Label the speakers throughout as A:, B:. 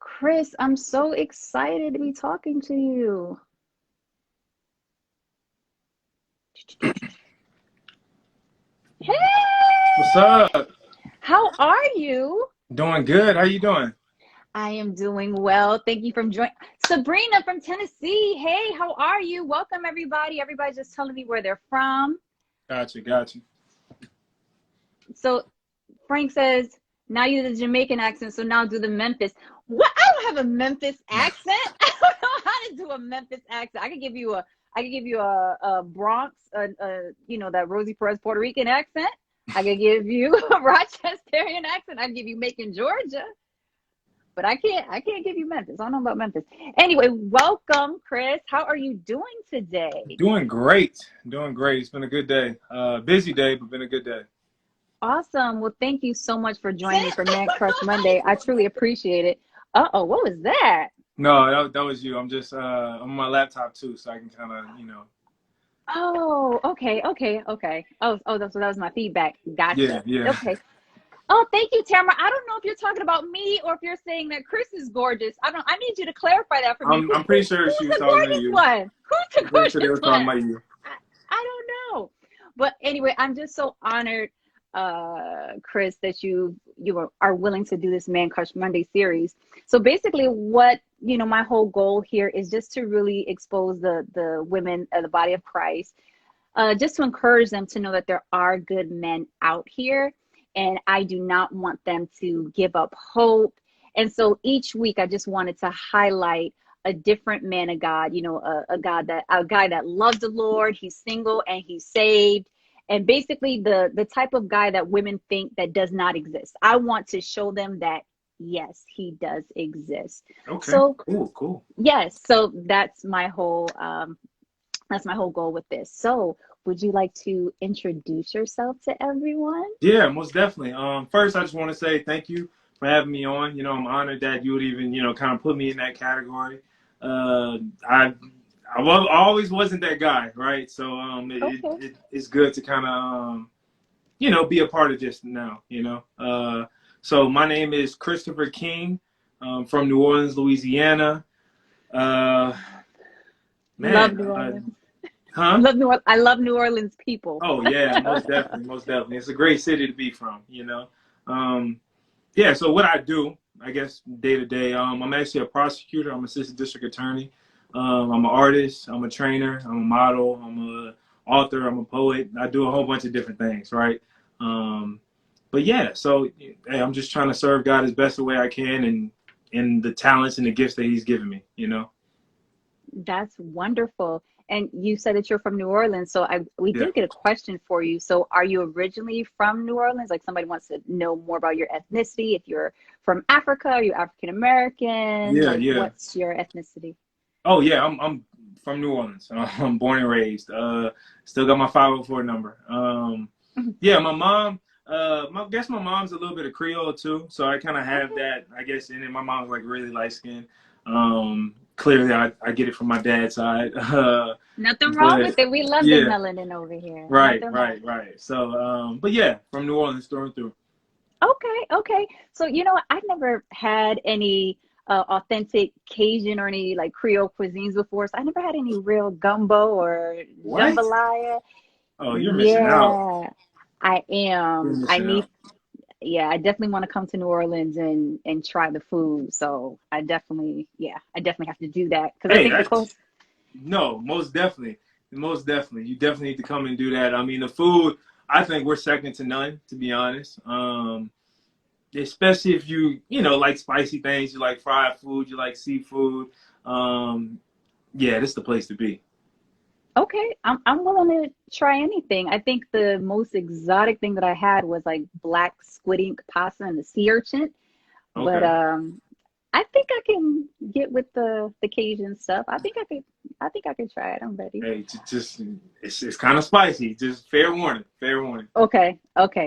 A: Chris, I'm so excited to be talking to you. Hey,
B: What's up?
A: how are you?
B: Doing good. How you doing?
A: I am doing well. Thank you for joining. Sabrina from Tennessee. Hey, how are you? Welcome, everybody. Everybody's just telling me where they're from.
B: Got you.
A: So Frank says, now you do the Jamaican accent, so now do the Memphis. What? I don't have a Memphis accent. I don't know how to do a Memphis accent. I could give you a Bronx, that Rosie Perez Puerto Rican accent. I could give you a Rochesterian accent. I could give you Macon, Georgia. But I can't give you Memphis. I don't know about Memphis. Anyway, welcome, Chris. How are you doing today?
B: Doing great. Doing great. It's been a good day. Busy day, but been a good day.
A: Awesome. Well, thank you so much for joining me for Man Crush Monday. I truly appreciate it. Uh-oh, what was that?
B: No, that was you. I'm just on my laptop too, so I can kind of.
A: Oh, okay. So that was my feedback.
B: Yeah,
A: Gotcha.
B: yeah.
A: Okay. Oh, thank you, Tamara. I don't know if you're talking about me or if you're saying that Chris is gorgeous. I need you to clarify that for me.
B: I'm pretty sure she
A: Who's
B: was
A: the
B: talking to
A: gorgeous
B: you.
A: one? Who's
B: I'm
A: the
B: pretty sure they
A: gorgeous
B: was talking
A: one?
B: about you.
A: I don't know. But anyway, I'm just so honored, Chris, that are willing to do this Man Crush Monday series. So basically, my whole goal here is just to really expose the women of the body of Christ, just to encourage them to know that there are good men out here, and I do not want them to give up hope. And so each week, I just wanted to highlight a different man of God, a guy that loves the Lord. He's single and he's saved. And basically the type of guy that women think that does not exist. I want to show them that, yes, he does exist.
B: Okay,
A: So
B: cool.
A: yes, so that's my whole goal with this. So would you like to introduce yourself to everyone?
B: Yeah, most definitely. First, I just want to say thank you for having me on. I'm honored that you would even, kind of put me in that category. Uh, I always wasn't that guy, right? So
A: Okay.
B: it's good to kind of be a part of this now. So my name is Christopher King, from New Orleans, Louisiana. Uh,
A: Love
B: man,
A: New Orleans.
B: huh?
A: I love New Orleans people.
B: Oh yeah, most definitely, most definitely. It's a great city to be from. Um, Yeah, so what I do, I guess, day to day, I'm actually a prosecutor. I'm assistant district attorney. I'm an artist. I'm a trainer. I'm a model. I'm a author. I'm a poet. I do a whole bunch of different things, right? Um, but yeah, so hey, I'm just trying to serve God as best the way I can, and in the talents and the gifts that He's given me.
A: That's wonderful. And you said that you're from New Orleans, so we
B: Yeah,
A: did get a question for you. So are you originally from New Orleans? Like somebody wants to know more about your ethnicity. If you're from Africa, are you African American?
B: yeah,
A: Like
B: yeah.
A: what's your ethnicity?
B: Oh yeah, I'm from New Orleans. I'm born and raised. Still got my 504 number. Yeah, my mom. I guess my mom's a little bit of Creole too, so I kind of have
A: Okay.
B: that. I guess in it. My mom's like really light skinned. Clearly, I get it from my dad's side.
A: Nothing wrong
B: But
A: with it. We love the
B: yeah,
A: melanin over here.
B: right,
A: Nothing wrong
B: right,
A: with it.
B: right. So, but yeah, from New Orleans through and through.
A: Okay. So you know what? I've never had any authentic Cajun or any like Creole cuisines before. So I never had any real gumbo or
B: What?
A: jambalaya.
B: Oh, you're missing out.
A: Yeah, I
B: You're
A: am.
B: missing out.
A: Yeah, I definitely want to come to New Orleans and try the food. So I definitely have to do that because I
B: Hey,
A: think the coast.
B: no, most definitely. Most definitely. You definitely need to come and do that. I mean, the food, I think we're second to none, to be honest. Especially if you like spicy things, you like fried food, you like seafood. Um, yeah, this is the place to be.
A: Okay, I'm willing to try anything. I think the most exotic thing that I had was like black squid ink pasta and the sea urchin. But
B: Okay.
A: I think I can get with the Cajun stuff. I think I could try it. I'm ready.
B: Hey, just it's kind of spicy. Just fair warning. Fair warning.
A: Okay.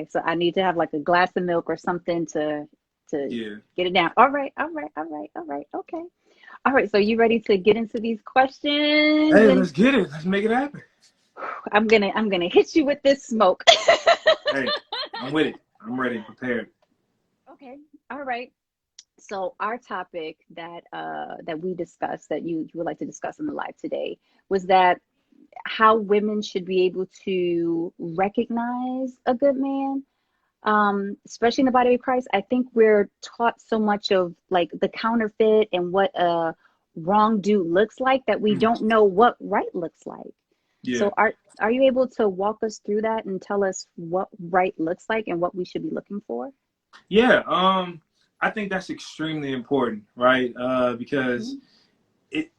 A: So I need to have like a glass of milk or something to
B: Yeah.
A: get it down. All right. Okay. All right. So you ready to get into these questions?
B: Hey,
A: And
B: let's get it. Let's make it happen.
A: I'm gonna hit you with this smoke.
B: Hey, I'm with it. I'm ready, prepared.
A: Okay. All right. So our topic that that we discussed, that you would like to discuss in the live today, was that how women should be able to recognize a good man, especially in the body of Christ. I think we're taught so much of like the counterfeit and what a wrong dude looks like that we don't know what right looks like.
B: Yeah.
A: So are you able to walk us through that and tell us what right looks like and what we should be looking for?
B: Yeah. I think that's extremely important, right? Because
A: Mhm.
B: it,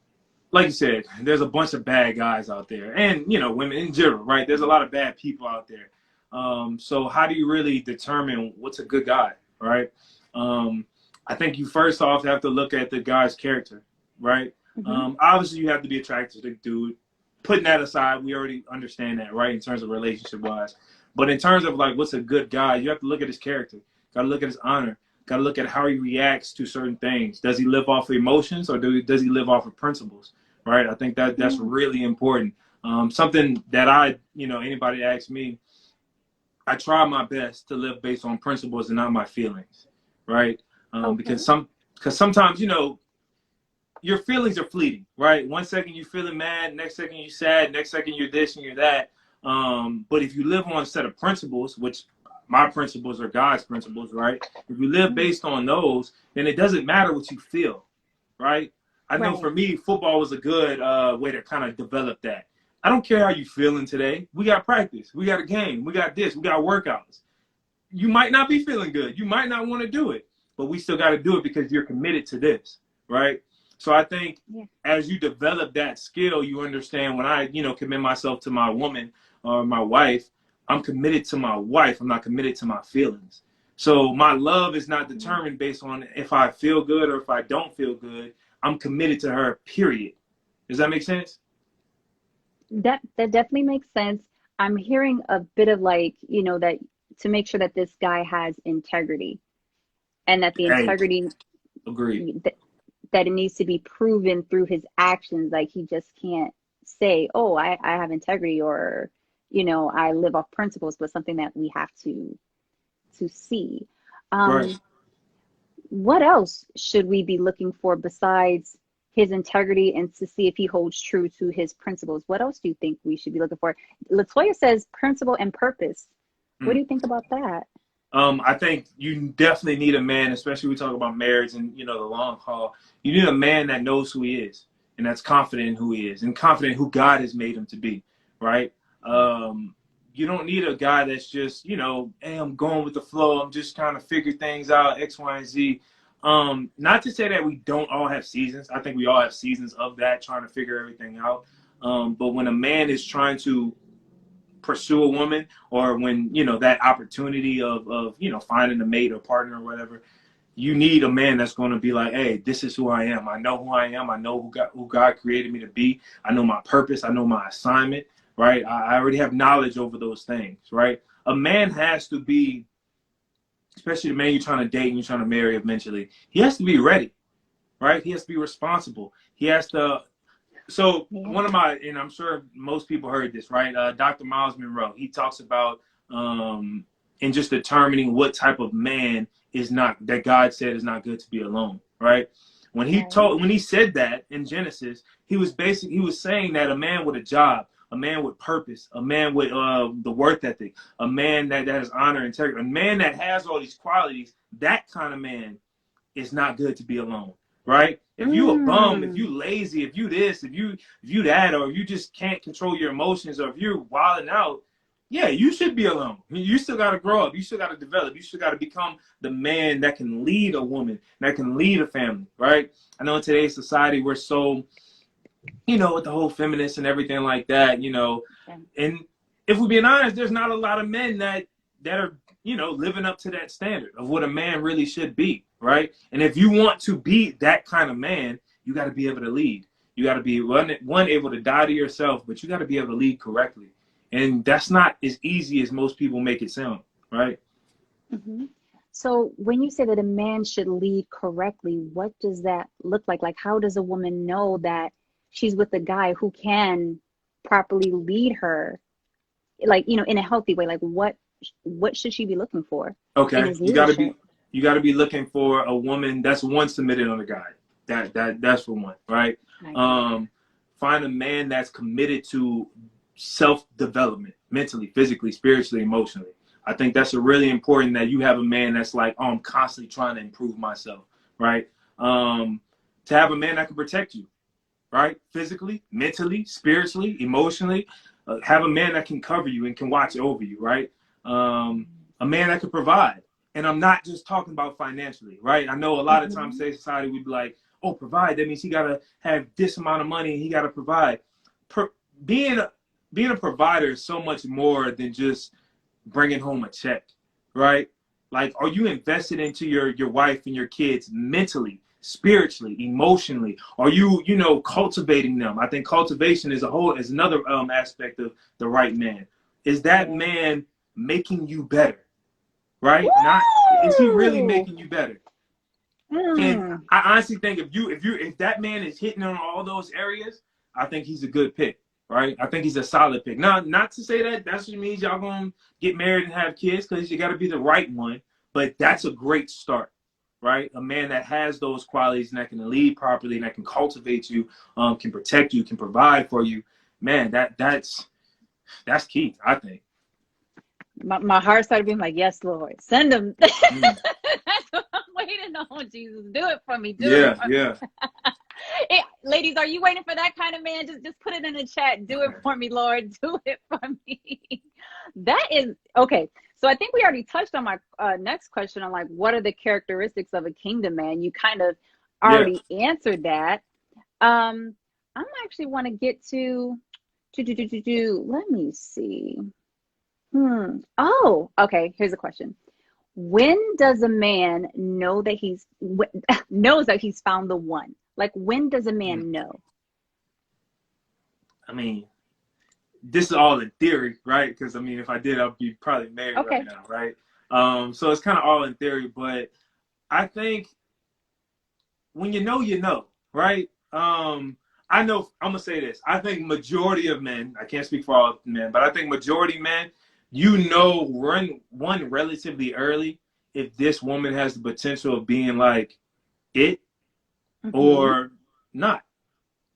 B: like you said, there's a bunch of bad guys out there, and women in general, right? There's a lot of bad people out there. So how do you really determine what's a good guy, right? I think you first off have to look at the guy's character, right?
A: Mhm.
B: Obviously, you have to be attracted to the dude. Putting that aside, we already understand that, right? In terms of relationship wise, but in terms of like what's a good guy, you have to look at his character. Got to look at his honor. Got to look at how he reacts to certain things. Does he live off of emotions, or does he live off of principles? Right. I think that's
A: Mm.
B: really important. Something that anybody asks me, I try my best to live based on principles and not my feelings. Right.
A: Okay.
B: Because sometimes your feelings are fleeting, right? One second you're feeling mad, next second you're sad, next second you're this and you're that. But if you live on a set of principles, which my principles are God's principles, right? If you live
A: Mm.
B: based on those, then it doesn't matter what you feel, right? I know
A: Right.
B: for me, football was a good way to kind of develop that. I don't care how you feeling today. We got practice. We got a game. We got this. We got workouts. You might not be feeling good. You might not want to do it, but we still got to do it because you're committed to this, right? So I think
A: Yeah.
B: as you develop that skill, you understand when I, commit myself to my woman or my wife, I'm committed to my wife. I'm not committed to my feelings. So my love is not
A: Mm.
B: determined based on if I feel good or if I don't feel good. I'm committed to her, period. Does that make sense?
A: That definitely makes sense. I'm hearing a bit of like, that to make sure that this guy has integrity and that the
B: Hey,
A: integrity
B: agreed.
A: that, that it needs to be proven through his actions. Like he just can't say, "Oh, I have integrity," or, "I live off principles," but something that we have to see.
B: Right.
A: Um, what else should we be looking for besides his integrity and to see if he holds true to his principles? What else do you think we should be looking for? Latoya says principle and purpose. What do
B: Mm.
A: you think about that?
B: I think you definitely need a man, especially we talk about marriage and the long haul. You need a man that knows who he is and that's confident in who he is and confident in who God has made him to be, right? You don't need a guy that's just hey, I'm going with the flow. I'm just trying to figure things out, X, Y, and Z. Not to say that we don't all have seasons. I think we all have seasons of that, trying to figure everything out. But when a man is trying to pursue a woman, or when that opportunity of finding a mate or partner or whatever, you need a man that's going to be like, hey, this is who I am. I know who I am. I know who God created me to be. I know my purpose. I know my assignment, right? I already have knowledge over those things, right? A man has to be, especially the man you're trying to date and you're trying to marry eventually, he has to be ready, right? He has to be responsible. He has to. So
A: Yeah.
B: one of and I'm sure most people heard this, right? Dr. Miles Monroe, he talks about um, in just determining what type of man is not, that God said is not good to be alone, right?
A: Right.
B: When he said that in Genesis, he was saying that a man with a job, a man with purpose, a man with the work ethic, a man that has honor and integrity, a man that has all these qualities, that kind of man it's not good to be alone, right? If you a bum, if
A: Mm.
B: you lazy, if you this, if you that, or you just can't control your emotions, or if you're wilding out, yeah, you should be alone. You still got to grow up. You still got to develop. You still got to become the man that can lead a woman, that can lead a family, right? I know in today's society we're so, with the whole feminist and everything like that,
A: Yeah.
B: and if we're being honest, there's not a lot of men that are living up to that standard of what a man really should be, right? And if you want to be that kind of man, you got to be able to lead. You got to be one able to die to yourself, but you got to be able to lead correctly, and that's not as easy as most people make it sound, right?
A: Hmm. So when you say that a man should lead correctly, what does that look like? Like, how does a woman know that she's with a guy who can properly lead her, like, in a healthy way? Like, what should she be looking for in
B: Okay,
A: his leadership?
B: You got to be looking for a woman that's one submitted on a guy. That's for one, right? Find a man that's committed to self-development, mentally, physically, spiritually, emotionally. I think that's a really important, that you have a man that's like, oh, I'm constantly trying to improve myself, right? To have a man that can protect you, right? Physically, mentally, spiritually, emotionally. Have a man that can cover you and can watch over you, right? A man that can provide. And I'm not just talking about financially, right? I know a lot of times in society we'd be like, oh, provide. That means he got to have this amount of money and he got to provide. Being a provider is so much more than just bringing home a check, right? Like, are you invested into your wife and your kids mentally, spiritually, emotionally? Are you, cultivating them? I think cultivation is another aspect of the right man. Is that man making you better, right?
A: Woo!
B: Not, is he really making you better? And I honestly think if that man is hitting on all those areas, I think he's a good pick, right? I think he's a solid pick. Now, not to say that that's what means y'all gonna get married and have kids, because you got to be the right one. But that's a great start, right? A man that has those qualities and that can lead properly and that can cultivate you, can protect you, can provide for you. Man, that's key, I think.
A: My heart started being like, yes, Lord, send him. That's what I'm waiting on, Jesus. Do it for me. Do it for me. Hey, ladies, are you waiting for that kind of man? Just put it in the chat. Do it for me, Lord. Do it for me. That is, okay. So I think we already touched on my next question on, like, what are the characteristics of a kingdom man? You kind of already answered that. I'm actually want to get to let me see. Oh, okay. Here's a question. When does a man know that knows that he's found the one? Like, when does a man know?
B: I mean, this is all in theory, right? Because I mean, if I did, I'd be probably married right now, right? So it's kind of all in theory, but I think when you know, right? I know, I'm gonna say this. I think majority of men, I can't speak for all men, but I think majority men, one relatively early if this woman has the potential of being like it or not,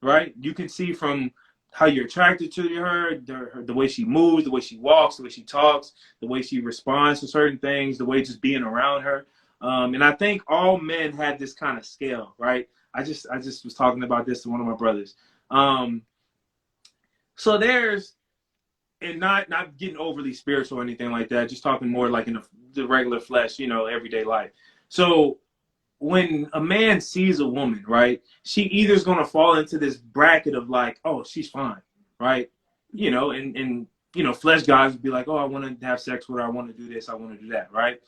B: right? You can see from how you're attracted to her, the way she moves, the way she walks, the way she talks, the way she responds to certain things, the way just being around her. And I think all men have this kind of scale, right? I just was talking about this to one of my brothers. So there's, and not getting overly spiritual or anything like that, just talking more like in the regular flesh, everyday life. So when a man sees a woman, right, she either is going to fall into this bracket of like, oh, she's fine, right? And flesh guys would be like, oh, I want to have sex with her. I want to do this. I want to do that, right?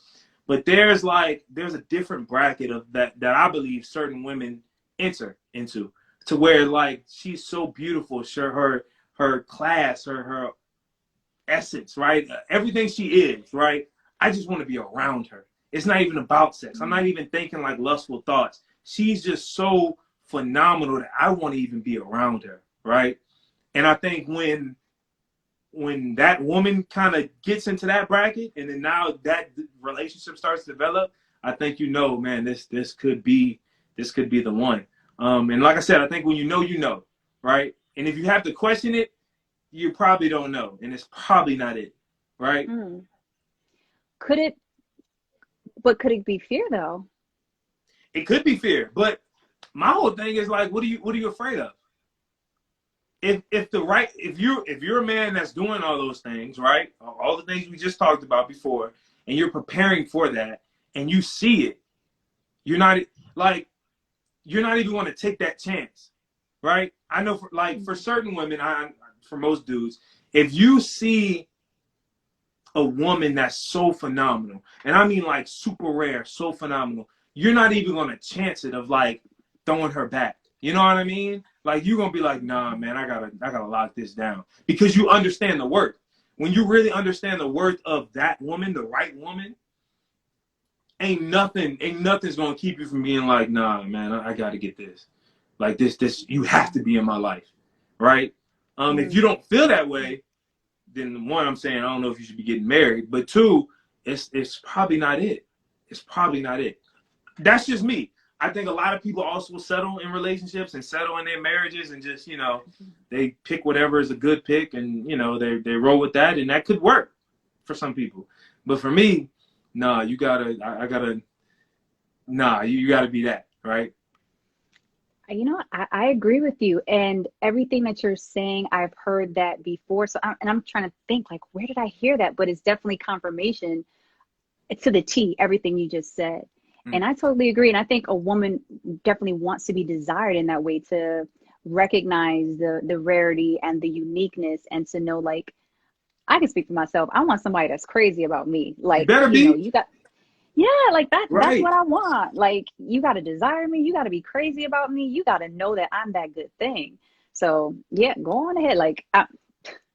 B: But there's a different bracket of that I believe certain women enter into, to where like she's so beautiful, sure, her class, her essence, right? Everything she is, right? I just want to be around her. It's not even about sex. I'm not even thinking like lustful thoughts. She's just so phenomenal that I want to even be around her, right? And I think when that woman kind of gets into that bracket, and then now that relationship starts to develop, I think man, this could be the one. And like I said, I think when you know, right? And if you have to question it, you probably don't know, and it's probably not it, right?
A: Could it be fear though?
B: It could be fear, but my whole thing is like, what are you afraid of? If you're a man that's doing all those things, right? All the things we just talked about before, and you're preparing for that, and you see it, you're not even going to take that chance, right? I know for certain women, for most dudes, if you see a woman that's so phenomenal, and I mean like super rare, so phenomenal, you're not even going to chance it of like throwing her back. You know what I mean? Like, you're going to be like, nah, man, I gotta lock this down, because you understand the worth. When you really understand the worth of that woman, the right woman, ain't nothing's going to keep you from being like, nah, man, I got to get this. Like this, you have to be in my life, right? If you don't feel that way, then one, I'm saying, I don't know if you should be getting married, but two, it's probably not it. it's probably not it. That's just me. I think a lot of people also settle in relationships and settle in their marriages and just, they pick whatever is a good pick and, they roll with that, and that could work for some people. But for me, nah, you gotta, you gotta be that, right?
A: I agree with you, and everything that you're saying, I've heard that before. So, I'm trying to think, like, where did I hear that? But it's definitely confirmation. It's to the T, everything you just said. And I totally agree. And I think a woman definitely wants to be desired in that way, to recognize the rarity and the uniqueness, and to know, like, I can speak for myself. I want somebody that's crazy about me.
B: You
A: Like,
B: better be.
A: you got, yeah, like that's
B: Right.
A: what I want. Like, you got to desire me. You got to be crazy about me. You got to know that I'm that good thing. So yeah, go on ahead. Like,
B: I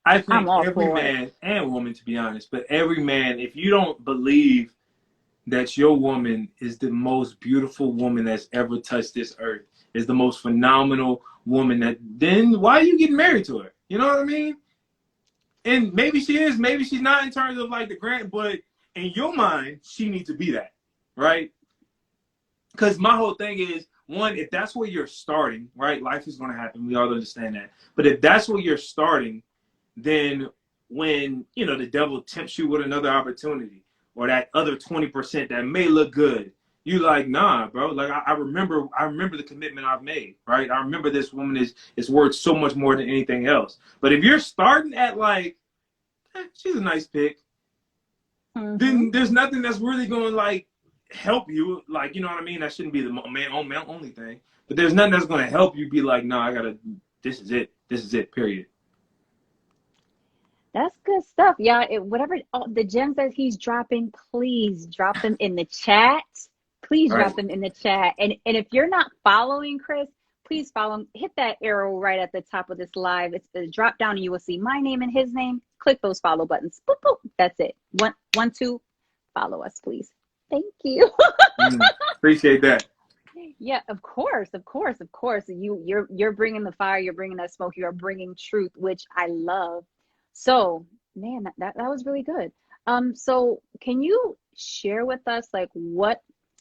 A: I'm
B: think
A: all
B: every
A: for it.
B: man and woman, to be honest, but every man, if you don't believe that your woman is the most beautiful woman that's ever touched this earth, is the most phenomenal woman, then why are you getting married to her? You know what I mean? And maybe she is, maybe she's not in terms of like the grant, but in your mind, she needs to be that, right? Because my whole thing is, one, if that's where you're starting, right, life is going to happen. We all understand that. But if that's where you're starting, then when, the devil tempts you with another opportunity or that other 20% that may look good, you like, nah, bro. Like, I remember the commitment I've made, right? I remember this woman is worth so much more than anything else. But if you're starting at like, she's a nice pick, then there's nothing that's really going to like help you. Like, you know what I mean? That shouldn't be the man only thing. But there's nothing that's going to help you be like, nah, this is it. This is it, period.
A: That's good stuff. Yeah, whatever the gems that he's dropping, please drop them in the chat. Please
B: Right.
A: drop them in the chat. And if you're not following Chris, please follow him. Hit that arrow right at the top of this live. It's the drop down, and you will see my name and his name. Click those follow buttons. Boop, boop. That's it. One, two. Follow us, please. Thank you.
B: Appreciate that.
A: Yeah, of course, of course, of course. You're bringing the fire. You're bringing that smoke. You are bringing truth, which I love. So, man, that was really good. So can you share with us, like,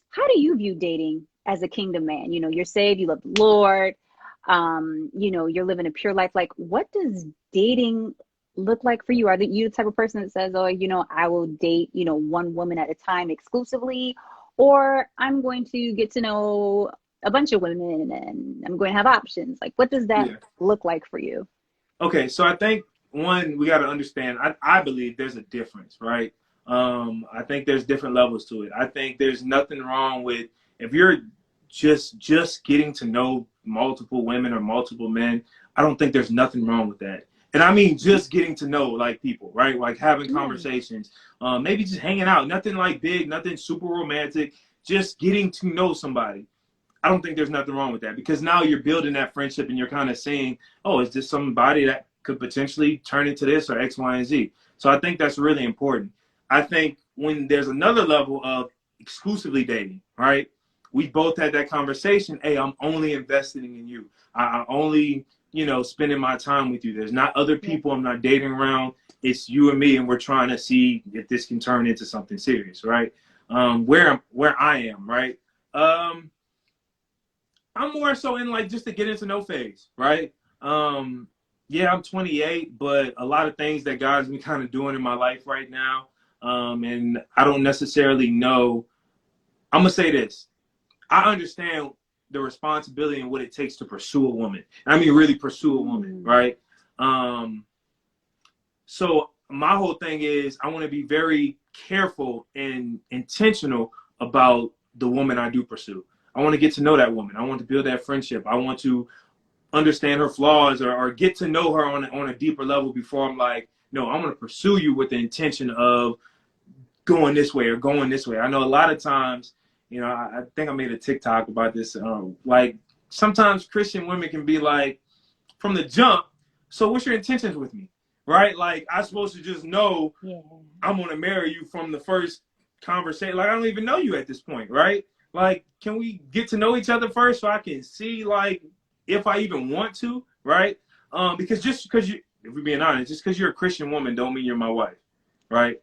A: how do you view dating as a kingdom man? You're saved, you love the Lord, you're living a pure life. Like, what does dating look like for you? Are you the type of person that says, oh, I will date, one woman at a time exclusively, or I'm going to get to know a bunch of women and I'm going to have options? Like, what does that
B: Yeah.
A: look like for you?
B: Okay, so I think one, we got to understand. I believe there's a difference, right? I think there's different levels to it. I think there's nothing wrong with if you're just getting to know multiple women or multiple men. I don't think there's nothing wrong with that. And I mean just getting to know like people, right? Like having
A: Yeah.
B: conversations, maybe just hanging out. Nothing like big, nothing super romantic. Just getting to know somebody. I don't think there's nothing wrong with that, because now you're building that friendship and you're kind of saying, oh, is this somebody that could potentially turn into this or X, Y, and Z? So I think that's really important. I think when there's another level of exclusively dating, right? We both had that conversation. Hey, I'm only investing in you. I only, spending my time with you. There's not other
A: Yeah.
B: people I'm not dating around. It's you and me, and we're trying to see if this can turn into something serious, right? Where I am, right? I'm more so in like just to get into know phase, right? Yeah, I'm 28, but a lot of things that God's been kind of doing in my life right now, and I don't necessarily know. I'm gonna say this: I understand the responsibility and what it takes to pursue a woman. I mean, really pursue a woman, right? So my whole thing is I want to be very careful and intentional about the woman I do pursue. I want to get to know that woman. I want to build that friendship. I want to understand her flaws or get to know her on a deeper level before I'm like, no, I'm going to pursue you with the intention of going this way or going this way. I know a lot of times, I think I made a TikTok about this. Like sometimes Christian women can be like, from the jump, so what's your intentions with me? Right? Like I'm supposed to just know I'm going to marry you from the first conversation. Like I don't even know you at this point, right? Like, can we get to know each other first so I can see like if I even want to, right? Because just because if we're being honest, just because you're a Christian woman don't mean you're my wife, right?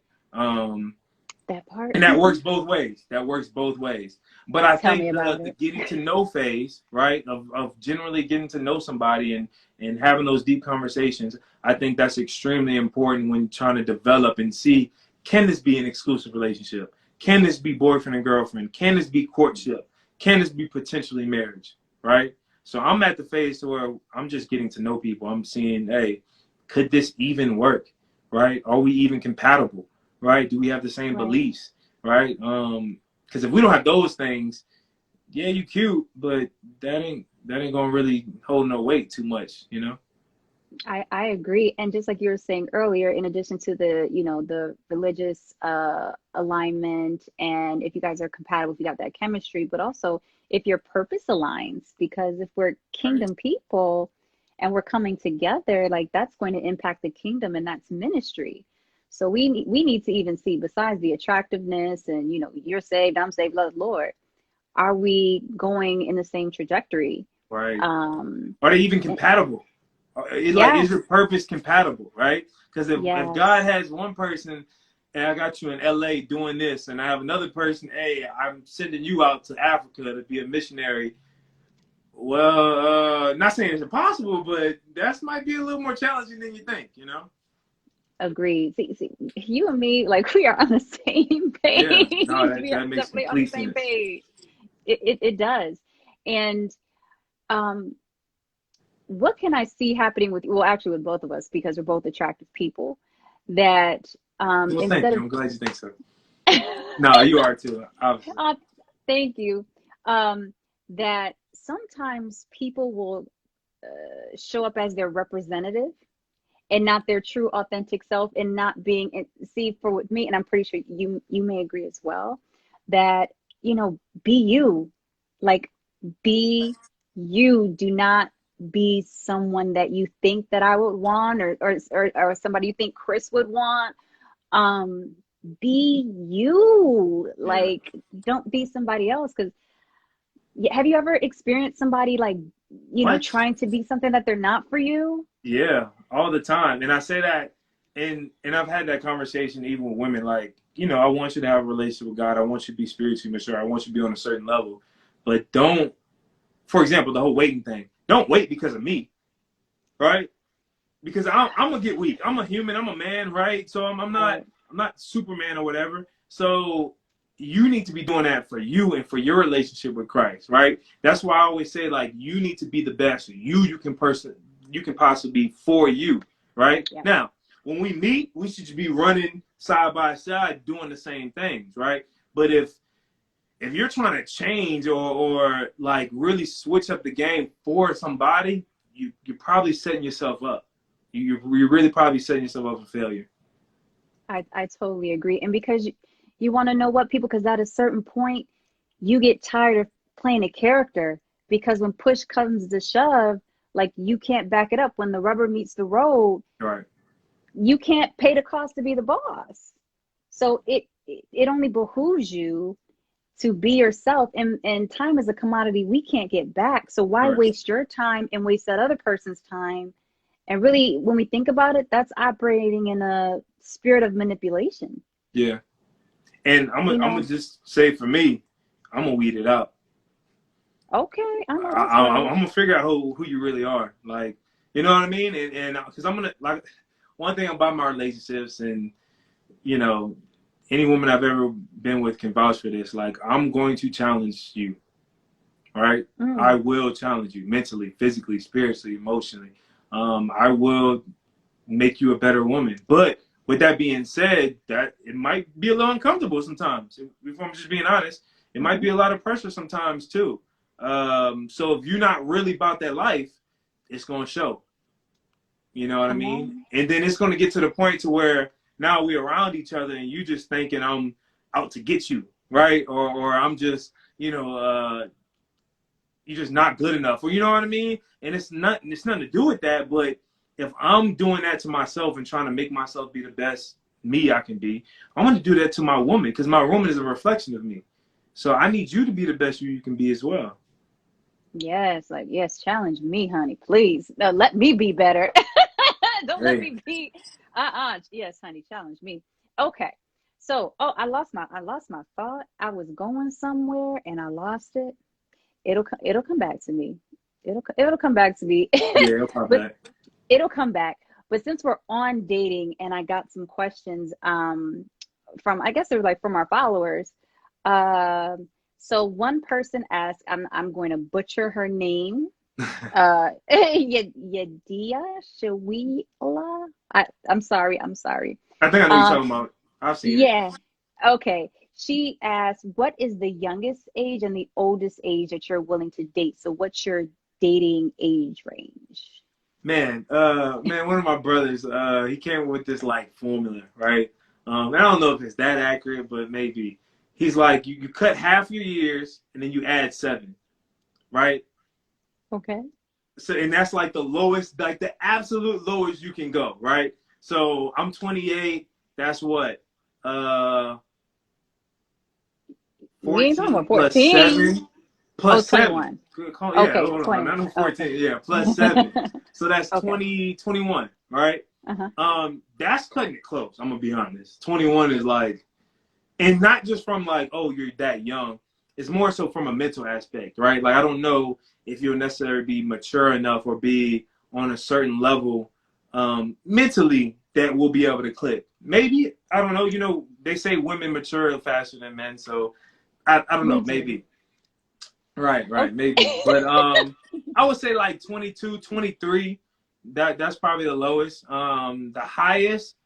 A: That part.
B: And that works both ways. That works both ways. But I
A: Tell me
B: think
A: about
B: the
A: it.
B: getting to know phase, right, of generally getting to know somebody and having those deep conversations, I think that's extremely important when trying to develop and see, can this be an exclusive relationship? Can this be boyfriend and girlfriend? Can this be courtship? Can this be potentially marriage, right? So I'm at the phase to where I'm just getting to know people. I'm seeing, hey, could this even work, right? Are we even compatible, right? Do we have the same
A: Right.
B: beliefs? Right? Because if we don't have those things, yeah, you cute, but that ain't gonna really hold no weight too much, you know?
A: I agree. And just like you were saying earlier, in addition to the, the religious alignment, and if you guys are compatible, if you got that chemistry, but also if your purpose aligns, because if we're
B: Right.
A: kingdom people and we're coming together, like that's going to impact the kingdom, and that's ministry. So we need to even see, besides the attractiveness and, you're saved, I'm saved, love the Lord, are we going in the same trajectory?
B: Right.
A: Um,
B: Are they even
A: and-
B: compatible? Is
A: yes,
B: your purpose compatible, right? Because if God
A: yes.
B: has one person and I got you in LA doing this, and I have another person, hey, I'm sending you out to Africa to be a missionary. Well, not saying it's impossible, but that might be a little more challenging than you think, you know?
A: Agreed. See, you and me, like we are on the same
B: Yeah, no,
A: page.
B: that,
A: We are
B: that makes
A: definitely on the
B: complete
A: same
B: sense.
A: page. It does. And um, what can I see happening with, well, actually with both of us, because we're both attractive people, that
B: Well, thank
A: instead
B: you.
A: of
B: I'm glad you think so. No, you are too, obviously.
A: uh, thank you, that sometimes people will show up as their representative and not their true authentic self, and not being, see, for with me, and I'm pretty sure you may agree as well, that be you, like be you. Do not be someone that you think that I would want, or somebody you think Chris would want. um be you,
B: Yeah.
A: like don't be somebody else. Because have you ever experienced somebody like
B: What?
A: trying to be something that they're not for you?
B: Yeah, all the time. And I say that, and I've had that conversation even with women. Like, I want you to have a relationship with God. I want you to be spiritually mature. I want you to be on a certain level. But don't, for example, the whole waiting thing. Don't wait because of me, right? Because I'm gonna get weak. I'm a human. I'm a man, right? So I'm not
A: Right.
B: I'm not Superman or whatever. So you need to be doing that for you and for your relationship with Christ, right? That's why I always say, like, you need to be the best you can possibly be for you, right?
A: Yeah.
B: Now, when we meet, we should be running side by side doing the same things, right? But if you're trying to change or like really switch up the game for somebody, you're probably setting yourself up. You're really probably setting yourself up for failure.
A: I totally agree. And because you want to know what, people, because at a certain point you get tired of playing a character, because when push comes to shove, like you can't back it up. When the rubber meets the road,
B: Right.
A: you can't pay the cost to be the boss. So it only behooves you to be yourself, and time is a commodity we can't get back. So why
B: Right.
A: waste your time and waste that other person's time? And really, when we think about it, that's operating in a spirit of manipulation.
B: Yeah. And I'm
A: You
B: gonna I'm gonna
A: know,
B: just say for me, I'm gonna weed it out.
A: okay, I know that's
B: I'm
A: right.
B: gonna figure out who you really are. Like, you know what I mean? And because I'm gonna like one thing about my relationships, and you know, any woman I've ever been with can vouch for this. Like, I'm going to challenge you. All right, I
A: Mm,
B: will challenge you mentally, physically, spiritually, emotionally. I will make you a better woman. But with that being said, that it might be a little uncomfortable sometimes. If I'm just being honest, it might
A: mm-hmm.
B: be a lot of pressure sometimes too. So if you're not really about that life, it's gonna show. You know what I
A: Come
B: mean?
A: on.
B: And then it's gonna get to the point to where now we're around each other, and you just thinking I'm out to get you, right? Or I'm just you're just not good enough, or you know what I mean. And it's nothing to do with that. But if I'm doing that to myself and trying to make myself be the best me I can be, I want to do that to my woman, because my woman is a reflection of me. So I need you to be the best you can be as well.
A: Yes, like yes, challenge me, honey, please. No, let me be better. Don't let
B: Hey.
A: me be. Yes, honey, challenge me. Okay. So, oh, I lost my thought. I was going somewhere and I lost it. It'll come back to me. It'll come back to me.
B: Yeah, it'll pop
A: But
B: back.
A: it'll come back. But since we're on dating and I got some questions from, I guess they were like from our followers. So one person asked, I'm going to butcher her name. Yadia Shawila. I'm sorry. I'm sorry.
B: I think I know what you're
A: Um,
B: talking about. I've seen it.
A: yeah. Okay. She asked, what is the youngest age and the oldest age that you're willing to date? So what's your dating age range?
B: Man, one of my brothers, he came with this like formula, right? I don't know if it's that accurate, but maybe. He's like, you cut half your years and then you add 7, right?
A: Okay.
B: So, and that's like the lowest, like the absolute lowest you can go, right? So I'm 28. That's what, uh,
A: We ain't talking
B: 14
A: about
B: plus
A: 14.
B: 7
A: Oh,
B: plus 7.
A: 21.
B: Good call. Yeah,
A: Okay,
B: hold on.
A: 20.
B: Not no
A: Okay.
B: 14. Yeah, plus 7. So that's
A: Okay.
B: 20, 21, right?
A: Uh-huh.
B: That's cutting it close. I'm gonna be honest. 21 is like, and not just from like, oh, you're that young. It's more so from a mental aspect, right? Like I don't know if you'll necessarily be mature enough or be on a certain level mentally that will be able to click. Maybe I don't know. You know, they say women mature faster than men, so I don't know.
A: Me too.
B: Maybe right, maybe.
A: Okay.
B: But I would say like 22, 23. That's probably the lowest. The highest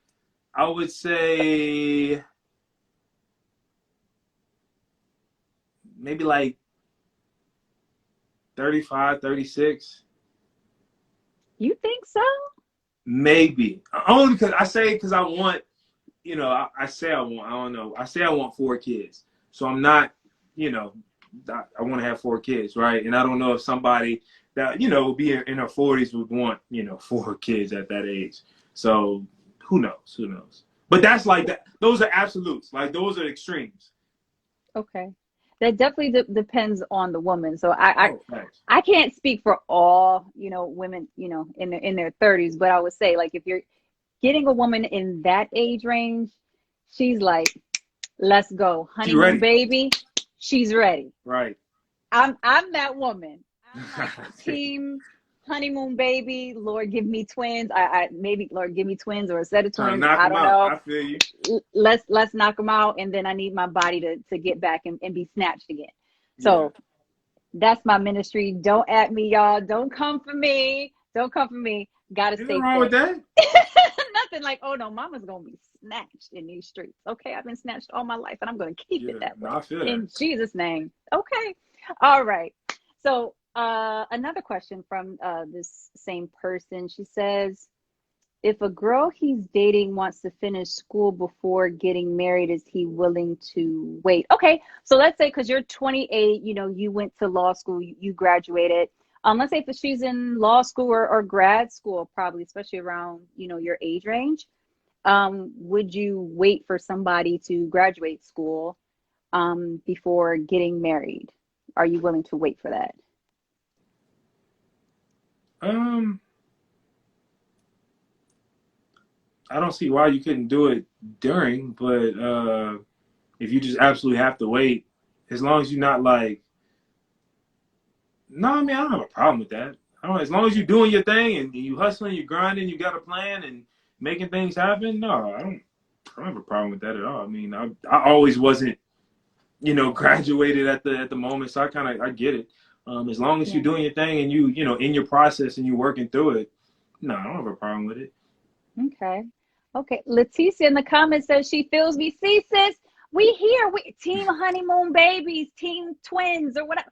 B: I would say maybe like 35, 36.
A: You think so?
B: Maybe. Only because I say because I want, I say I want, I don't know. I say I want 4 kids. So I'm not, you know, I want to have 4 kids, right? And I don't know if somebody that, would be in her 40s would want, 4 kids at that age. So who knows? Who knows? But that's like that. Those are absolutes. Like those are extremes.
A: Okay. That definitely depends on the woman. So I
B: Oh, thanks.
A: I can't speak for all, women, in their 30s, but I would say like if you're getting a woman in that age range, she's like, let's go.
B: She
A: Honeymoon
B: ready.
A: baby, she's ready.
B: Right.
A: I'm that woman. I'm like team honeymoon baby. Lord, give me twins. I maybe Lord, give me twins or a set of
B: Trying to
A: twins.
B: knock
A: I
B: them
A: don't
B: out.
A: know.
B: I feel you.
A: Let's knock them out, and then I need my body to get back and be snatched again.
B: Yeah.
A: So that's my ministry. Don't at me, y'all. Don't come for me. Don't come for me. Gotta
B: Anything
A: stay
B: wrong with
A: fit.
B: that?
A: Nothing like, oh no, mama's gonna be snatched in these streets. Okay, I've been snatched all my life and I'm gonna keep it
B: Yeah,
A: that
B: no,
A: way.
B: I feel that.
A: In Jesus' name. Okay. All right. So another question from this same person. She says, if a girl he's dating wants to finish school before getting married, is he willing to wait? Okay, so let's say because you're 28, you went to law school, you graduated. Let's say if she's in law school or grad school, probably, especially around, your age range. Would you wait for somebody to graduate school before getting married? Are you willing to wait for that?
B: Um, I don't see why you couldn't do it during, but if you just absolutely have to wait, as long as you're not like, no, I mean, I don't have a problem with that. I don't, as long as you're doing your thing and you hustling, you're grinding, you got a plan and making things happen. No, I don't have a problem with that at all. I mean, I always wasn't, graduated at the moment, so I get it. As long as you're
A: Yeah.
B: doing your thing and in your process and you're working through it, no, I don't have a problem with it.
A: Okay. Okay. Leticia in the comments says she feels me. See, sis, we here. We team honeymoon babies, team twins, or whatever.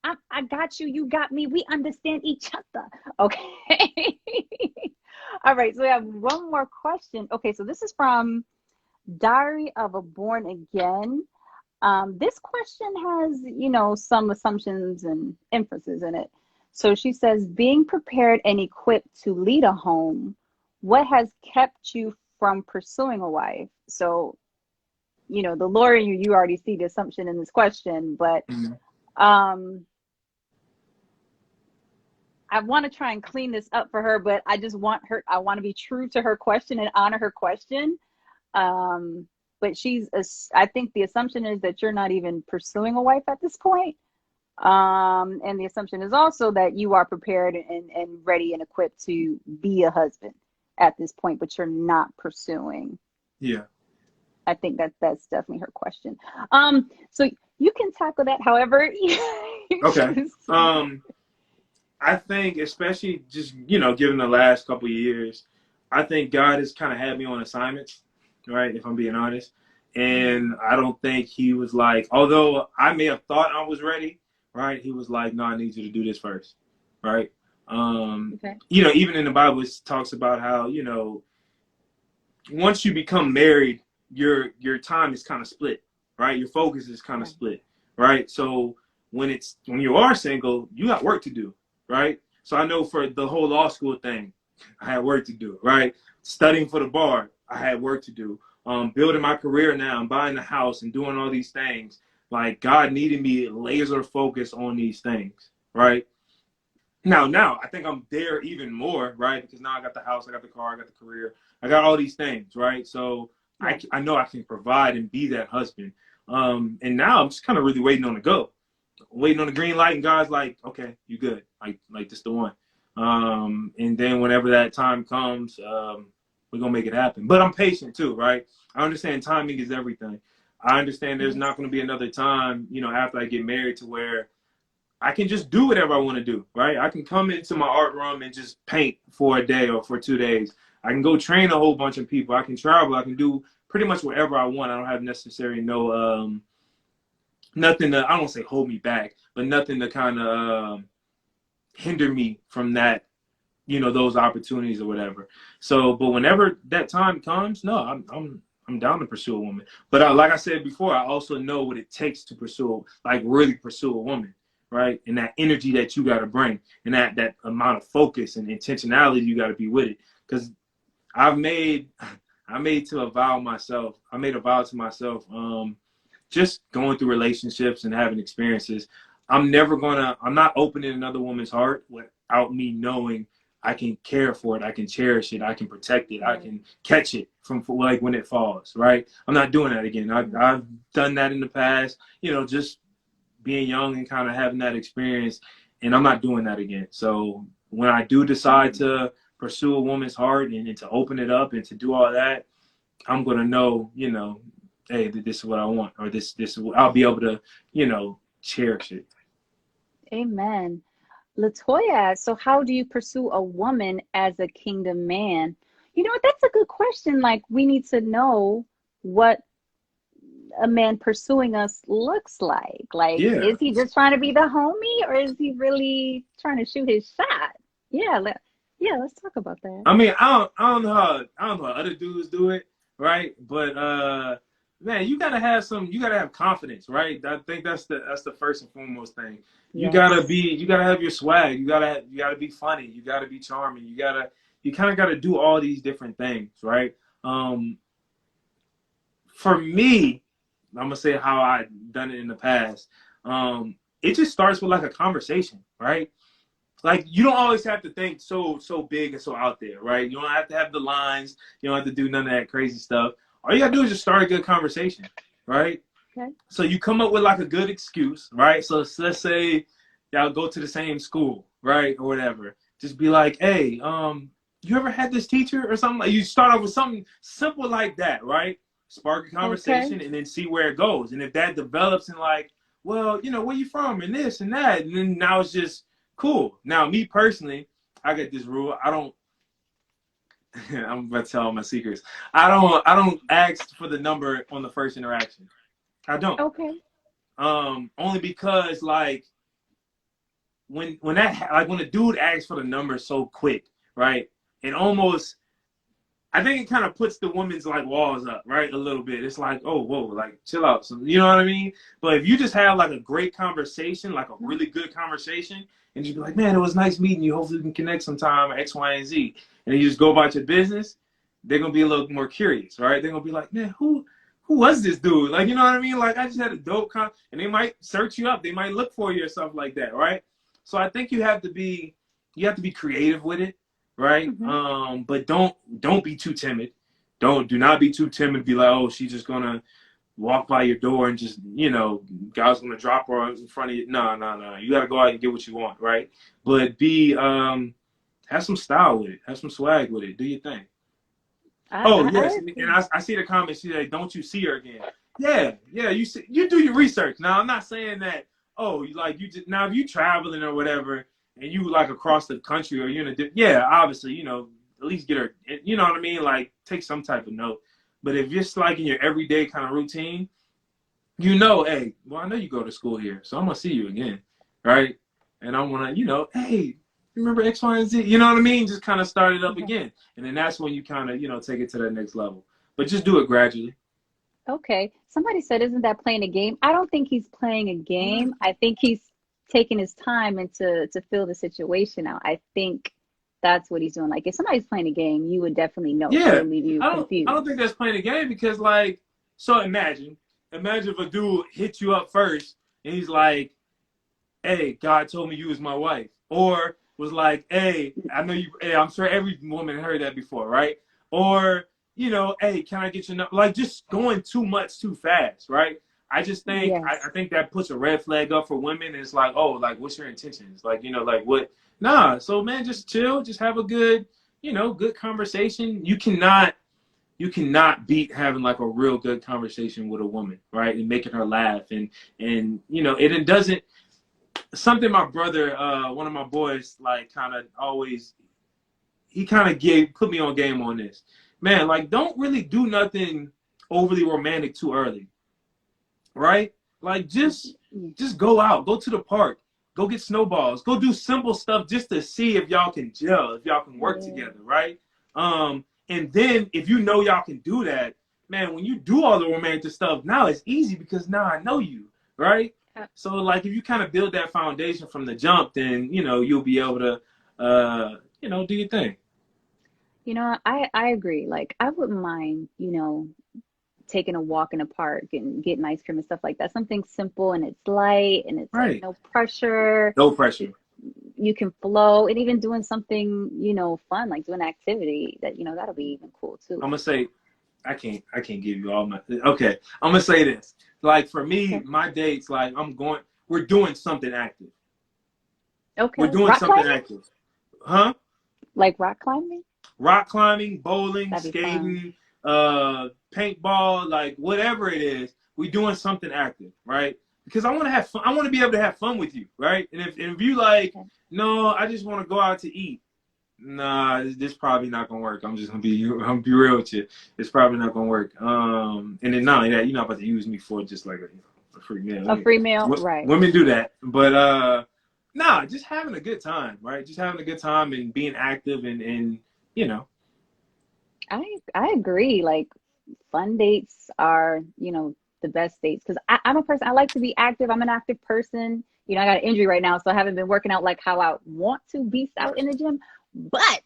A: I got you. You got me. We understand each other. Okay. All right. So we have one more question. Okay. So this is from Diary of a Born Again. This question has, some assumptions and inferences in it. So she says, being prepared and equipped to lead a home, what has kept you from pursuing a wife? So, the lawyer in you already see the assumption in this question, but
B: Mhm.
A: um, I want to try and clean this up for her, but I want to be true to her question and honor her question. Um, but I think the assumption is that you're not even pursuing a wife at this point. And the assumption is also that you are prepared and ready and equipped to be a husband at this point, but you're not pursuing.
B: Yeah.
A: I think that's definitely her question. So you can tackle that however you
B: Okay.
A: choose.
B: I think, especially just, given the last couple of years, I think God has kind of had me on assignments, right? If I'm being honest. And I don't think he was like, although I may have thought I was ready, right? He was like, no, I need you to do this first, right?
A: Okay.
B: Even in the Bible, it talks about how, once you become married, your time is kind of split, right? Your focus is kind of split, right? So when you are single, you got work to do, right? So I know for the whole law school thing, I had work to do, right? Studying for the bar, I had work to do. Building my career now, I'm buying the house and doing all these things. Like God needed me laser focused on these things, right? Now I think I'm there even more, right? Because now I got the house, I got the car, I got the career, I got all these things, right? So I know I can provide and be that husband. And now I'm just kind of really waiting on the go, waiting on the green light, and God's like, okay, you good, like this the one. And then whenever that time comes, we're gonna make it happen. But I'm patient too, right? I understand timing is everything. I understand there's not going to be another time, after I get married to where I can just do whatever I want to do, right? I can come into my art room and just paint for a day or for 2 days. I can go train a whole bunch of people. I can travel. I can do pretty much whatever I want. I don't have necessarily nothing to, I don't want to say hold me back, but nothing to kind of hinder me from that, those opportunities or whatever. So, but whenever that time comes, no, I'm down to pursue a woman. But like I said before, I also know what it takes to really pursue a woman, right? And that energy that you got to bring, and that amount of focus and intentionality you got to be with it. Because I made a vow to myself, just going through relationships and having experiences. I'm not opening another woman's heart without me knowing I can care for it, I can cherish it, I can protect it, I can catch it from like when it falls, right? I'm not doing that again. I've done that in the past, just being young and kind of having that experience, and I'm not doing that again. So when I do decide to pursue a woman's heart and to open it up and to do all that, I'm gonna know, hey, this is what I want, or this I'll be able to, cherish it.
A: Amen. Latoya, so how do you pursue a woman as a kingdom man? You know what? That's a good question. Like, we need to know what a man pursuing us looks like. Like,
B: Yeah.
A: is he just trying to be the homie, or is he really trying to shoot his shot? Yeah, let's talk about that.
B: I mean, I don't know how other dudes do it, right? But man, you gotta have confidence, right? I think that's the first and foremost thing. You gotta have your swag. You gotta be funny. You gotta be charming. You kind of gotta do all these different things, right? For me, I'm gonna say how I done it in the past. It just starts with like a conversation, right? Like, you don't always have to think so big and so out there, right? You don't have to have the lines. You don't have to do none of that crazy stuff. All you gotta do is just start a good conversation, right?
A: Okay.
B: So you come up with like a good excuse, right? So let's say y'all go to the same school, right, or whatever. Just be like, hey, you ever had this teacher or something? Like, you start off with something simple like that, right? Spark a conversation and then see where it goes. And if that develops in like, well, where you from and this and that, and then now it's just cool. Now, me personally, I get this rule. I don't. I'm about to tell all my secrets. I don't ask for the number on the first interaction. I don't.
A: Okay.
B: Only because like when a dude asks for the number so quick, right? It almost, I think it kind of puts the woman's like walls up, right? A little bit. It's like, oh, whoa, like chill out. So, you know what I mean? But if you just have like a great conversation, like a really good conversation, and you be like, man, it was nice meeting you. Hopefully we can connect sometime, X, Y, and Z. And then you just go about your business, they're gonna be a little more curious, right? They're gonna be like, man, who was this dude? Like, you know what I mean? Like, I just had a dope and they might search you up, they might look for you or something like that, right? So I think you have to be creative with it, right? But don't be too timid. do not be too timid to be like, oh, she's just gonna walk by your door and just, God's gonna drop her in front of you. No, no, no. You gotta go out and get what you want, right? But have some style with it, have some swag with it. Do your thing. Oh
A: I
B: yes, and
A: agree.
B: I see the comments. She like, "Don't you see her again?" Yeah, yeah. You do your research. Now I'm not saying that. Oh, you just now if you traveling or whatever, and you like across the country or you're in a yeah, obviously at least get her. You know what I mean? Like take some type of note. But if you're just like in your everyday kind of routine, hey, well I know you go to school here, so I'm gonna see you again, right? And I wanna, hey, remember X, Y, and Z? You know what I mean? Just kind of start it up
A: Okay.
B: again. And then that's when you kind of, take it to that next level. But just do it gradually.
A: Okay. Somebody said, isn't that playing a game? I don't think he's playing a game. I think he's taking his time and to feel the situation out. I think that's what he's doing. Like if somebody's playing a game, you would definitely know. It
B: Yeah.
A: would leave you
B: I don't think
A: confused.
B: that's playing a game because so imagine if a dude hits you up first and he's like, hey, God told me you was my wife. Or was like, hey, I know you, hey, I'm sure every woman heard that before, right? Or, hey, can I get your number? Like just going too much too fast, right? I just think,
A: Yes.
B: I think that puts a red flag up for women. It's like, oh, like, what's your intentions? Like, like what? Nah, so man, just chill, just have a good, good conversation. You cannot beat having like a real good conversation with a woman, right? And making her laugh and it doesn't something my brother, one of my boys, like kind of always, he kind of put me on game on this. Man, like don't really do nothing overly romantic too early, right? Like just go out, go to the park, go get snowballs, go do simple stuff just to see if y'all can gel, if y'all can work
A: Yeah.
B: together, right? And then if y'all can do that, man, when you do all the romantic stuff, now it's easy because now I know you, right?
A: Uh,
B: So like if you kind of build that foundation from the jump, then you'll be able to do your thing.
A: I agree. Like I wouldn't mind, taking a walk in a park and getting ice cream and stuff like that. Something simple and it's light and it's like
B: Right.
A: no pressure.
B: No pressure.
A: You, you can flow and even doing something, fun, like doing an activity that, that'll be even cool too.
B: I'm gonna say I can't give you all my okay. I'm gonna say this. Like for me,
A: Okay.
B: my dates, like we're doing something active. We're
A: Okay.
B: doing
A: Rock
B: something
A: climbing?
B: active. Huh?
A: Like rock climbing?
B: Rock climbing, bowling,
A: That'd be fun.
B: skating, paintball, like whatever it is, we're doing something active, right? Because I want to have fun. I want to be able to have fun with you, right? And if you like,
A: Okay.
B: no, I just want to go out to eat. Nah, this probably not gonna work. I'm gonna be real with you. It's probably not gonna work. And then not only that, you're not about to use me for just like a free meal.
A: A free meal? Right.
B: Women do that, but nah, just having a good time, right? Just having a good time and being active and you know,
A: I agree. Like fun dates are, the best dates because I'm a person, I like to be active. I'm an active person. I got an injury right now, so I haven't been working out like how I want to beast out in the gym. But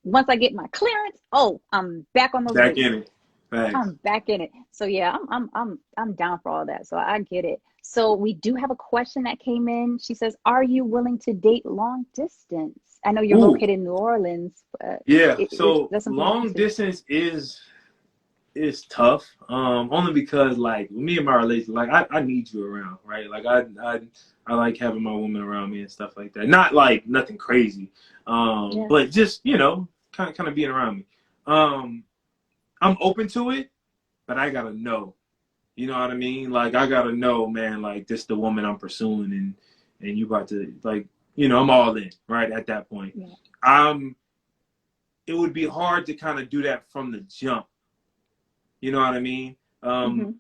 A: once I get my clearance, oh, I'm back on those
B: back
A: weights.
B: in it. Thanks.
A: I'm back in it. So yeah, I'm down for all that. So I get it. So we do have a question that came in. She says, "Are you willing to date long distance?" I know you're
B: Ooh,
A: located in New Orleans, but
B: yeah.
A: is
B: So
A: that something you're
B: long
A: into?
B: distance is tough. Only because like me and my relation, like I need you around, right? Like I like having my woman around me and stuff like that. Not like nothing crazy,
A: Yes.
B: but just kind of being around me. Um, I'm open to it, but I gotta know. You know what I mean? Like I gotta know, man. Like this the woman I'm pursuing, and you about to like, I'm all in right at that point.
A: Yeah.
B: Um, it would be hard to kind of do that from the jump. You know what I mean?
A: Hmm.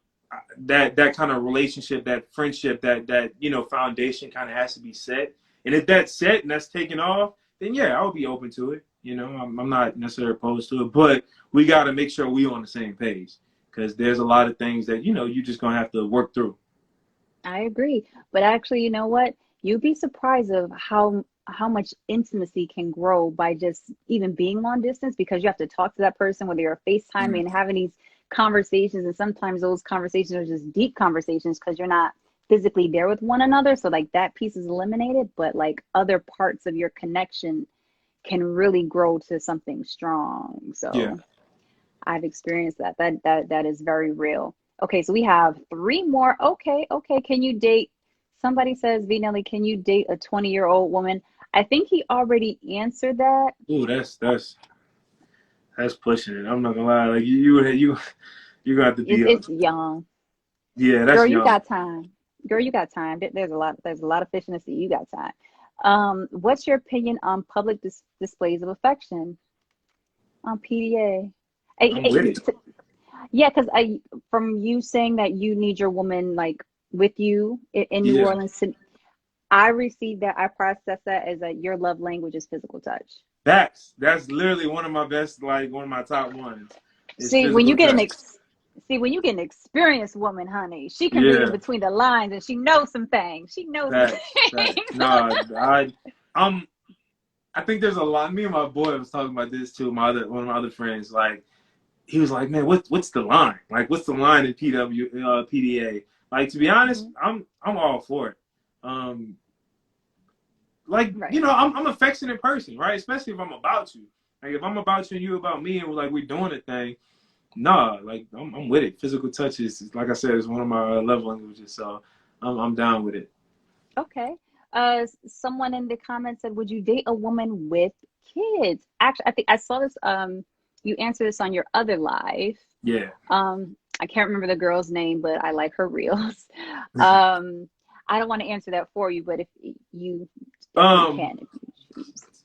B: That kind of relationship, that friendship, that foundation kind of has to be set. And if that's set and that's taken off, then yeah, I would be open to it. I'm not necessarily opposed to it, but we got to make sure we on the same page because there's a lot of things that you just gonna have to work through.
A: I agree. But actually, you know what? You'd be surprised of how much intimacy can grow by just even being long distance because you have to talk to that person, whether you're FaceTiming
B: Mm.
A: and having these conversations. And sometimes those conversations are just deep conversations because you're not physically there with one another. So like that piece is eliminated, but like other parts of your connection can really grow to something strong.
B: Yeah.
A: So I've experienced that. That is very real. Okay, so we have three more. Okay, okay. Can you date? Somebody says, V Nelly, can you date a 20-year-old woman? I think he already answered that.
B: Ooh, that's pushing it. I'm not gonna lie. Like you got to be
A: It's young.
B: yeah, that's
A: Girl, you
B: young.
A: got time. Girl, you got time. There's a lot of fish in the sea. You got time. What's your opinion on public displays of affection on PDA?
B: I'm with it.
A: Yeah, because I from you saying that you need your woman like with you in New
B: Yeah,
A: Orleans, I received that. I processed that as that your love language is physical touch.
B: that's literally one of my best, like one of my top ones. Is
A: See, when you
B: physical
A: get
B: touch.
A: when you get an experienced woman, honey, she can read in
B: Yeah,
A: between the lines and she knows some things. She knows some
B: facts.
A: things.
B: Nah, I'm I think there's a lot. Me and my boy was talking about this too. One of my other friends, like he was like, man, what's the line? Like, what's the line in PDA? Like, to be honest,
A: Mhm.
B: I'm all for it. Um, like,
A: Right.
B: I'm an affectionate person, right? Especially if I'm about you. Like, if I'm about you and you about me, and we're like we're doing a thing, nah, like I'm with it. Physical touch is, like I said, is one of my love languages, so I'm down with it.
A: Okay. Someone in the comments said, "Would you date a woman with kids?" Actually, I think I saw this. You answered this on your other live.
B: Yeah.
A: I can't remember the girl's name, but I like her reels. Um, I don't want to answer that for you, but if you definitely
B: um,
A: can if you choose.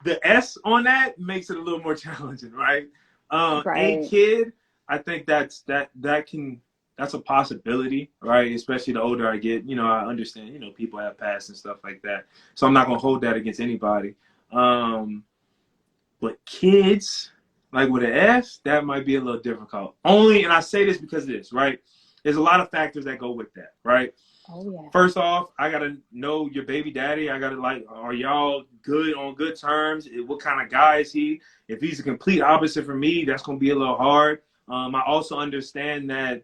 B: the S on that makes it a little more challenging, right? A
A: Right.
B: kid, I think that's a possibility, right? Especially the older I get, I understand, people have past and stuff like that, so I'm not gonna hold that against anybody. Um, but kids, like with an S, that might be a little difficult. Only, and I say this because of this, right? There's a lot of factors that go with that, right?
A: Oh yeah.
B: First off, I gotta know your baby daddy. I gotta like, are y'all good on good terms? What kind of guy is he? If he's a complete opposite from me, that's gonna be a little hard. I also understand that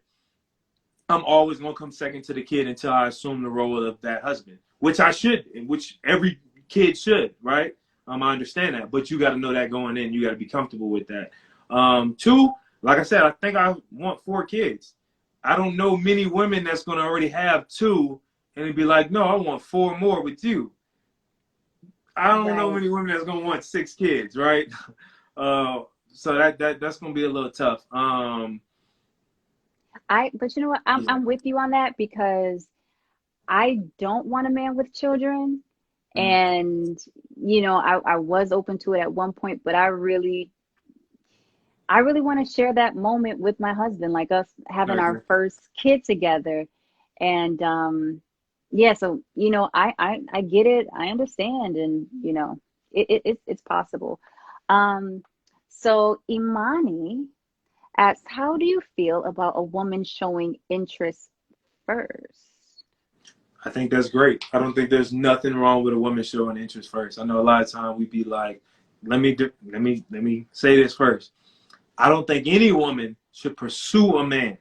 B: I'm always gonna come second to the kid until I assume the role of that husband, which I should, and which every kid should, right? I understand that, but you got to know that going in. You got to be comfortable with that. Two, like I said, I think I want 4 kids. I don't know many women that's gonna already have 2 and it'd be like, no, I want 4 more with you. I don't know
A: Right.
B: many women that's gonna want 6 kids, right? Uh, so that's gonna be a little tough.
A: But you know what?
B: Yeah,
A: I'm with you on that because I don't want a man with children.
B: mm,
A: And, I was open to it at one point, but I really want to share that moment with my husband, like us
B: I
A: having our
B: agree.
A: first kid together. And yeah, so I get it, I understand, and it's possible. Um, so Imani asks, how do you feel about a woman showing interest first?
B: I think that's great. I don't think there's nothing wrong with a woman showing interest first. I know a lot of times we be like, let me say this first. I don't think any woman should pursue a man.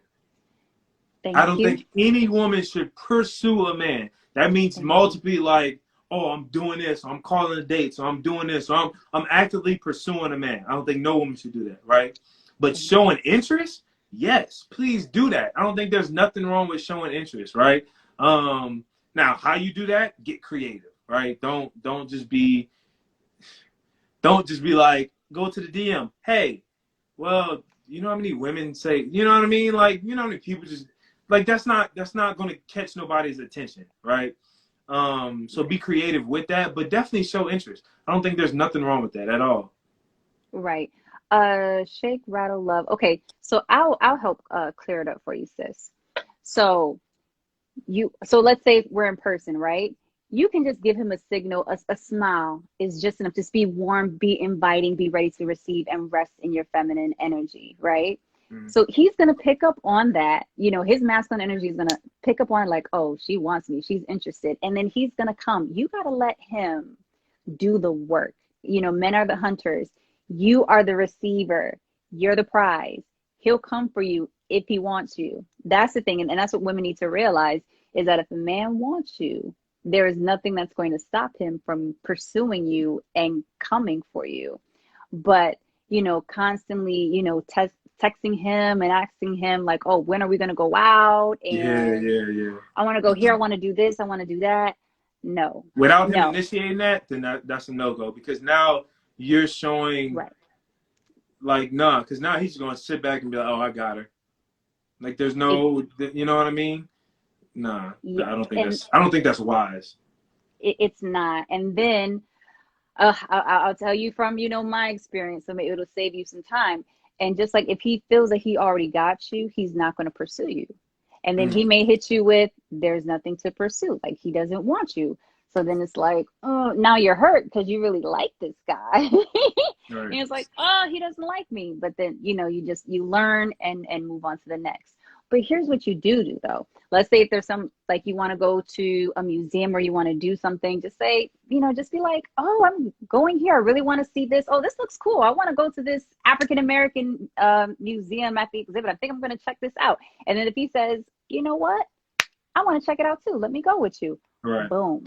B: I
A: Thank
B: don't
A: you.
B: think any woman should pursue a man. That means
A: Thank you.
B: multiply like, oh, I'm doing this, or I'm calling a date, so I'm doing this, or I'm actively pursuing a man. I don't think no woman should do that, right? But
A: Thank you.
B: showing interest, yes, please do that. I don't think there's nothing wrong with showing interest, right? Um, Now how you do that, get creative, right? Don't just be like, go to the DM. Hey, well, you know how many women say, you know what I mean? Like, you know how many people just like that's not going to catch nobody's attention, right? So
A: Right.
B: be creative with that, but definitely show interest. I don't think there's nothing wrong with that at all.
A: Right. Shake, rattle, love. Okay, so I'll help clear it up for you, sis. So so let's say we're in person, right? You can just give him a signal, a smile is just enough. Just be warm, be inviting, be ready to receive and rest in your feminine energy, right?
B: Mm,
A: So he's gonna pick up on that. His masculine energy is gonna pick up on like, oh, she wants me, she's interested, and then he's gonna come. You gotta let him do the work. Men are the hunters. You are the receiver. You're the prize. He'll come for you if he wants you. That's the thing. And that's what women need to realize is that if a man wants you, there is nothing that's going to stop him from pursuing you and coming for you. But, constantly, texting him and asking him like, oh, when are we going to go out?
B: Yeah,
A: And
B: yeah, yeah.
A: I want to go here. I want to do this. I want to do that. No,
B: Without him
A: no.
B: initiating that, then that's a no-go, because now you're showing
A: Right.
B: like, nah, because now he's going to sit back and be like, oh, I got her. Like, there's
A: It,
B: no, you know what I mean? Nah,
A: yes. And
B: I don't think that's wise.
A: it's not. And then I'll tell you from, my experience, so maybe it'll save you some time. And just like if he feels that he already got you, he's not going to pursue you. And then
B: Mm.
A: he may hit you with, there's nothing to pursue. Like he doesn't want you. So then it's like, oh, now you're hurt because you really like this guy. And
B: Right.
A: it's like, oh, he doesn't like me. But then, you learn and move on to the next. But here's what you do though. Let's say if there's some, like you want to go to a museum or you want to do something, just say, just be like, oh, I'm going here. I really want to see this. Oh, this looks cool. I want to go to this African American museum at the exhibit. I think I'm going to check this out. And then if he says, you know what? I want to check it out too. Let me go with you.
B: Right.
A: Boom.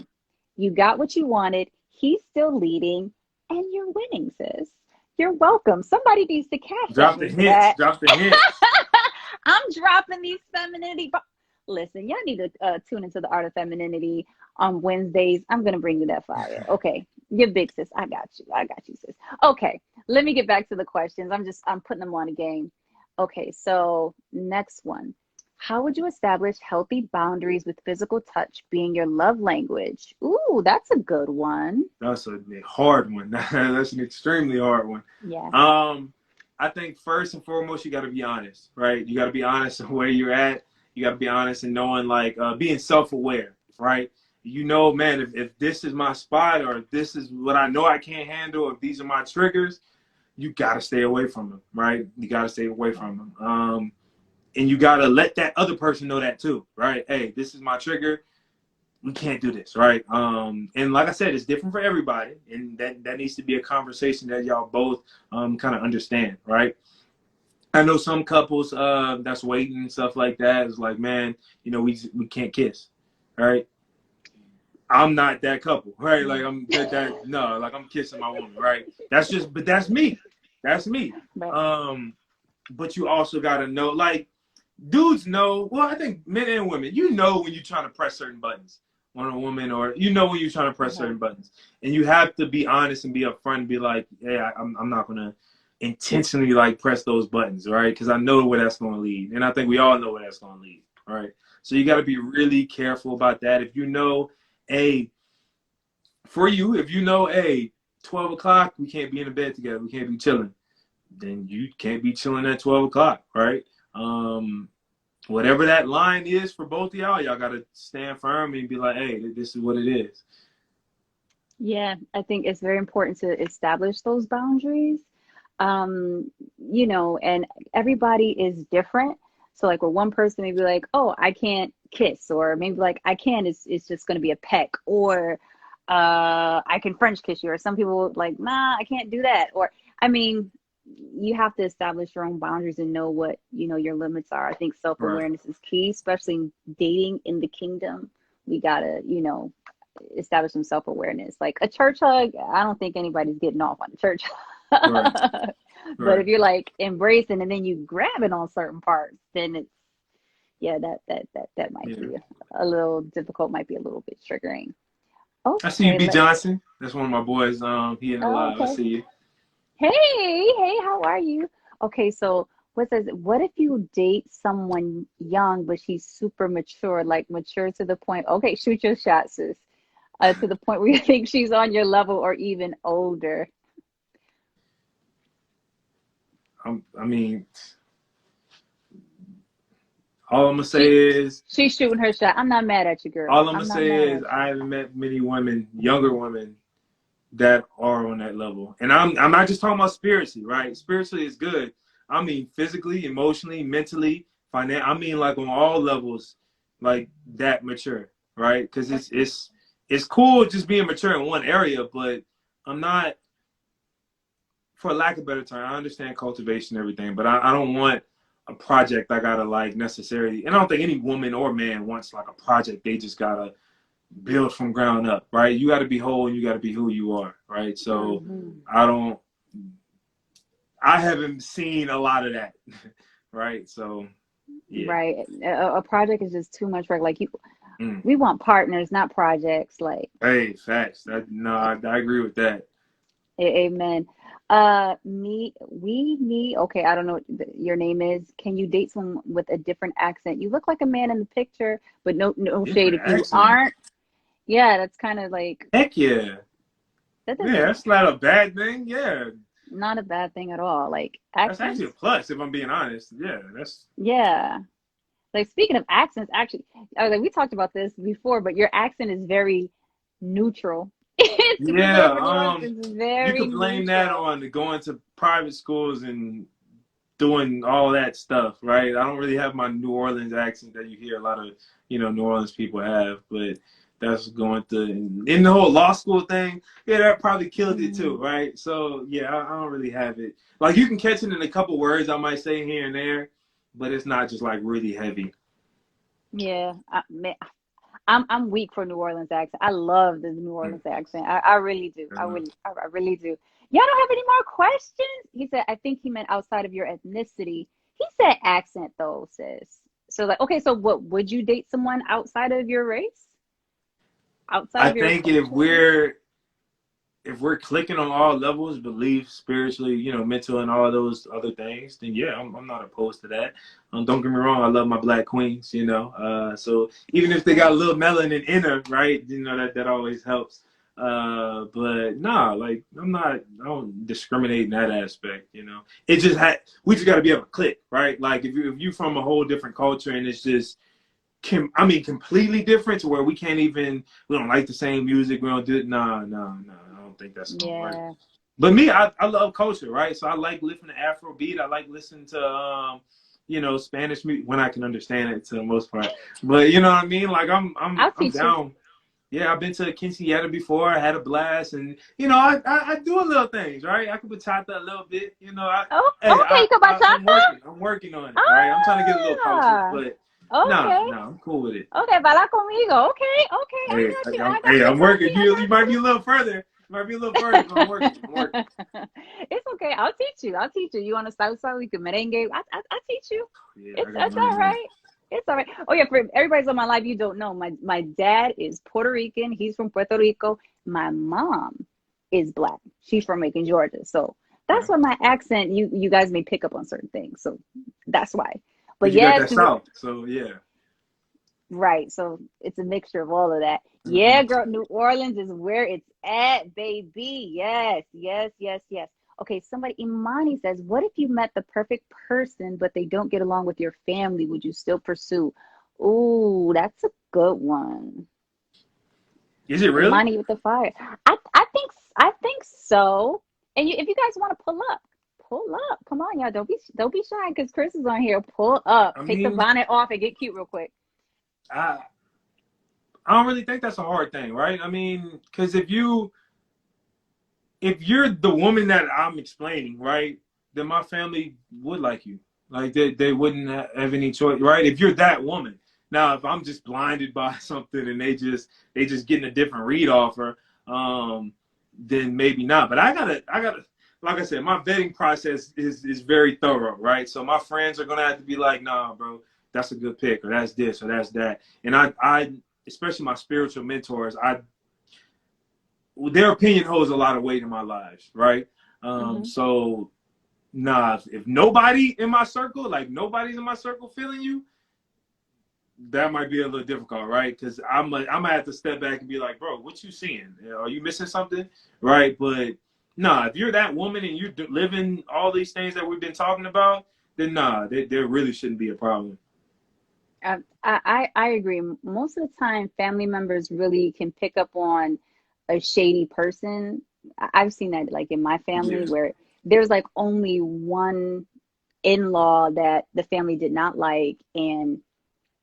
A: You got what you wanted. He's still leading and you're winning, sis. You're welcome. Somebody needs to cash
B: Drop
A: at
B: the
A: me for
B: hints.
A: that.
B: Drop the hints.
A: I'm dropping these femininity. Listen, y'all need to tune into the Art of Femininity on Wednesdays. I'm going to bring you that fire. Okay. You're big, sis. I got you, sis. Okay. Let me get back to the questions. I'm putting them on a game. Okay. So next one. How would you establish healthy boundaries with physical touch being your love language? Ooh, that's a good one.
B: That's a hard one. That's an extremely hard one.
A: Yeah.
B: I think first and foremost, you got to be honest, right? You got to be honest of where you're at. You got to be honest and knowing, like, being self-aware, right? Man, if this is my spot, or if this is what I know I can't handle, or if these are my triggers, you got to stay away from them, right? You got to stay away from them. And you got to let that other person know that too, right? Hey, this is my trigger. We can't do this, right? And like I said, it's different for everybody, and that needs to be a conversation that y'all both kind of understand, right? I know some couples that's waiting and stuff like that is like, man, we can't kiss, right? I'm not that couple, right? Like I'm kissing my woman, right? But that's me. That's me.
A: Right.
B: But you also got to know, like, dudes know, well, I think men and women, when you're trying to press certain buttons on a woman, or when you're trying to press certain buttons, and you have to be honest and be upfront and be like, hey, I'm not gonna intentionally like press those buttons, right? Because I know where that's going to lead, and I think we all know where that's going to lead, right? So you got to be really careful about that. If hey, 12 o'clock, we can't be in the bed together, we can't be chilling, then you can't be chilling at 12 o'clock, right? Whatever that line is for both of y'all got to stand firm and be like, hey, this is what it is.
A: Yeah, I think it's very important to establish those boundaries. And everybody is different. So like where one person may be like, oh, I can't kiss, or maybe like I can, it's just going to be a peck, or I can French kiss you, or some people like, nah, I can't do that. Or, I mean, you have to establish your own boundaries and know what, your limits are. I think self-awareness is key, especially in dating in the kingdom. We gotta, establish some self-awareness. Like a church hug, I don't think anybody's getting off on a church
B: Right.
A: hug. But
B: Right.
A: if you're like embracing and then you grabbing on certain parts, then it's, yeah, that might be a little difficult, might be a little bit triggering.
B: I see you,
A: Okay,
B: B. Johnson. That's one of my boys. He in the live. I
A: okay.
B: see you.
A: Hey, how are you? Okay, so what if you date someone young, but she's super mature, like mature to the point, okay, shoot your shot, sis, to the point where you think she's on your level or even older?
B: I mean, all I'm gonna say is,
A: She's shooting her shot. I'm not mad at you, girl. I'm not mad at you.
B: I haven't met many women, younger women, that are on that level. And I'm not just talking about spiritually, right? Spiritually is good. I mean physically, emotionally, mentally, financially. I mean like on all levels, like that mature, right? Because it's cool just being mature in one area, but I'm not, for lack of a better term, I understand cultivation and everything, but I don't want a project I gotta like necessarily, and I don't think any woman or man wants like a project they just gotta build from ground up, right? You gotta be whole and you gotta be who you are, right? So
A: Mm-hmm.
B: I don't I haven't seen a lot of that, right? So yeah.
A: Right. A project is just too much work. Like
B: Mm.
A: we want partners, not projects. Like,
B: Hey, facts. No, I agree with that.
A: amen. Me. Okay, I don't know what your name is. Can you date someone with a different accent? You look like a man in the picture, but no shade
B: Different
A: if you
B: accent.
A: aren't. Yeah, that's kind of like
B: Heck yeah.
A: that
B: Yeah,
A: doesn't
B: that's not a bad thing. Yeah.
A: not a bad thing at all. Like
B: That's actually a
A: accents.
B: plus if I'm being honest. Yeah, that's
A: Yeah. Like speaking of accents, actually, like we talked about this before, but your accent is very neutral. To be
B: yeah.
A: coming from New Orleans, it's
B: You
A: very
B: could blame that
A: neutral.
B: on going to private schools and doing all that stuff, right? I don't really have my New Orleans accent that you hear a lot of, New Orleans people have, but that's going to in the whole law school thing. Yeah, that probably killed it too,
A: Mm,
B: right? So yeah, I don't really have it. Like you can catch it in a couple words I might say here and there, but it's not just like really heavy.
A: yeah, man, I'm weak for New Orleans accent. I love the New
B: Mm.
A: Orleans accent. I really do.
B: Uh,
A: I really do. Y'all don't have any more questions? He said, I think he meant outside of your ethnicity. He said accent though, sis. So like, okay, so what would you date someone outside of your race? Outside
B: I
A: of your
B: think if
A: culture?
B: we're clicking on all levels, belief, spiritually, mental, and all those other things, then yeah, I'm not opposed to that. Don't get me wrong, I love my black queens, so even if they got a little melanin in her, right, that always helps. But nah, like I don't discriminate in that aspect. It just we just got to be able to click, right? Like if you from a whole different culture and it's just completely different to where we don't like the same music. We don't do it. No. I don't think that's gonna work.
A: Yeah.
B: But me, I love culture, right? So I like listening to Afro beat. I like listening to, Spanish music when I can understand it to the most part. But you know what I mean? Like
A: I'll
B: I'm
A: teach you.
B: down. Yeah, I've been to quinceañera before. I had a blast, and I do a little things, right? I can bachata a little bit.
A: Oh,
B: Hey,
A: okay, you can
B: I'm
A: bachata?
B: working on it, right? I'm trying to get a little cultured,
A: Ah,
B: but
A: okay.
B: I'm cool with it.
A: Okay, baila conmigo. Okay, okay, I
B: Hey,
A: got you. I got you,
B: I'm working.
A: Sophie. I
B: You might be a little further. You might be a little further, but I'm working. I'm working.
A: got you. It's okay. I'll teach you. I'll teach you. You want to salsa? We can merengue. I'll teach you.
B: Yeah, I gotta
A: It's
B: learn
A: all
B: that.
A: right. It's all right. Oh yeah, for everybody's on my live, you don't know. My dad is Puerto Rican. He's from Puerto Rico. My mom is black. She's from Macon, Georgia. So that's
B: Okay.
A: why my accent, you guys may pick up on certain things. So that's why. But
B: Cause you got
A: yeah,
B: that south, so yeah.
A: right. So it's a mixture of all of that.
B: Hmm.
A: Yeah, girl, New Orleans is where it's at, baby. Yes, yes, yes, yes. Okay, somebody, Imani says, what if you met the perfect person, but they don't get along with your family? Would you still pursue? Ooh, that's a good one.
B: Is it really?
A: Imani with the fire. I think so. And if you guys want to pull up, pull up. Come on, y'all. Don't be shy because Chris is on here. Pull up.
B: I
A: Take the
B: mean,
A: bonnet off and get cute real quick.
B: I I don't really think that's a hard thing, right? I mean, because if you're the woman that I'm explaining, right, then my family would like you. Like they wouldn't have any choice, right? If you're that woman. Now, if I'm just blinded by something and they just getting a different read off her, then maybe not. But I gotta, like I said, my vetting process is very thorough, right? So my friends are gonna have to be like, nah, bro, that's a good pick, or that's this, or that's that. And I especially my spiritual mentors, their opinion holds a lot of weight in my lives, right?
A: Hmm.
B: So nah, if nobody in my circle, like nobody's in my circle feeling you, that might be a little difficult, right? Because I'm gonna have to step back and be like, bro, what you seeing? Are you missing something, right? But nah, if you're that woman and you're living all these things that we've been talking about, then nah, there really shouldn't be a problem.
A: I agree. Most of the time, family members really can pick up on a shady person. I've seen that like in my
B: Yeah,
A: family where there's like only one in-law that the family did not like, and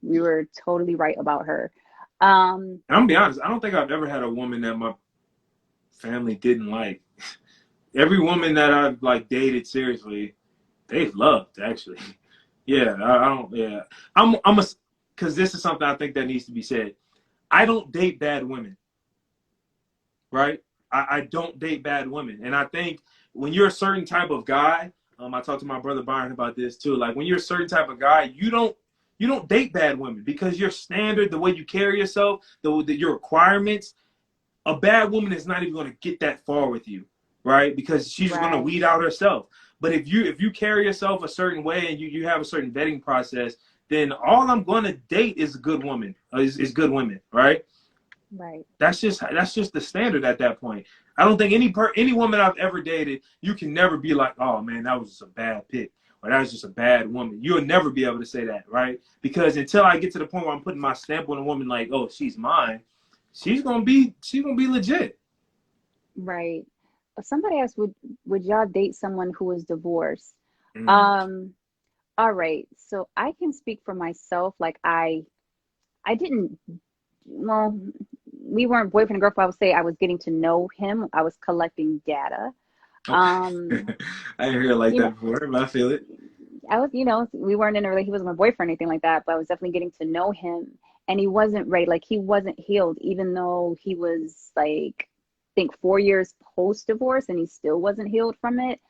A: we were totally right about her. Um,
B: and I'm gonna be honest. I don't think I've ever had a woman that my family didn't like. Every woman that I've like dated seriously, they've loved actually. Yeah, I don't. Yeah, I'm a because this is something I think that needs to be said. I don't date bad women, right? I don't date bad women, and I think when you're a certain type of guy, I talked to my brother Byron about this too. Like when you're a certain type of guy, you don't date bad women because your standard, the way you carry yourself, your requirements. A bad woman is not even going to get that far with you, right? Because she's just going to
A: Right.
B: weed out herself. But if you carry yourself a certain way and you have a certain vetting process, then all I'm going to date is a good woman, is good women, right?
A: Right.
B: That's just the standard at that point. I don't think any woman I've ever dated, you can never be like, oh man, that was just a bad pick, or that was just a bad woman. You'll never be able to say that, right? Because until I get to the point where I'm putting my stamp on a woman, like, oh, she's mine, she's gonna be legit.
A: Right. Somebody asked, would y'all date someone who was divorced?
B: Mm.
A: Um, all right. So I can speak for myself. Like I didn't, well, we weren't boyfriend and girlfriend. I would say I was getting to know him. I was collecting data.
B: Okay.
A: Um,
B: I didn't hear it like
A: you
B: that
A: know,
B: before, but I feel it.
A: I was, we weren't in a relationship. He wasn't my boyfriend or anything like that, but I was definitely getting to know him. And he wasn't ready. Like he wasn't healed, even though he was like, I think 4 years post divorce, and he still wasn't healed from it.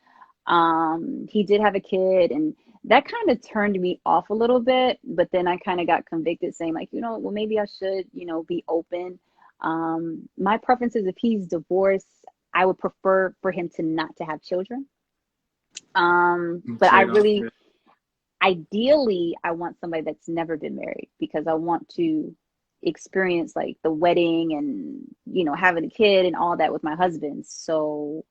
A: He did have a kid, and that kind of turned me off a little bit. But then I kind of got convicted, saying like, well, maybe I should, be open. My preference is if he's divorced, I would prefer for him to not to have children. But I
B: Straight off.
A: really ideally I want somebody that's never been married because I want to experience like the wedding and having a kid and all that with my husband. So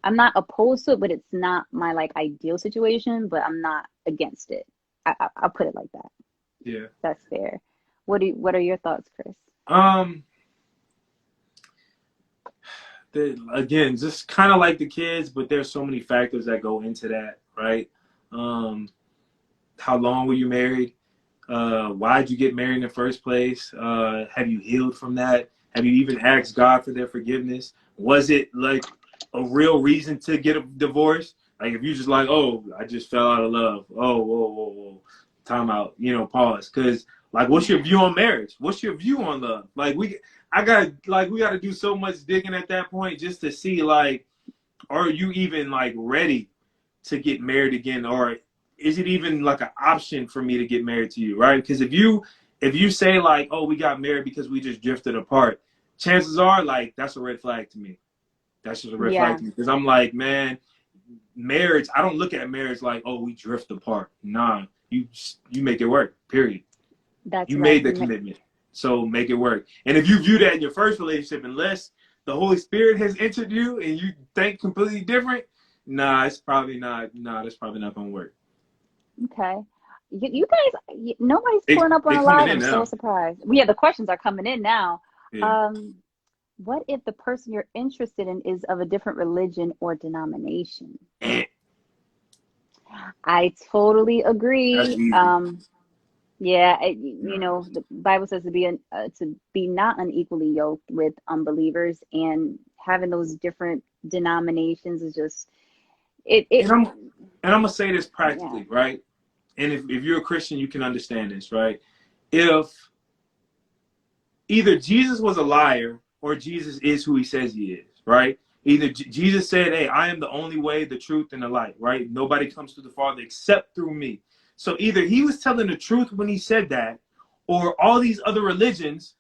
A: I'm not opposed to it, but it's not my like ideal situation, but I'm not against it. I'll put it like that.
B: Yeah.
A: That's fair. What are your thoughts, Chris?
B: Um. Again, just kind of like the kids, but there's so many factors that go into that, right? Um. How long were you married? Why'd you get married in the first place? Have you healed from that? Have you even asked God for their forgiveness? Was it like a real reason to get a divorce? Like if you just like, oh, I just fell out of love. Oh, whoa, whoa, whoa, time out. Pause. Because like, what's your view on marriage? What's your view on love? Like we got to do so much digging at that point just to see like, are you even like ready to get married again, or is it even like an option for me to get married to you, right? Because if you say like, oh, we got married because we just drifted apart, chances are like that's a red flag to me. That's just a red flag
A: Yeah,
B: to me because I'm like, man, marriage. I don't look at marriage like, oh, we drift apart. Nah, you make it work. Period.
A: that's
B: You
A: right.
B: made the commitment, so make it work. And if you view that in your first relationship, unless the Holy Spirit has entered you and you think completely different, nah, it's probably not. Nah, that's probably not gonna work.
A: Okay. You guys, nobody's
B: They
A: pulling up on
B: they
A: a
B: coming
A: live.
B: in
A: I'm so
B: now.
A: surprised. Well, yeah, the questions are coming in now.
B: Yeah.
A: Um, what if the person you're interested in is of a different religion or denomination?
B: Eh,
A: I totally
B: that's
A: agree.
B: easy.
A: Yeah,
B: Yeah.
A: the Bible says to be not unequally yoked with unbelievers, and having those different denominations is just it.
B: And I'm gonna say this
A: Yeah,
B: practically, right? And if you're a Christian, you can understand this, right? If either Jesus was a liar or Jesus is who he says he is, right? Either Jesus said, hey, I am the only way, the truth, and the light, right? Nobody comes to the Father except through me. So either he was telling the truth when he said that, or all these other religions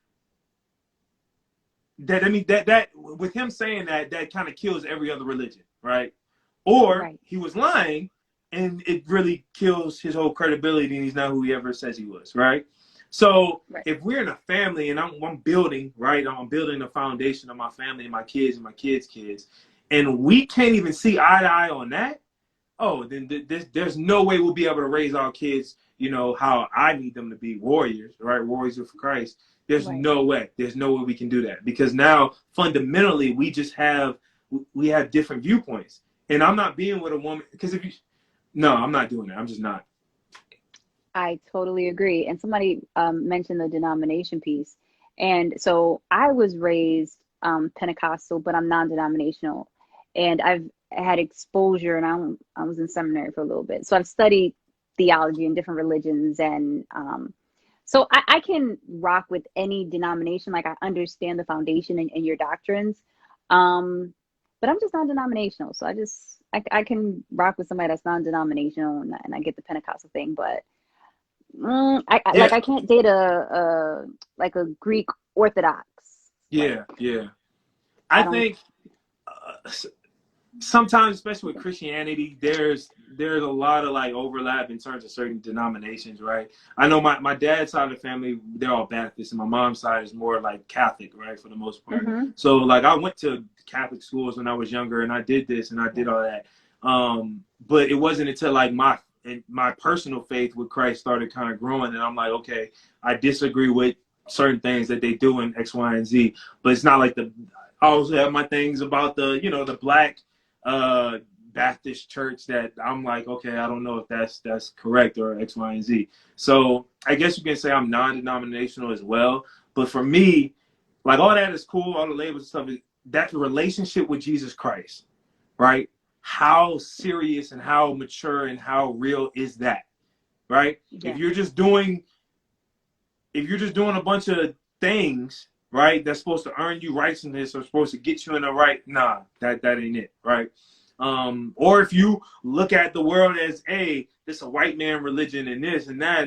B: that with him saying that kind of kills every other religion, right? Or
A: right,
B: he was lying and it really kills his whole credibility and he's not who he ever says he was, right? So
A: right,
B: if we're in a family and I'm building, right, I'm building the foundation of my family and my kids and my kids' kids, and we can't even see eye to eye on that, oh, then there's no way we'll be able to raise our kids, how I need them to be warriors, right? Warriors for Christ. There's
A: right.
B: no way. There's no way we can do that because now fundamentally we have different viewpoints. And I'm not being with a woman because if you, no, I'm not doing that. I'm just not.
A: I totally agree. And somebody mentioned the denomination piece. And so I was raised Pentecostal, but I'm non-denominational. And I've had exposure, and I was in seminary for a little bit. So I've studied theology and different religions. And so I can rock with any denomination. Like I understand the foundation and your doctrines. Um, but I'm just non-denominational. So I can rock with somebody that's non-denominational, and I get the Pentecostal thing, but
B: Yeah,
A: I can't date like a Greek Orthodox. Like,
B: yeah.
A: I
B: I
A: don't.
B: think sometimes, especially with Christianity, there's a lot of like overlap in terms of certain denominations, right? I know my dad's side of the family, they're all Baptist, and my mom's side is more like Catholic, right, for the most part.
A: Hmm.
B: So like I went to Catholic schools when I was younger, and I did this and I did all that. But it wasn't until like my personal faith with Christ started kind of growing, and I'm like, okay, I disagree with certain things that they do in X, Y, and Z, but it's not like I also have my things about the black uh, Baptist church that I'm like, okay, I don't know if that's correct or X, Y, and Z. So I guess you can say I'm non-denominational as well. But for me, like all that is cool, all the labels and stuff, is that relationship with Jesus Christ, right? How serious and how mature and how real is that, right?
A: Yeah.
B: If you're just doing a bunch of things, right, that's supposed to earn you righteousness or supposed to get you in the right, nah, that ain't it, right? Or if you look at the world as, hey, this a white man religion and this and that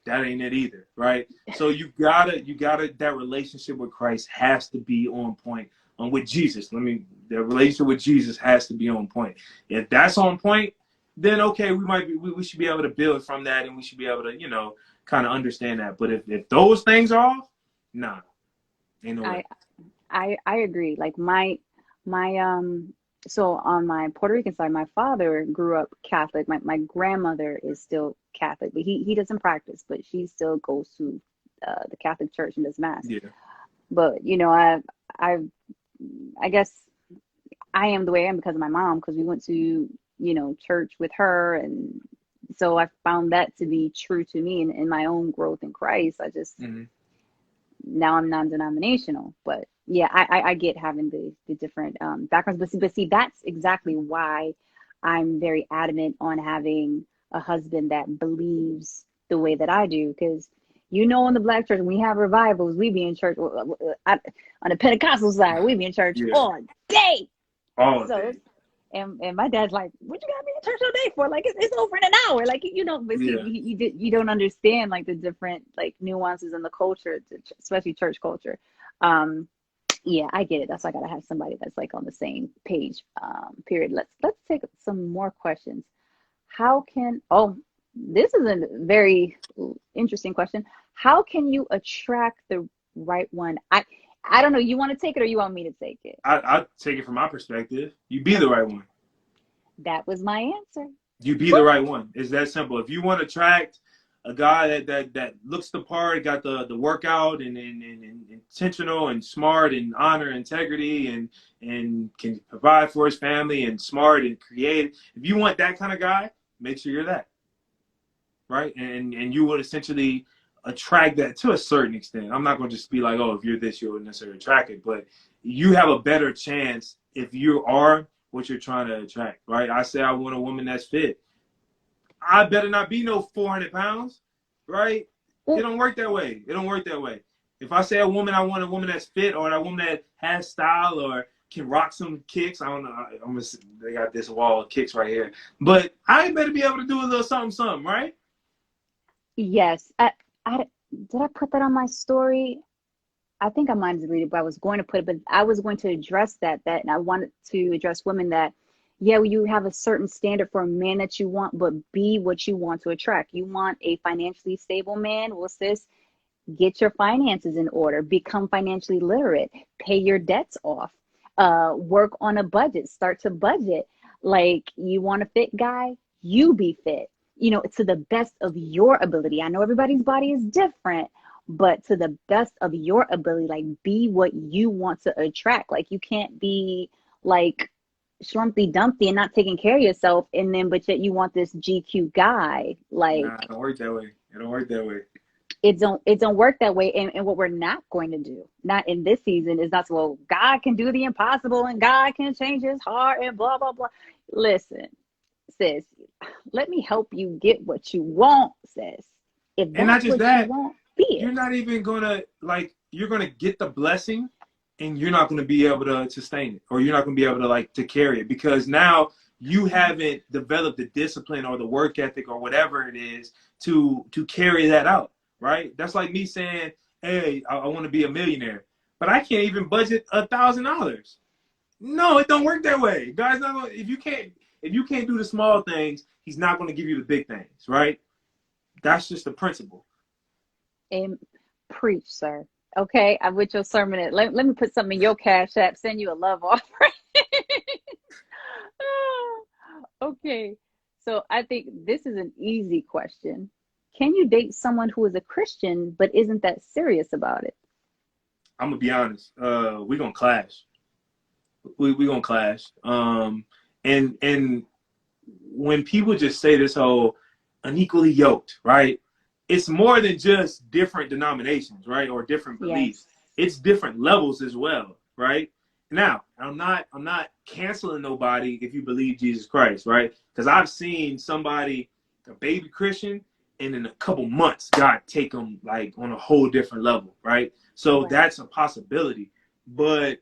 B: ain't it either, right? So you gotta that relationship with Christ has to be on point. With Jesus, the relationship with Jesus has to be on point. If that's on point, then okay, we should be able to build from that, and we should be able to kind of understand that. But if those things are off, nah, ain't no
A: I
B: way.
A: I agree. Like my so on my Puerto Rican side, my father grew up Catholic. My grandmother is still Catholic, but he doesn't practice, but she still goes to the Catholic church and does mass.
B: Yeah,
A: But I I guess I am the way I am because of my mom, because we went to church with her, and so I found that to be true to me in my own growth in Christ. I just
B: mm-hmm.
A: Now I'm non-denominational, but yeah, I get having the different backgrounds, but see, that's exactly why I'm very adamant on having a husband that believes the way that I do, because in the black church, when we have revivals, we be in church. On the Pentecostal side, we be in church
B: Yeah,
A: all day.
B: all
A: So,
B: day.
A: and my dad's like, "What you got me in church all day for? Like, it's over in an hour." Like, but see,
B: Yeah,
A: you don't understand like the different like nuances in the culture, especially church culture. Um, yeah, I get it. That's why I gotta have somebody that's like on the same page. Period. Let's take some more questions. How can this is a very interesting question. How can you attract the right one? I don't know. You want to take it or you want me to take it?
B: I take it from my perspective. You be the
A: Okay,
B: right one.
A: that was my answer.
B: You be the
A: Boom.
B: right one. It's that simple. If you want to attract a guy that looks the part, got the workout and intentional and smart and honor integrity and can provide for his family and smart and creative. If you want that kind of guy, make sure you're that, right? And you would essentially attract that to a certain extent. I'm not going to just be like, oh, if you're this, you'll necessarily attract it, but you have a better chance if you are what you're trying to attract, right? I say I want a woman that's fit. I better not be no 400 pounds, right? It
A: Ooh,
B: don't work that way. It don't work that way. If I say I want a woman that's fit or a woman that has style or can rock some kicks, I don't know. They got this wall of kicks right here, but I better be able to do a little something, something, right?
A: yes. I did I put that on my story? I think I might have deleted, but I was going to put it, but I was going to address and I wanted to address women that, yeah, you have a certain standard for a man that you want, but be what you want to attract. You want a financially stable man? Well, sis, get your finances in order, become financially literate, pay your debts off, work on a budget, start to budget. Like, you want a fit guy, you be fit, to the best of your ability. I know everybody's body is different, but to the best of your ability, like, be what you want to attract. Like, you can't be like Schlumpy Dumpty and not taking care of yourself, and then but yet you want this GQ guy.
B: Nah,
A: Like,
B: it don't work that way. It don't work that way.
A: it don't work that way. And what we're not going to do, not in this season, is not to, well, God can do the impossible and God can change his heart and blah blah blah. Listen, sis, let me help you get what you want, sis. If
B: And not
A: that's
B: just
A: what you
B: that,
A: want, be
B: you're
A: it.
B: not even gonna like you're gonna get the blessing and you're not going to be able to sustain it, or you're not going to be able to like to carry it, because now you haven't developed the discipline or the work ethic or whatever it is to carry that out, right? That's like me saying, hey, I want to be a millionaire, but I can't even budget $1,000. No, it don't work that way. God's not going. If you can't do the small things, He's not going to give you the big things, right? That's just the principle.
A: And preach, sir. Okay, I'm with your sermon. Let me put something in your Cash App. Send you a love offering. Okay, so I think this is an easy question. Can you date someone who is a Christian but isn't that serious about it?
B: I'm gonna be honest. We gonna clash. We gonna clash. And when people just say this whole unequally yoked, right? It's more than just different denominations, right? Or different beliefs.
A: Yes.
B: It's different levels as well, right? Now, I'm not canceling nobody if you believe Jesus Christ, right? Because I've seen somebody, a baby Christian, and in a couple months, God take them like on a whole different level, right? So
A: Right.
B: that's a possibility. But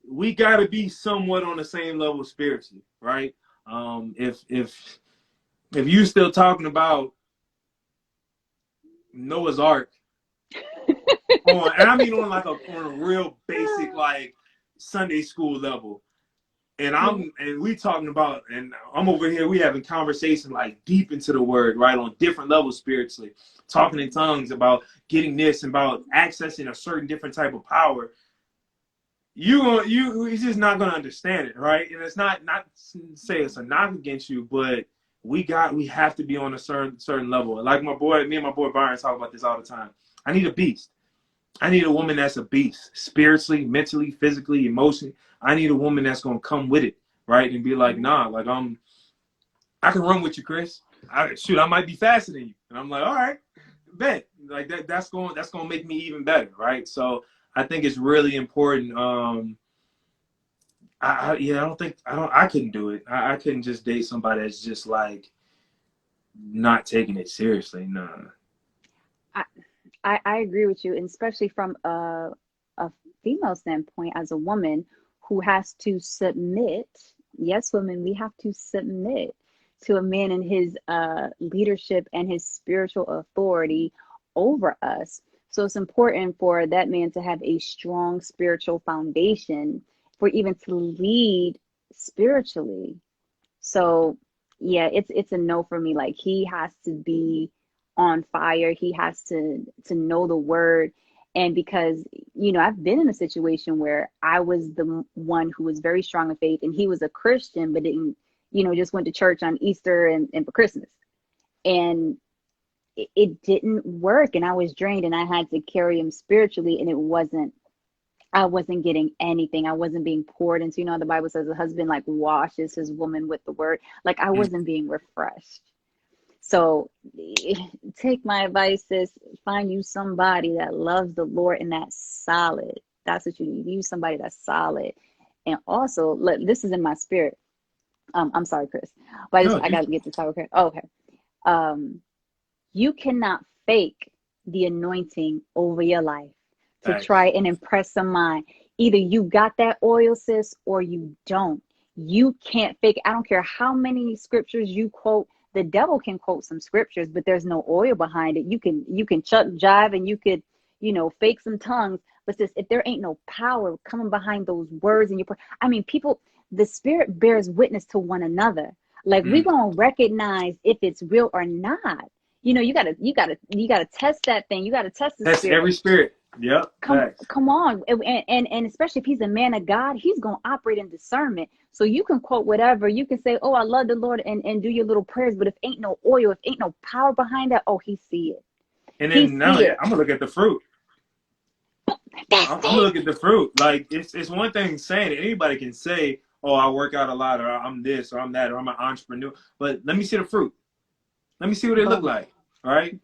B: we got to be somewhat on the same level spiritually, right? If you still talking about Noah's Ark and I mean on a real basic like Sunday school level, and
A: Yeah.
B: we talking about, and I'm over here, we having conversation like deep into the word, right, on different levels spiritually, talking in tongues about getting this, about accessing a certain different type of power. He's just not gonna understand it, right? And it's not say it's a knock against you, but we have to be on a certain level. Like me and my boy Byron talk about this all the time. I need a beast. I need a woman that's a beast, spiritually, mentally, physically, emotionally. I need a woman that's gonna come with it, right? And be like, nah, like I can run with you, Chris. I might be faster than you. And I'm like, all right, bet. Like that's gonna make me even better, right? So I think it's really important. I couldn't do it. I couldn't just date somebody that's just like not taking it seriously. Nah.
A: I, I agree with you, and especially from a female standpoint, as a woman who has to submit. Yes, women, we have to submit to a man in his leadership and his spiritual authority over us. So it's important for that man to have a strong spiritual foundation for even to lead spiritually. So yeah, it's a no for me. Like he has to be on fire. He has to know the word. And because, I've been in a situation where I was the one who was very strong in faith and he was a Christian, but didn't, just went to church on Easter and for Christmas. And it didn't work. And I was drained and I had to carry him spiritually. And I wasn't getting anything. I wasn't being poured into. The Bible says a husband like washes his woman with the word. Like I wasn't being refreshed. So take my advice, sis. Find you somebody that loves the Lord and that's solid. That's what you need. Use somebody that's solid. And also, this is in my spirit. I'm sorry, Chris, but
B: No,
A: I got to get this out. Okay. Oh, okay. You cannot fake the anointing over your life to try
B: facts.
A: and impress someone. Either you got that oil, sis, or you don't. You can't fake it. I don't care how many scriptures you quote. The devil can quote some scriptures, but there's no oil behind it. You can chuck jive and you could, fake some tongues. But sis, if there ain't no power coming behind those words and people, the spirit bears witness to one another. Like we
B: Mm.
A: gonna recognize if it's real or not. You gotta test that thing. You gotta test the
B: That's
A: spirit.
B: every spirit. Yep. Facts.
A: Come on. And especially if he's a man of God, he's gonna operate in discernment. So you can quote whatever, you can say, oh, I love the Lord, and do your little prayers, but if ain't no oil, if ain't no power behind that, oh, he see it.
B: And
A: He
B: then now
A: see it.
B: I'm gonna look at the fruit.
A: That's
B: I'm gonna
A: it.
B: look at the fruit. Like it's one thing saying it. Anybody can say, "Oh, I work out a lot," or "I'm this," or "I'm that," or "I'm an entrepreneur." But let me see the fruit. Let me see what it look
A: Boom.
B: like. All right.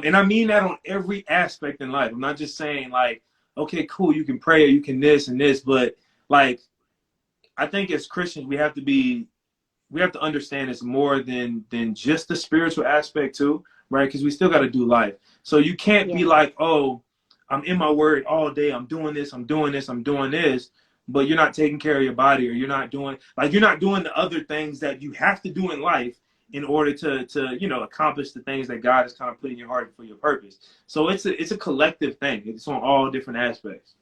B: And I mean that on every aspect in life. I'm not just saying like, okay, cool, you can pray or you can this and this, but like, I think as Christians we have to understand it's more than just the spiritual aspect too, right? Because we still got to do life. So you can't be
A: Yes.
B: like, oh, I'm in my word all day. I'm doing this. I'm doing this. I'm doing this. But you're not taking care of your body, or you're not doing the other things that you have to do in life in order to accomplish the things that God has kind of put in your heart for your purpose. So it's a collective thing. It's on all different aspects.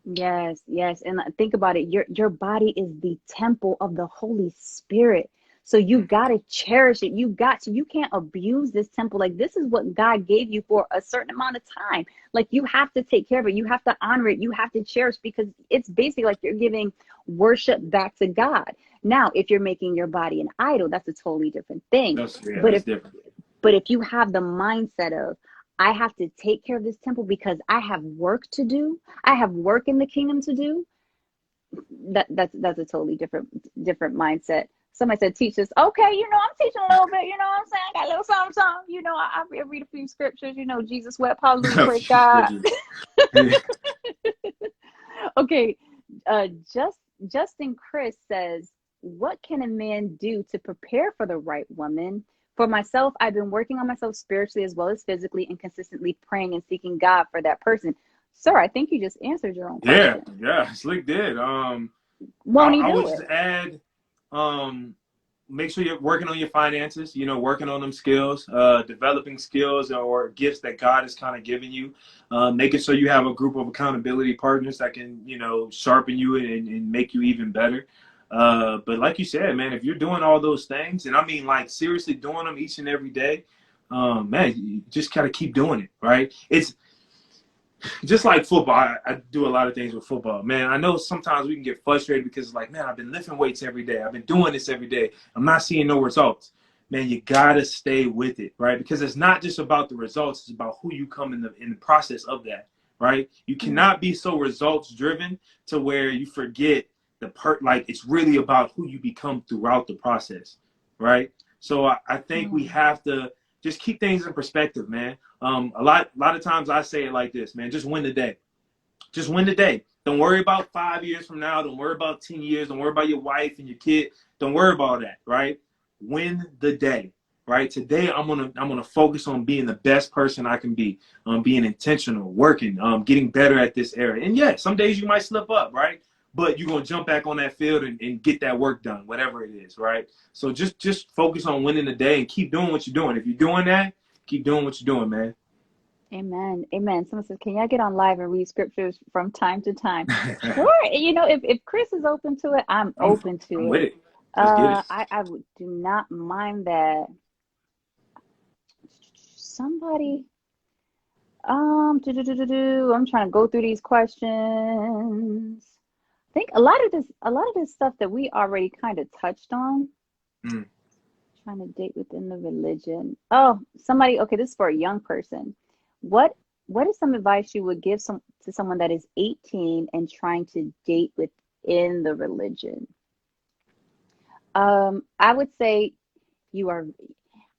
A: Yes, yes. And think about it. Your body is the temple of the Holy Spirit. So you got to cherish it. You can't abuse this temple. Like, this is what God gave you for a certain amount of time. Like, you have to take care of it. You have to honor it. You have to cherish, because it's basically like you're giving worship back to God. Now, if you're making your body an idol, that's a totally different thing. But
B: That's
A: if
B: different.
A: but if you have the mindset of, I have to take care of this temple because I have work to do, I have work in the kingdom to do, that's a totally different mindset. Somebody said, teach us. Okay, I'm teaching a little bit, what I'm saying? I got a little something, something. I read a few scriptures, Jesus wept, hallelujah, praise God. Okay, Justin Chris says, what can a man do to prepare for the right woman? For myself, I've been working on myself spiritually as well as physically, and consistently praying and seeking God for that person. Sir, I think you just answered your own question.
B: Yeah, Slick did.
A: Won't he
B: I
A: do
B: would just
A: it?
B: add, make sure you're working on your finances, working on them skills, developing skills or gifts that God has kind of given you, making sure you have a group of accountability partners that can, sharpen you and make you even better. But like you said, man, if you're doing all those things, and I mean, like, seriously doing them each and every day, man, you just gotta keep doing it, right? It's just like football. I do a lot of things with football, man. I know sometimes we can get frustrated because it's like, man, I've been lifting weights every day. I've been doing this every day. I'm not seeing no results. Man, you gotta stay with it, right? Because it's not just about the results; it's about who you come in the process of that, right? You cannot be so results driven to where you forget like, it's really about who you become throughout the process, right? So I think we have to just keep things in perspective, man. A lot of times I say it like this, man. Just win the day. Just win the day. Don't worry about 5 years from now. Don't worry about 10 years. Don't worry about your wife and your kid. Don't worry about that, right? Win the day, right? Today I'm gonna focus on being the best person I can be, being intentional, working, getting better at this area. And yeah, some days you might slip up, right? But you're gonna jump back on that field and get that work done, whatever it is, right? So just focus on winning the day and keep doing what you're doing. If you're doing that, keep doing what you're doing, man.
A: Amen. Amen. Someone says, can y'all get on live and read scriptures from time to time? Sure. If Chris is open to it, I'm open to
B: I'm with
A: it.
B: it. Let's get it.
A: I do not mind that. Somebody, I'm trying to go through these questions. I think a lot of this stuff that we already kind of touched on.
B: Mm.
A: Trying to date within the religion. Oh, somebody, okay, this is for a young person. What is some advice you would give to someone that is 18 and trying to date within the religion? I would say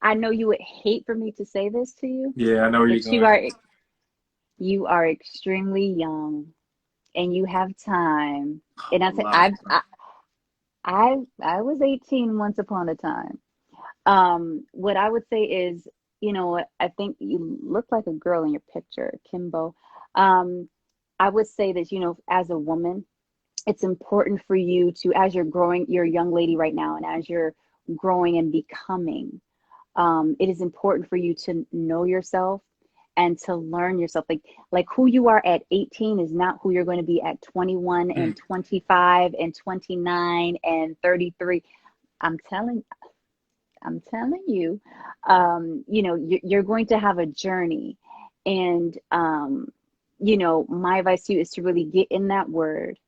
A: I know you would hate for me to say this to you,
B: Yeah, I know where you're
A: but
B: going.
A: you are extremely young and you have time. And
B: A
A: I say
B: lot.
A: I was 18 once upon a time. What I would say is, I think you look like a girl in your picture, Kimbo. I would say that, as a woman, it's important for you to, as you're growing, you're a young lady right now, and as you're growing and becoming, it is important for you to know yourself and to learn yourself. Like who you are at 18 is not who you're going to be at 21 and 25 and 29 and 33. I'm telling you, you're going to have a journey. And, my advice to you is to really get in that word,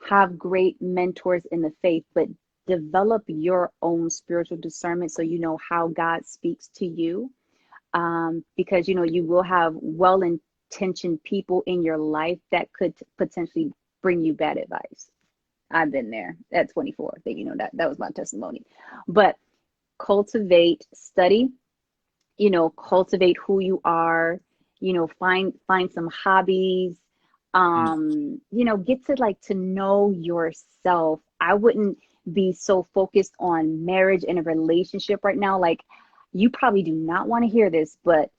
A: have great mentors in the faith, but develop your own spiritual discernment so you know how God speaks to you. Because, you will have well-intentioned people in your life that could potentially bring you bad advice. I've been there at 24. That was my testimony. But study, cultivate who you are, find some hobbies, get to know yourself. I wouldn't be so focused on marriage and a relationship right now. Like, you probably do not want to hear this, but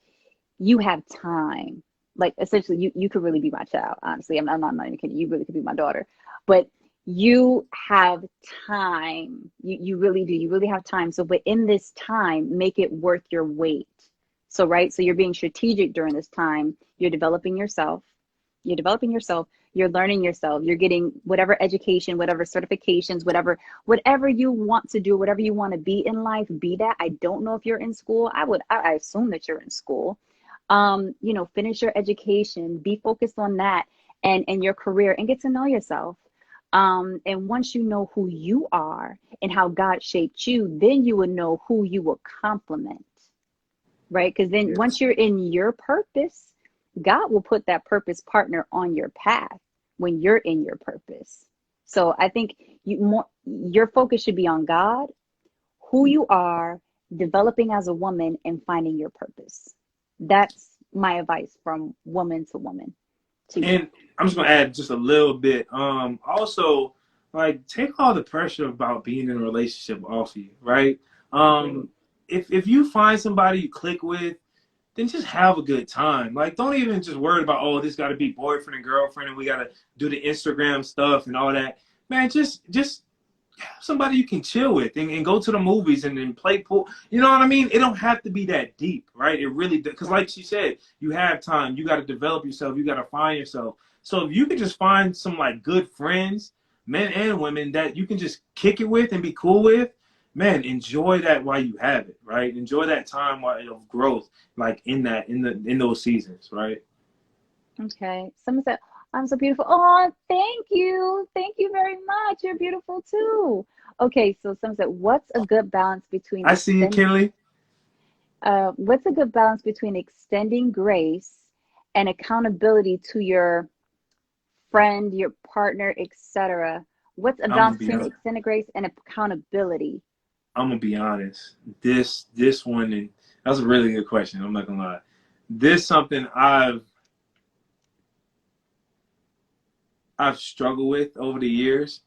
A: you have time. like essentially you could really be my child. Honestly, I'm not even kidding. You really could be my daughter, but you have time. You really do. You really have time. So, but in this time, make it worth your weight. So, right. So you're being strategic during this time. You're developing yourself. You're developing yourself. You're learning yourself. You're getting whatever education, whatever certifications, whatever you want to do, whatever you want to be in life, be that. I don't know if you're in school. I assume that you're in school. You know, finish your education, be focused on that and your career and get to know yourself. And once you know who you are and how God shaped you, then you will know who you will complement, right? Because then
B: Yes.
A: once you're in your purpose, God will put that purpose partner on your path when you're in your purpose. So I think your focus should be on God, who you are, developing as a woman, and finding your purpose. That's my advice from woman to woman to you.
B: And I'm just gonna add just a little bit. Also, like take all the pressure about being in a relationship off you, right? Um, if you find somebody you click with, then just have a good time. Like, don't even just worry about, oh, this got to be boyfriend and girlfriend, and we got to do the Instagram stuff and all that. Man, just have somebody you can chill with and go to the movies and then play pool. You know what I mean? It don't have to be that deep, right? It really, because like she said, you have time. You got to develop yourself. You got to find yourself. So if you could just find some like good friends, men and women, that you can just kick it with and be cool with, man, enjoy that while you have it, right? Enjoy that time of growth, like in those seasons, right?
A: Okay. Someone said, I'm so beautiful. Oh, thank you. Thank you very much. You're beautiful too. Okay, so someone said,
B: I see you, Kelly.
A: what's a good balance between extending grace and accountability to your friend, your partner, etc.? What's a
B: I'm gonna
A: balance
B: be
A: between extended grace and accountability?
B: I'm gonna be honest. This one, and that's a really good question. I'm not gonna lie. This something I've struggled with over the years,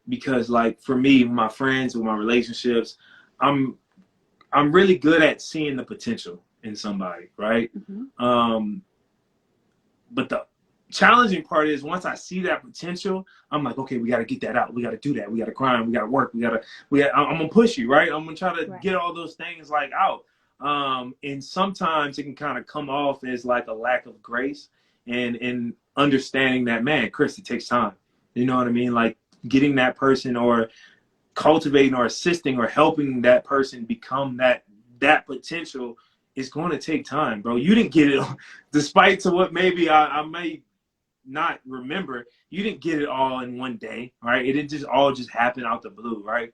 B: because like for me, my friends with my relationships, I'm I'm really good at seeing the potential in somebody, right?
A: Hmm.
B: Um, but the challenging part is once I see that potential, I'm like, okay, we got to get that out. We got to do that. We got to grind. We got to work. I'm gonna push you, right? I'm gonna try to
A: Right.
B: get all those things like out. And sometimes it can kind of come off as like a lack of grace and understanding that, man, Chris, it takes time. You know what I mean? Like getting that person or cultivating or assisting or helping that person become that potential is going to take time, bro. You didn't get it, despite to what maybe I may not remember. You didn't get it all in one day, right? It didn't just all just happen out the blue, right?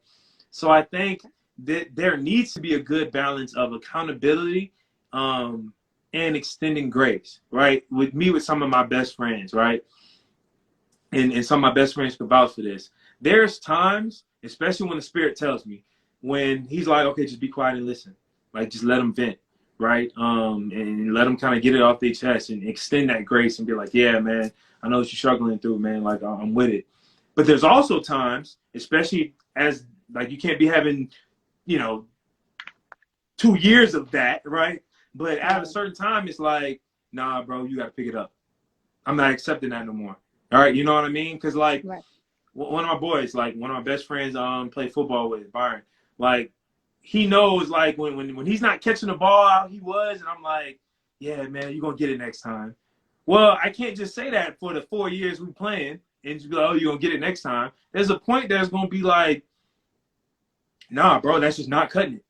B: So I think that there needs to be a good balance of accountability, and extending grace, right? With me, with some of my best friends, right? And some of my best friends can vouch for this. There's times, especially when the spirit tells me, when he's like, okay, just be quiet and listen. Like just let them vent, right? And let them kind of get it off their chest and extend that grace and be like, yeah, man, I know what you're struggling through, man. Like I'm with it. But there's also times, especially as like you can't be having, you know, 2 years of that, right? But at a
A: Right.
B: certain time, it's like, nah, bro, you got to pick it up. I'm not accepting that no more. All right, you know what I mean? Because like
A: Right.
B: one of my boys, like one of my best friends, play football with Byron. Like he knows, like when he's not catching the ball out, he was, and I'm like, yeah, man, you're gonna get it next time. Well, I can't just say that for the 4 years we playing and just be like, oh, you're gonna get it next time. There's a point that's gonna be like, nah, bro, that's just not cutting it.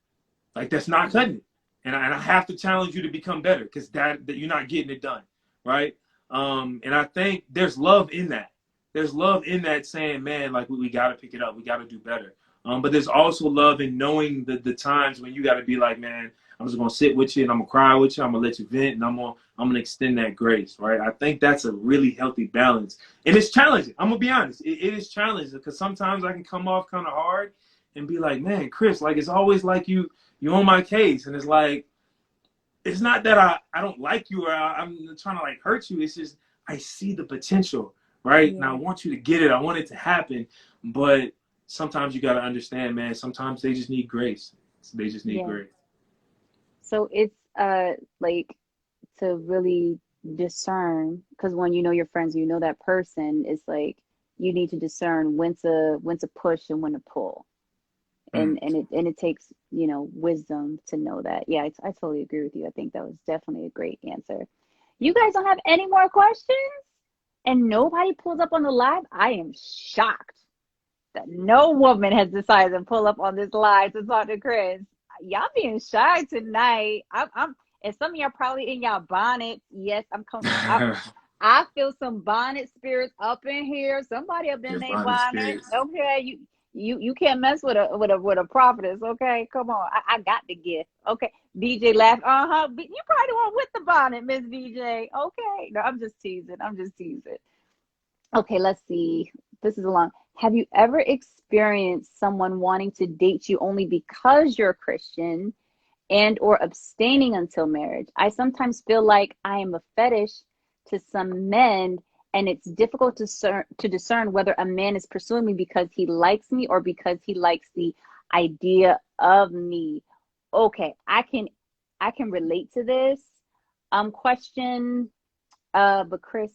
B: Like that's not
A: Right.
B: cutting it. And I have to challenge you to become better because that you're not getting it done, right? And I think there's love in that. There's love in that saying, man, like we got to pick it up. We got to do better. But there's also love in knowing the times when you got to be like, man, I'm just gonna sit with you and I'm gonna cry with you. I'm gonna let you vent and I'm gonna extend that grace, right? I think that's a really healthy balance, and it's challenging. I'm gonna be honest, it is challenging because sometimes I can come off kind of hard and be like, man, Chris, like it's always like you on my case, and it's like it's not that I don't like you or I'm trying to like hurt you. It's just I see the potential, right? And I
A: Yeah.
B: want you to get it. I want it to happen, but sometimes you got to understand, man. Sometimes they just need grace. They just need
A: Yeah.
B: grace.
A: So it's like to really discern, because when you know your friends, you know that person, it's like you need to discern when to push and when to pull.
B: Mm.
A: And it takes, you know, wisdom to know that. Yeah, I totally agree with you. I think that was definitely a great answer. You guys don't have any more questions? And nobody pulls up on the live? I am shocked that no woman has decided to pull up on this live to talk to Chris. Y'all being shy tonight. And some of y'all probably in y'all bonnets. Yes, I feel some bonnet spirits up in here. Somebody up in
B: Your
A: their
B: body
A: bonnet.
B: spirits.
A: Okay, you can't mess with a prophetess. Okay, come on. I got the gift. Okay, BJ laughed. You probably the one with the bonnet, Miss BJ. Okay, no, I'm just teasing. I'm just teasing. Okay, let's see. This is a long. Have you ever experienced someone wanting to date you only because you're a Christian and or abstaining until marriage? I sometimes feel like I am a fetish to some men, and it's difficult to discern whether a man is pursuing me because he likes me or because he likes the idea of me. Okay, I can relate to this question, but Chris,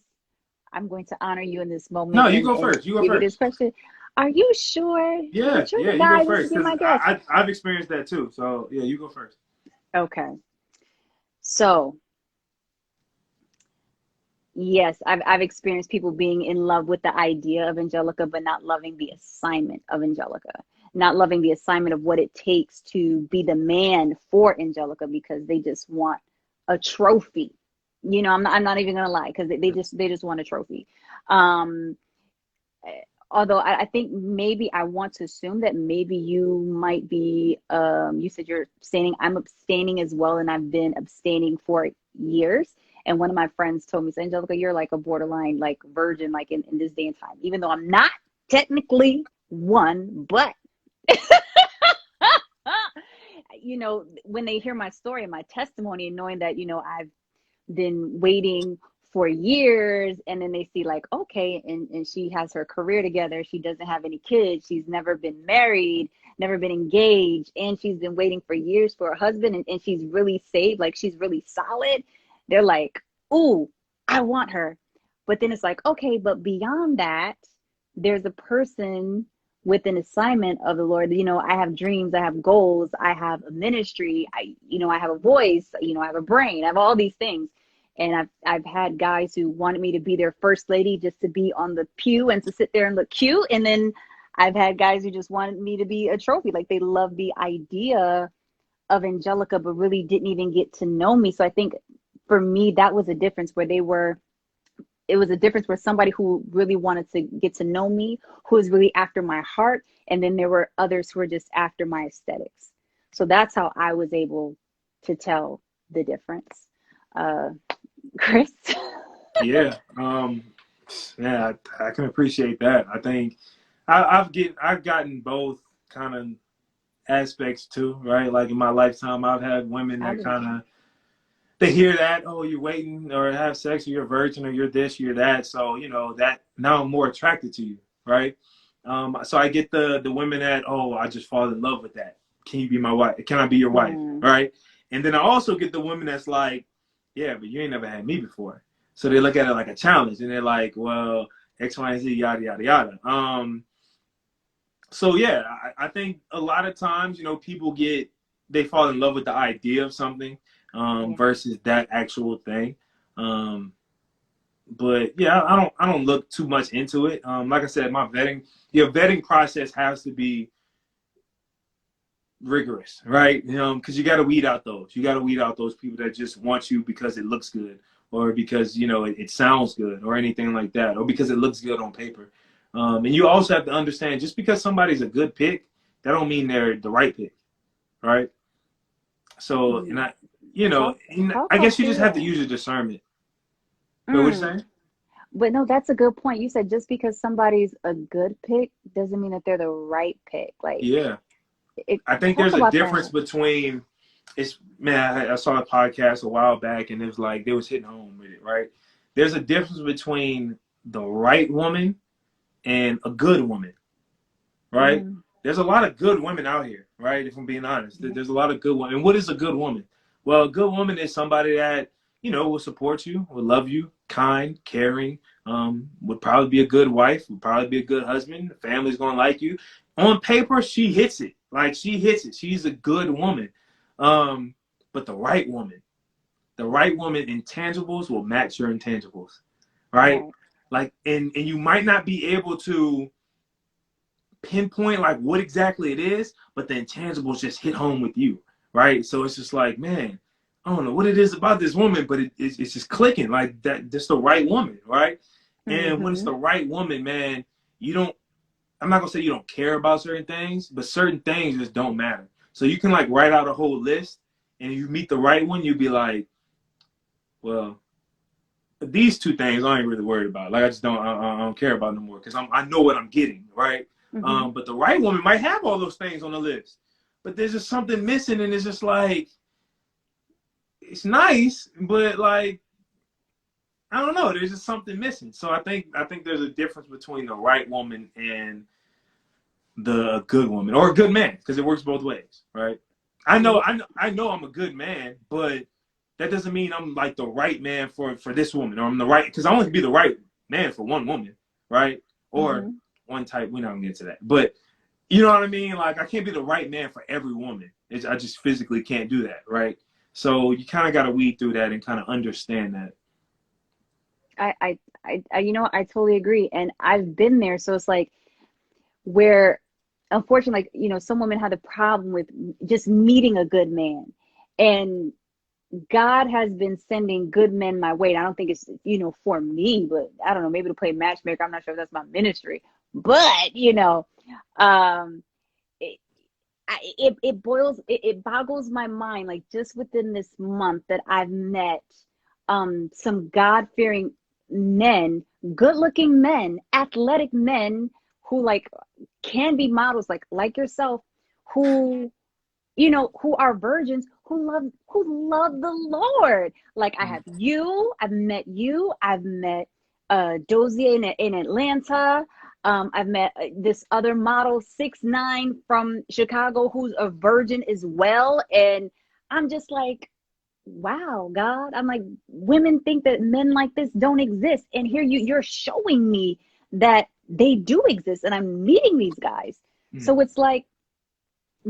A: I'm going to honor you in this
B: No,
A: moment
B: you
A: and
B: go first. You go
A: give you this
B: first.
A: question. Are you sure
B: Yeah,
A: that you're
B: yeah,
A: the
B: you go
A: guy that should
B: first
A: be
B: because
A: my guest?
B: I've experienced that too. So yeah, you go first.
A: Okay. So, yes, I've experienced people being in love with the idea of Angelica, but not loving the assignment of Angelica, not loving the assignment of what it takes to be the man for Angelica because they just want a trophy. You know, I'm not even gonna lie because they just want a trophy. Um, Although I think maybe I want to assume that maybe you might be, you said you're abstaining. I'm abstaining as well, and I've been abstaining for years. And one of my friends told me, Angelica, you're like a borderline like virgin, like in this day and time, even though I'm not technically one, but you know, when they hear my story and my testimony and knowing that, you know, I've been waiting for years and then they see like, okay, and she has her career together, she doesn't have any kids, she's never been married, never been engaged, and she's been waiting for years for a husband, and she's really saved, like she's really solid. They're like, ooh, I want her. But then it's like, okay, but beyond that, there's a person with an assignment of the Lord. You know, I have dreams, I have goals, I have a ministry, I have a voice, I have a brain, I have all these things. And I've had guys who wanted me to be their first lady just to be on the pew and to sit there and look cute. And then I've had guys who just wanted me to be a trophy. Like they love the idea of Angelica, but really didn't even get to know me. So I think for me, that was a difference where it was a difference where somebody who really wanted to get to know me, who was really after my heart. And then there were others who were just after my aesthetics. So that's how I was able to tell the difference. Uh, Chris?
B: Yeah. Yeah, I can appreciate that. I think I've gotten both kind of aspects too, right? Like in my lifetime, I've had women
A: I
B: that
A: believe.
B: kind of they hear that, oh, you're waiting or have sex or you're a virgin or you're this, you're that. So, you know, that now I'm more attracted to you, right? So I get the women that, oh, I just fall in love with that. Can you be my wife? Can I be your wife?
A: Mm,
B: Right? And then I also get the women that's like, yeah, but you ain't never had me before. So they look at it like a challenge and they're like, well, X, Y, and Z, yada, yada, yada. So yeah, I think a lot of times, you know, they fall in love with the idea of something
A: yeah.
B: versus that actual thing. Um, but yeah, I don't look too much into it. Like I said, your vetting process has to be rigorous, right? Because you got to weed out those. You got to weed out those people that just want you because it looks good, or because it sounds good, or anything like that, or because it looks good on paper. And you also have to understand, just because somebody's a good pick, that don't mean they're the right pick, right? So,
A: Mm. Talk
B: I
A: us
B: guess you just
A: through
B: have to
A: that.
B: use your discernment. But what you
A: Mm.
B: saying?
A: But no, that's a good point. You said just because somebody's a good pick doesn't mean that they're the right pick. Like,
B: Yeah, I think
A: talk
B: there's a
A: about
B: difference
A: that.
B: between it's man. I saw a podcast a while back, and it was like they was hitting home with it, right? There's a difference between the right woman and a good woman, right?
A: Mm,
B: There's a lot of good women out here, right? If I'm being honest,
A: yeah.
B: there's a lot of good women. And what is a good woman? Well, a good woman is somebody that will support you, will love you, kind, caring, would probably be a good wife, would probably be a good husband. The family's gonna like you. On paper, she hits it. Like she hits it. She's a good woman. But the right woman intangibles will match your intangibles. Right?
A: Right.
B: Like and you might not be able to pinpoint like what exactly it is, but the intangibles just hit home with you, right? So it's just like, man, I don't know what it is about this woman, but it's just clicking like that. Just the right woman, right? And when it's
A: Mm-hmm.
B: the right woman, man, you don't. I'm not gonna say you don't care about certain things, but certain things just don't matter. So you can like write out a whole list, and if you meet the right one, you'd be like, well, these two things I ain't really worried about. Like I just I don't care about no more because I know what I'm getting, right?
A: Mm-hmm.
B: But the right woman might have all those things on the list, but there's just something missing, and it's just like it's nice, but like I don't know, there's just something missing. So I think there's a difference between the right woman and the good woman or a good man because it works both ways, right?
A: Yeah.
B: I know I'm a good man, but that doesn't mean I'm like the right man for this woman, or I'm the right because I only can be the right man for one woman, right? Or
A: Mm-hmm.
B: one type. We're not gonna get to that, but you know what I mean. Like I can't be the right man for every woman. I just physically can't do that, right? So you kind of got to weed through that and kind of understand that.
A: I totally agree, and I've been there. So it's like where, unfortunately, like some women have a problem with just meeting a good man, and God has been sending good men my way. And I don't think it's for me, but I don't know, maybe to play matchmaker. I'm not sure if that's my ministry, but um, it, it boggles my mind, like just within this month that I've met some God fearing men, good looking men, athletic men who like can be models like yourself, who who are virgins who love the Lord. Like I've met you, I've met Dozier in Atlanta. I've met this other model 6'9" from Chicago who's a virgin as well. And I'm just like, wow, God. I'm like, women think that men like this don't exist. And here you're showing me that they do exist, and I'm meeting these guys.
B: Mm.
A: So it's like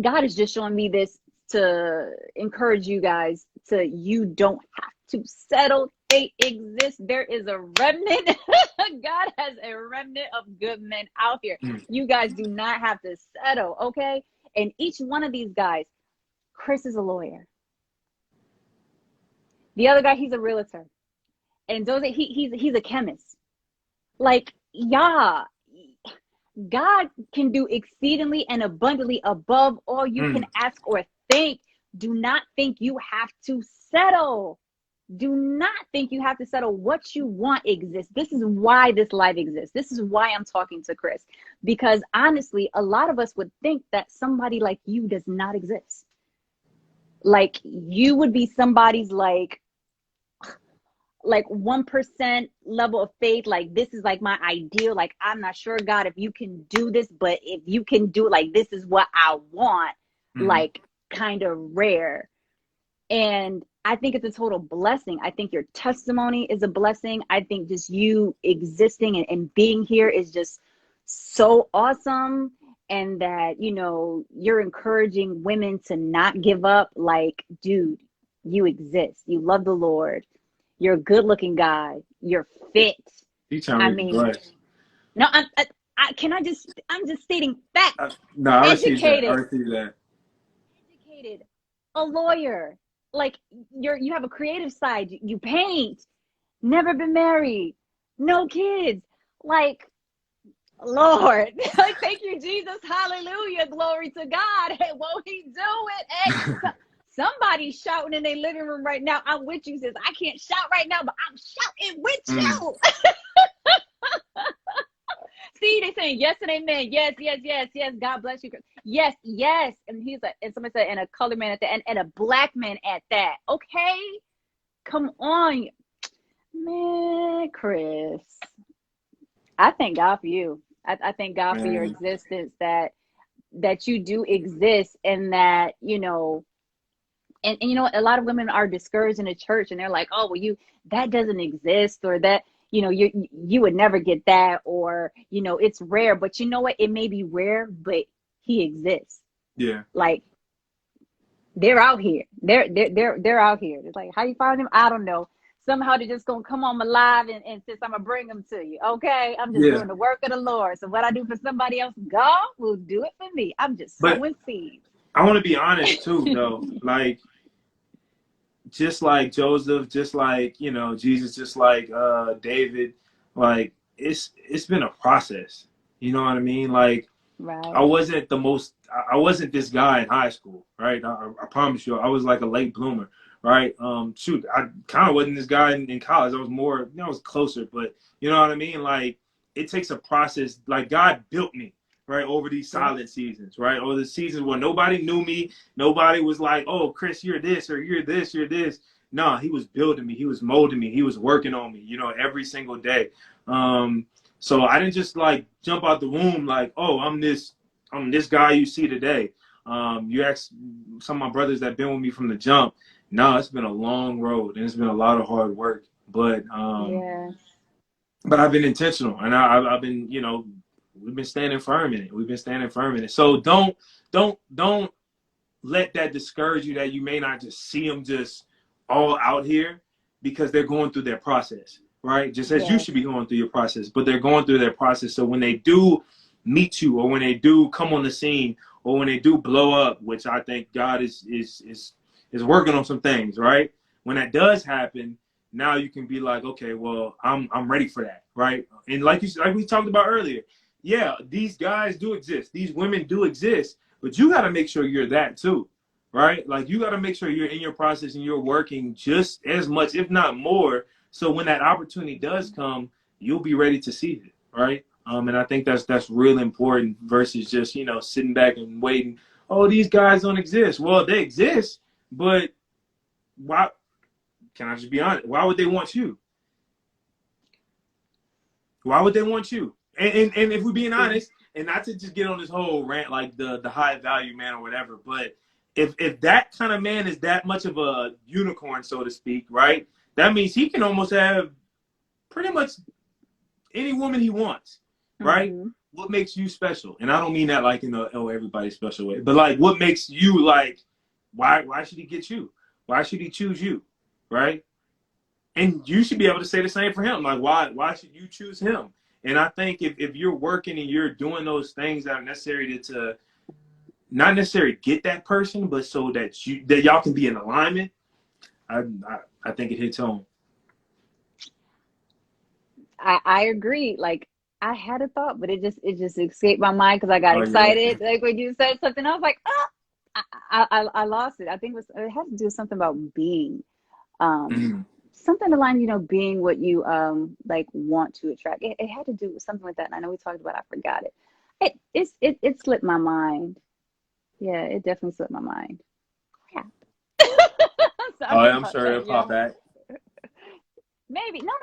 A: God is just showing me this to encourage you guys to you don't have to settle. They exist. There is a remnant. God has a remnant of good men out here.
B: Mm.
A: You guys do not have to settle, okay? And each one of these guys, Chris is a lawyer. The other guy, he's a realtor. And those he's a chemist. Like, yeah, God can do exceedingly and abundantly above all you can
B: Mm.
A: ask or think. Do not think you have to settle. Do not think you have to settle. What you want exists. This is why this live exists. This is why I'm talking to Chris. Because honestly, a lot of us would think that somebody like you does not exist. Like you would be somebody's like 1% level of faith, like this is like my ideal, like I'm not sure, God, if you can do this, but if you can do it, like this is what I want,
B: Mm.
A: like kind of rare. And I think it's a total blessing. I think your testimony is a blessing. I think just you existing and being here is just so awesome. And that you're encouraging women to not give up. Like, dude, you exist, you love the Lord, you're a good looking guy. You're fit.
B: You trying
A: I
B: to make me
A: mean,
B: blush.
A: no, I'm just stating facts.
B: No, I received that. I
A: Educated,
B: received that.
A: educated, a lawyer. Like you have a creative side. You paint. Never been married. No kids. Like, Lord, like thank you, Jesus. Hallelujah. Glory to God. Hey, won't he do it? Hey, somebody's shouting in their living room right now. I'm with you, sis. I can't shout right now, but I'm shouting with
B: Mm.
A: you. See, they saying yes and amen. Yes, yes, yes, yes. God bless you. Yes, yes. And and somebody said, and a colored man at the end, and a black man at that. Okay, come on, man, Chris. I thank God for you. I thank God for your
B: Man.
A: existence. That you do exist, and that and you know, a lot of women are discouraged in the church, and they're like, oh, well, that doesn't exist, or that, you know, you would never get that, or, you know, it's rare. But you know what? It may be rare, but he exists.
B: Yeah.
A: Like, they're out here. They're out here. It's like, how you find them? I don't know. Somehow they're just gonna come on alive, and since I'm gonna bring them to you, okay? I'm just
B: Yeah.
A: doing the work of the Lord. So what I do for somebody else, God will do it for me. I'm just
B: But
A: sowing seeds.
B: I want to be honest too, though. Like, just like Joseph, just like, you know, Jesus, just like David, like it's been a process. You know what I mean? Like,
A: Right.
B: I wasn't this guy in high school, right? I promise you, I was like a late bloomer, right? Shoot, I kind of wasn't this guy in college. I was more, you know, I was closer, but you know what I mean? Like, it takes a process. Like, God built me, right, over these
A: Yeah.
B: silent seasons, right? Over the seasons where nobody knew me, nobody was like, oh, Chris, you're this, or you're this, you're this. No, he was building me, he was molding me, he was working on me, you know, every single day. So I didn't just like jump out the womb like, oh, I'm this guy you see today. You ask some of my brothers that been with me from the jump. No, it's been a long road and it's been a lot of hard work.
A: Yeah.
B: But I've been intentional, and I've been, you know, we've been standing firm in it. We've been standing firm in it. So don't let that discourage you that you may not just see them just all out here because they're going through their process, right? Just as you
A: Yes.
B: should be going through your process, but they're going through their process. So when they do meet you, or when they do come on the scene, or when they do blow up, which I think God is working on some things, right? When that does happen, now you can be like, okay, well, I'm ready for that, right? And like we talked about earlier, yeah, these guys do exist, these women do exist, but you got to make sure you're that too, right? Like, you got to make sure you're in your process and you're working just as much, if not more, so when that opportunity does come, you'll be ready to seize it, right? And I think that's really important versus just, you know, sitting back and waiting. Oh, these guys don't exist. Well, they exist, but why? Can I just be honest? Why would they want you? Why would they want you? And if we're being honest, and not to just get on this whole rant like the high value man or whatever, but if that kind of man is that much of a unicorn, so to speak, right? That means he can almost have pretty much any woman he wants, right?
A: Mm-hmm.
B: What makes you special? And I don't mean that like in the, oh, everybody's special way, but like, what makes you like, why should he get you? Why should he choose you, right? And you should be able to say the same for him. Like, why should you choose him? And I think if you're working and you're doing those things that are necessary to not necessarily get that person, but so that y'all can be in alignment, I think it hits home.
A: I agree. Like, I had a thought, but it just escaped my mind because I got
B: Oh yeah.
A: excited. Like when you said something, I was like, ah, I lost it. I think it had to do something about being, um,
B: Mm.
A: something aligned, you know, being what you like want to attract. It had to do with something like that. And I know we talked about it, I forgot it. It slipped my mind. Yeah, it definitely slipped my mind. Crap.
B: Oh,
A: Sorry
B: I'm
A: about
B: sorry
A: that,
B: about
A: y'all.
B: that.
A: Maybe. No.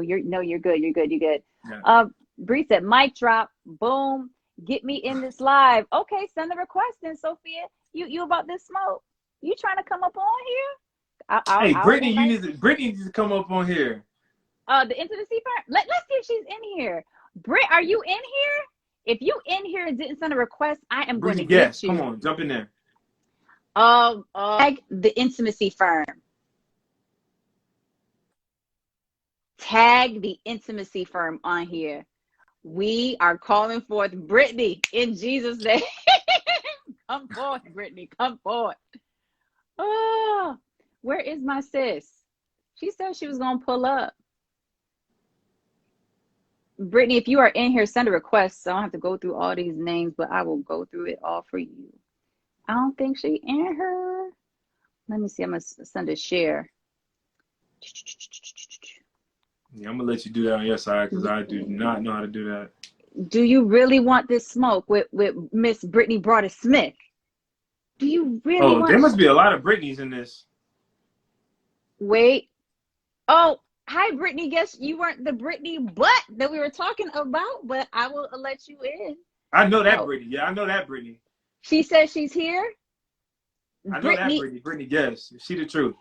A: You're good. You're good. You're good.
B: Yeah.
A: Bree said, mic drop, boom, get me in this live. Okay, send the request in, Sophia. You about this smoke? You trying to come up on here?
B: Hey,
A: I'll
B: Brittany,
A: invite
B: Brittany needs to come up on here.
A: the intimacy part. Let's see if she's in here. Britt, are you in here? If you in here and didn't send a request, I am going to
B: Yes,
A: get
B: come
A: you.
B: on, jump in there.
A: Tag the intimacy firm. Tag the intimacy firm on here. We are calling forth Brittany in Jesus' name. Come forth, Brittany. Come forth. Oh, where is my sis? She said she was going to pull up. Brittany, if you are in here, send a request. So I don't have to go through all these names, but I will go through it all for you. I don't think she in her. Let me see. I'm going to send a share.
B: Yeah, I'm gonna let you do that on your side because I do not know how to do that.
A: Do you really want this smoke with Miss Brittany Broader Smith? Do you really
B: Oh, there
A: want?
B: must be a lot of Britneys in this.
A: Wait. Oh, hi, Brittany. Guess you weren't the Brittany butt that we were talking about, but I will let you in.
B: I know that
A: Oh,
B: Britney. Yeah, I know that Britney.
A: she says she's here.
B: I know that
A: Brittany.
B: Brittany, yes, she the truth.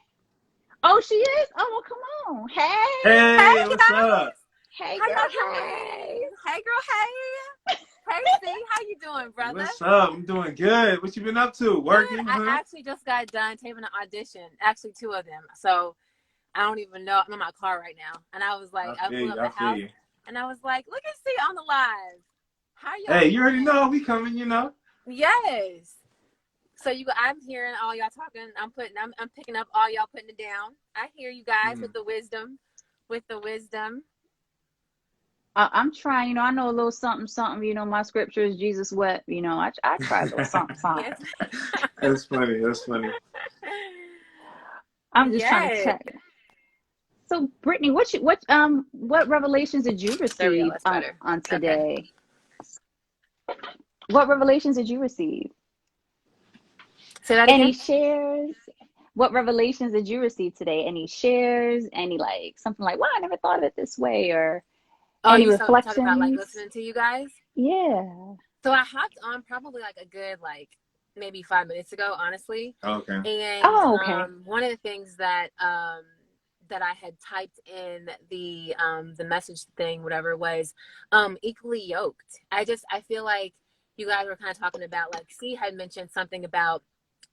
A: Oh, she is. Oh, well, come on. Hey,
C: Hey
B: Hey, what's
C: guys,
B: up?
A: hey,
C: how
A: girl.
C: y'all
A: Hey.
C: doing? Hey girl, hey. Hey C, how you doing, brother?
B: What's up? I'm doing good. What you been up to?
C: Good.
B: Working,
C: I
B: huh?
C: actually just got done taping an audition. Actually, two of them. So I don't even know. I'm in my car right now, and I was like,
B: I
C: I
B: feel
C: blew
B: you.
C: up
B: I
C: the
B: feel
C: house,
B: you.
C: and I was like, look at C on the live. How y'all
B: Hey, you already
C: doing?
B: know we coming. You know.
C: Yes. So I'm hearing all y'all talking. I'm picking up all y'all putting it down. I hear you guys
B: Mm.
C: with the wisdom, with the wisdom.
A: I'm trying, I know a little something, something, my scripture is Jesus wept, I try a little something, something.
C: Yes.
B: That's funny. That's funny.
A: I'm just trying to
C: Yes.
A: check. So Brittany, what revelations did you
C: There we go.
A: receive
C: That's better.
A: on
C: Okay.
A: today? What revelations did you receive?
C: Say that
A: Any
C: again.
A: shares? What revelations did you receive today? Any shares? Any like something like, wow, I never thought of it this way, or
C: Oh,
A: any
C: you talking about like
A: reflections?
C: listening to you guys?
A: Yeah.
C: So I hopped on probably like a good like maybe 5 minutes ago, honestly.
B: Okay.
C: And
A: Oh, okay.
C: one of the things that I had typed in the message thing, whatever it was, equally yoked. I feel like you guys were kind of talking about like C had mentioned something about,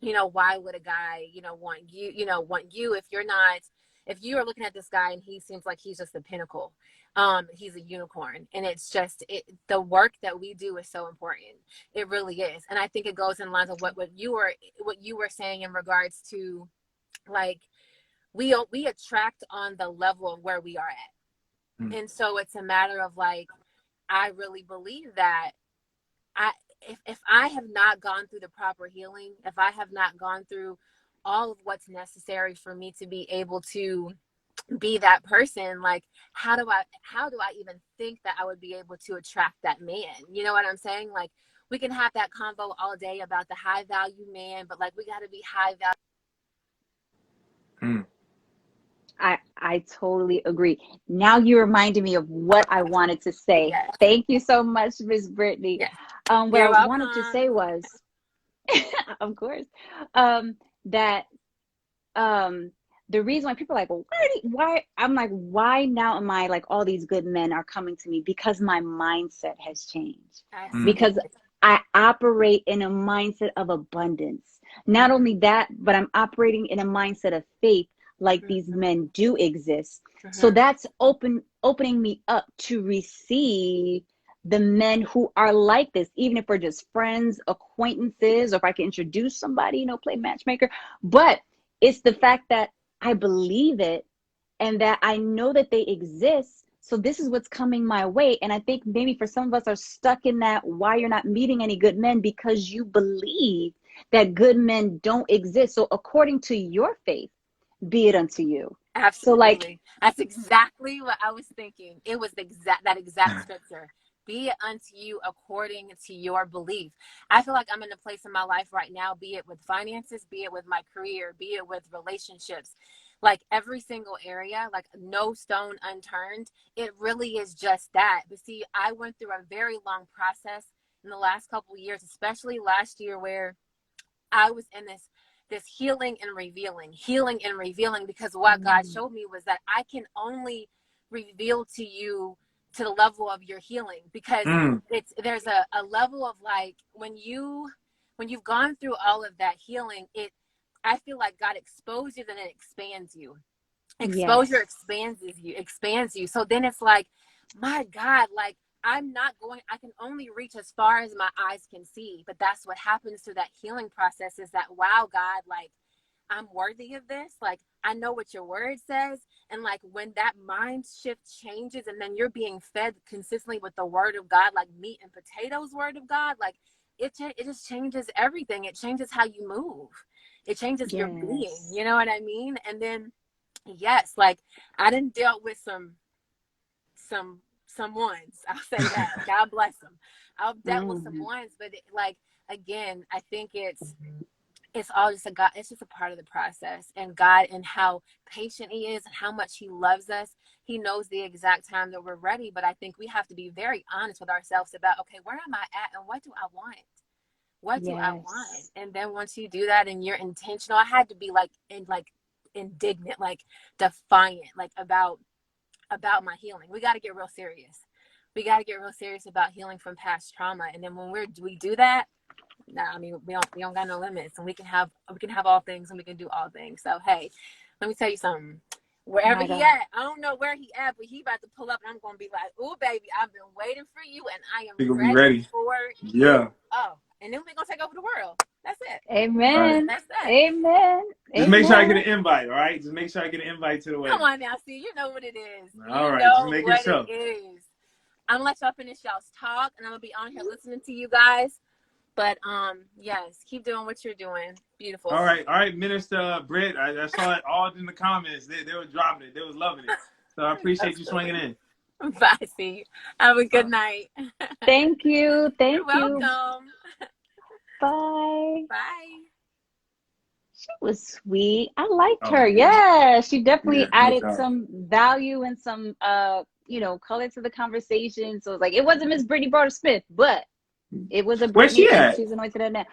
C: why would a guy, want you if you are looking at this guy and he seems like he's just the pinnacle. He's a unicorn, and it's just the work that we do is so important. It really is. And I think it goes in lines of what you were saying in regards to like we attract on the level of where we are at.
B: Mm.
C: And so it's a matter of like, I really believe that I if I have not gone through the proper healing, if I have not gone through all of what's necessary for me to be able to be that person, like how do I even think that I would be able to attract that man? You know what I'm saying? Like we can have that convo all day about the high value man, but like we got to be high value.
B: Mm.
A: I totally agree. Now you reminded me of what I wanted to say.
C: Yes,
A: Thank you so much, Miss Brittany.
C: yes,
A: What I
C: you're
A: wanted to say
C: welcome.
A: was, of course, that um, the reason why people are like, well, why? I'm like, why now am I like all these good men are coming to me? Because my mindset has changed.
B: Mm.
A: Because
C: Absolutely.
A: I operate in a mindset of abundance. Not
C: Mm-hmm.
A: only that, but I'm operating in a mindset of faith, like these
C: Mm-hmm.
A: men do exist. So
C: Mm-hmm.
A: that's opening me up to receive the men who are like this, even if we're just friends, acquaintances, or if I can introduce somebody, play matchmaker. But it's the fact that I believe it and that I know that they exist. So this is what's coming my way. And I think maybe for some of us are stuck in that why you're not meeting any good men because you believe that good men don't exist. So according to your faith, be it unto you. So like,
C: Absolutely. That's exactly what I was thinking. It was that exact scripture. Be it unto you according to your belief. I feel like I'm in a place in my life right now, be it with finances, be it with my career, be it with relationships, like every single area, like no stone unturned. It really is just that. But see, I went through a very long process in the last couple of years, especially last year, where I was in this healing and revealing, because what God
A: mm,
C: showed me was that I can only reveal to you to the level of your healing, because
B: Mm.
C: there's a level of like when you've gone through all of that healing, I feel like God exposes you and it expands you. Exposure
A: yes,
C: expands you. So then it's like, my God, like I'm not going, I can only reach as far as my eyes can see. But that's what happens through that healing process, is that, wow, God, like I'm worthy of this. Like I know what your word says. And like when that mind shift changes and then you're being fed consistently with the word of God, like meat and potatoes word of God, like it just changes everything. It changes how you move. It changes your being.
A: yes.
C: You know what I mean? And then yes, like I didn't deal with some ones. I'll say that. God bless them. I've dealt with some
A: Mm,
C: ones, but like again, I think it's all just it's just a part of the process, and God, and how patient he is and how much he loves us. He knows the exact time that we're ready, but I think we have to be very honest with ourselves about, okay, where am I at and what do I want? what do I want? And then once you do that and you're intentional, I had to be like indignant, like defiant, like about my healing. We got to get real serious. We got to get real serious about healing from past trauma. And then when we do that, nah, I mean, we don't got no limits, and we can have all things, and we can do all things. So hey, let me tell you something. Wherever he at, I don't know where he at, but he about to pull up, and I'm gonna be like, "Ooh, baby, I've been waiting for you, and I am ready for you."
B: Yeah.
C: Oh, and then we're gonna take over the world. That's it.
A: Amen.
C: That's that.
A: Amen.
B: Just make sure I get an invite, all right? Just make sure I get an invite to the wedding.
C: Come on now, see, you know what it is.
B: All right,
C: know
B: just make
C: what
B: it
C: it is. I'm gonna let y'all finish y'all's talk, and I'm gonna be on here listening to you guys. But yes, keep doing what you're doing. Beautiful.
B: All right, Minister Britt. I saw it all in the comments. They were dropping it. They was loving it. So I appreciate you swinging in.
C: Bye, see. Have a good night.
A: Thank you.
C: You're welcome.
A: Bye.
C: Bye.
A: She was sweet. I liked her. Yeah, she definitely added some value and some color to the conversation. So it's like, it wasn't Miss Brittany Broder Smith, but it was a Brittany.
B: Where's she at?
A: She's anointed in that.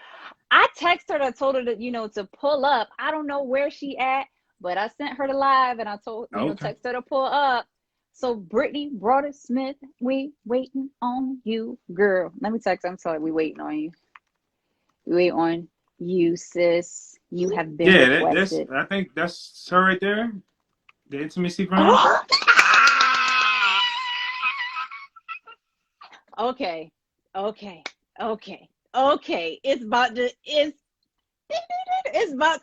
A: I texted her. I told her to pull up. I don't know where she at, but I sent her to live, and I told text her to pull up. So Brittany Broder Smith, we waiting on you, girl. Let me text her. I'm sorry, we waiting on you. We wait on you, sis. You have been requested.
B: I think that's her right there. The intimacy friend.
A: Okay. It's about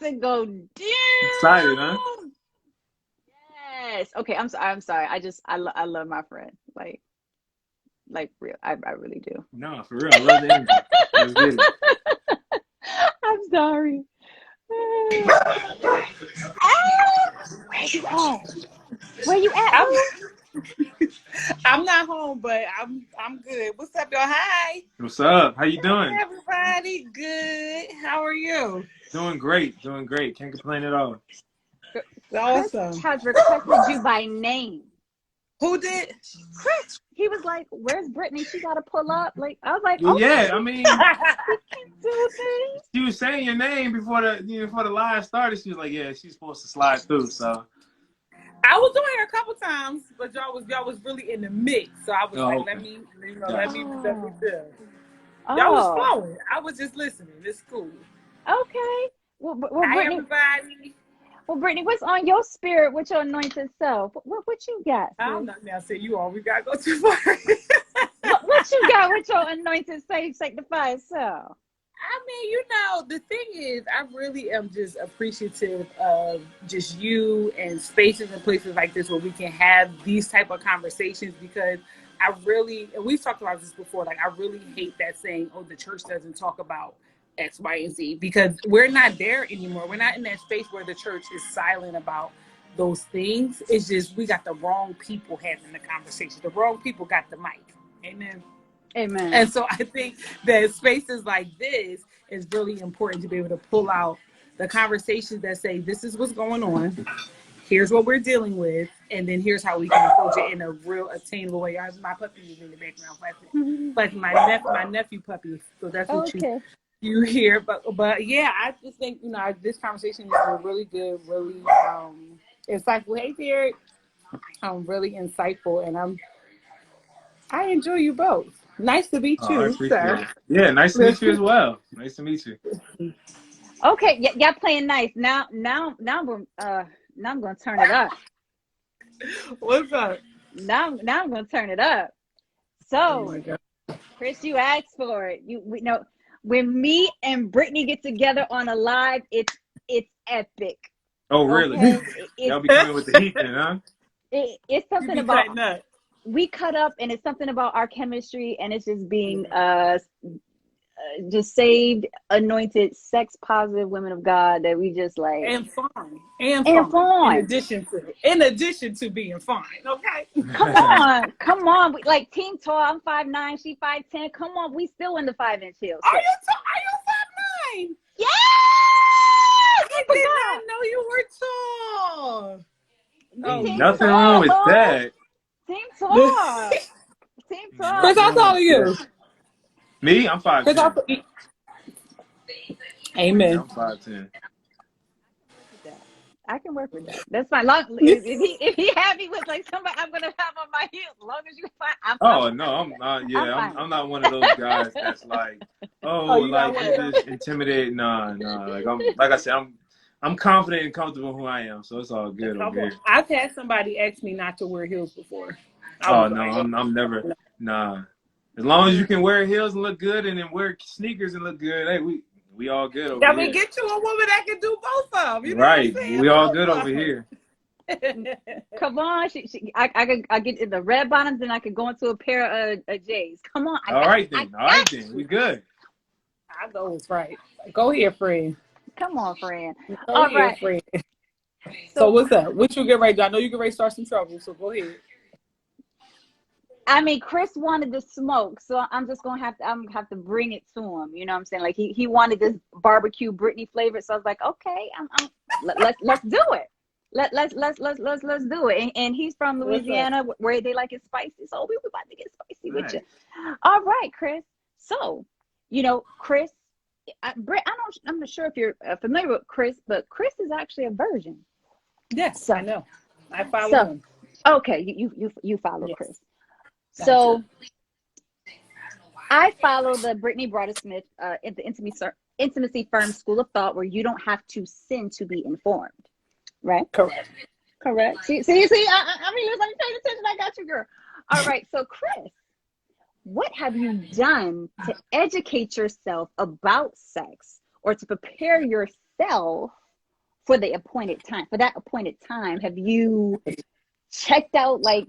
A: to go down.
B: Excited, huh?
A: Yes. Okay. I'm sorry. I love my friend. Like real. I really do.
B: No, for real. I love the energy. Let's get it.
A: I'm sorry. Where you at?
D: I'm not home, but I'm good. What's up, y'all? Hi.
B: What's up? How you doing?
D: Hey, everybody. Good. How are you?
B: Doing great. Can't complain at all.
D: Awesome.
A: Chris has requested you by name.
D: Who did?
A: Chris. He was like, "Where's Brittany? She got to pull up." Like, I was like,
B: well,
A: okay,
B: yeah. I mean,
A: we can do this.
B: She was saying your name before the live started. She was like, "Yeah, she's supposed to slide through." So
D: I was doing her a couple times, but y'all was really in the mix. So I was let me do. Y'all was flowing. I was just listening. It's cool.
A: Okay. Well,
D: hi,
A: Brittany,
D: everybody.
A: Well, Brittany, what's on your spirit with your anointed self? What you got?
D: I'm not now saying you all. We gotta go too far.
A: what you got with your anointed sanctified self?
D: I mean, the thing is, I really am just appreciative of just you and spaces and places like this where we can have these type of conversations, because I really, and we've talked about this before, like I really hate that saying, oh, the church doesn't talk about X, Y, and Z, because we're not there anymore. We're not in that space where the church is silent about those things. It's just we got the wrong people having the conversation. The wrong people got the mic. Amen.
A: Amen.
D: And so I think that spaces like this is really important to be able to pull out the conversations that say, this is what's going on. Here's what we're dealing with. And then here's how we can approach it in a real attainable way. My puppy is in the background like my nephew puppy. So that's what you hear. But yeah, I just think, this conversation is really good, really insightful. Hey, Derek. Really insightful. And I enjoy you both. Nice to meet you, sir.
B: Yeah, nice to meet you as well. Nice to meet you.
A: Okay, y'all playing nice. Now I'm gonna turn it up.
D: What's up?
A: Now I'm gonna turn it up. So, Chris, you asked for it. We know when me and Brittany get together on a live, it's epic.
B: Oh, really?
A: Okay?
B: Y'all be coming with the heat then, huh?
A: It's something about. We cut up, and it's something about our chemistry, and it's just being just saved, anointed, sex positive women of God that we just like
D: and fun. In addition to being fine, okay.
A: Come on. Like team tall. I'm 5'9", she 5'10". Come on, we still in the 5-inch heels.
D: Are you 5'9"?
A: Yeah.
D: I did not know you were tall.
B: Oh, nothing wrong with that.
A: Team tall.
D: Chris, how tall are you?
B: Me? I'm 5'10".
D: Amen.
B: I'm 5'10".
A: I can work with that. That's fine. Long, if he had me with like somebody I'm gonna have on my heels, as long as you find, I'm
B: Oh no,
A: fine with
B: I'm
A: that.
B: not.
A: I'm
B: Yeah,
A: fine
B: I'm
A: with
B: not one of those guys that's like,
D: Oh,
B: oh,
D: you not
B: like
D: one
B: you
D: of them?
B: just intimidated. Nah, nah. Like I said, I'm confident and comfortable who I am, so it's all good over
D: Come on.
B: here.
D: I've had somebody ask me not to wear heels before. I
B: Oh
D: was
B: no,
D: like,
B: I'm never.
D: no.
B: Nah. As long as you can wear heels and look good, and then wear sneakers and look good, hey, we all good over
D: I mean,
B: here.
D: get you a woman that can do both of them. You know what
B: Right,
D: I'm saying?
B: we all good over here.
A: Come on, I get in the red bottoms and I could go into a pair of J's. Come on,
B: All right
A: I
B: then, all
A: got
B: right then, we
A: you.
B: good.
D: I know it's right. Go here, friend.
A: Come on, friend.
D: Go
A: All
D: here,
A: right.
D: friend. So
A: So
D: what's up? What you get ready to do? I know you get ready to start some trouble, so go ahead.
A: I mean, Chris wanted to smoke, so I'm just gonna have to bring it to him. You know what I'm saying? Like he wanted this barbecue Britney flavor, so I was like, okay, let's do it. Let's do it. And he's from
D: What's up?
A: Louisiana, where they like it spicy, so we about to get spicy with you.
B: Right.
A: All right, Chris. So, Chris, I'm not sure if you're familiar with Chris, but Chris is actually a virgin.
D: Yes,
A: So,
D: I know. I follow
A: so
D: him.
A: okay, you follow
D: Yes,
A: Chris.
D: gotcha.
A: So I follow the Brittany Broader Smith the intimacy firm school of thought, where you don't have to sin to be informed, right?
D: Correct.
A: Correct. See. I mean, listen, I'm paying attention. I got you, girl. All right. So, Chris, what have you done to educate yourself about sex, or to prepare yourself for the appointed time? For that appointed time, have you checked out like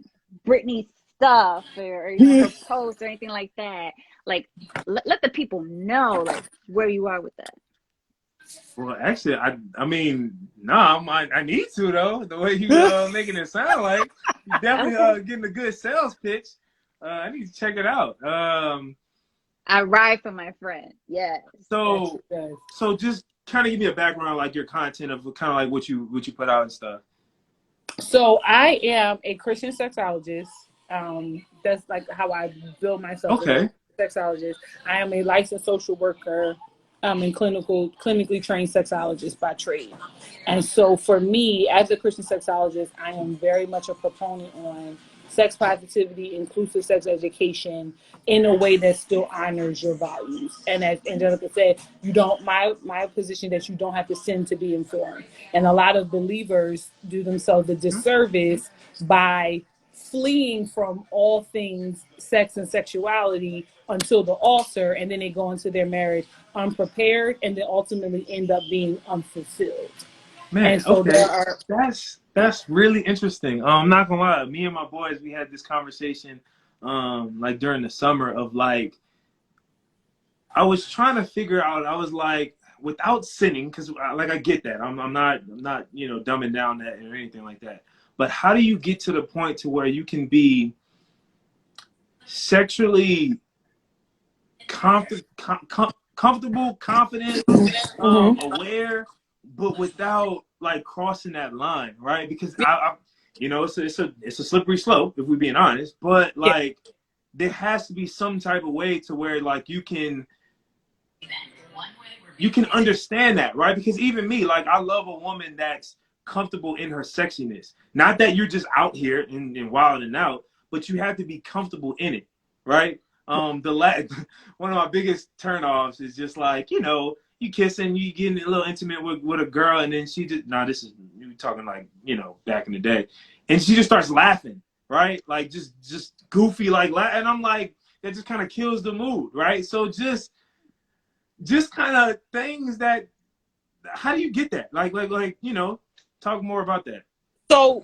A: Britney's stuff, or her posts or anything like that? Like, let the people know like where you are with that.
B: Well, actually, I mean, nah, I need to though. The way you making it sound like you definitely
A: Okay.
B: getting a good sales pitch. I need to check it out.
A: I ride for my friend. Yes.
B: So
D: Yes.
B: so just kind of give me a background, like your content of kind of like what you put out and stuff.
D: So I am a Christian sexologist. That's like how I build myself as a
B: Okay.
D: sexologist. I am a licensed social worker, and clinically trained sexologist by trade. And so for me, as a Christian sexologist, I am very much a proponent on sex positivity, inclusive sex education in a way that still honors your values. And as Angelica said, you don't my position that you don't have to sin to be informed. And a lot of believers do themselves a disservice by fleeing from all things sex and sexuality until the altar, and then they go into their marriage unprepared and then ultimately end up being unfulfilled. And
B: Man,
D: so there
B: okay.
D: are
B: That's really interesting. I'm not gonna lie, me and my boys, we had this conversation like during the summer of like I was trying to figure out, I was like, without sinning, because like I get that. I'm not dumbing down that or anything like that. But how do you get to the point to where you can be sexually comfortable, confident, aware, but without like crossing that line, right? Because it's a slippery slope if we're being honest. But
D: yeah,
B: like, there has to be some type of way to where like you can understand that, right? Because even me, like, I love a woman that's comfortable in her sexiness. Not that you're just out here and wild and out, but you have to be comfortable in it, right? One of my biggest turnoffs is just like, you kissing, you getting a little intimate with a girl, and then she just, this is, you talking like, back in the day, and she just starts laughing, right? Like just goofy, like, and I'm like, that just kind of kills the mood, right? So just kind of things that, how do you get that? Like, talk more about that.
D: So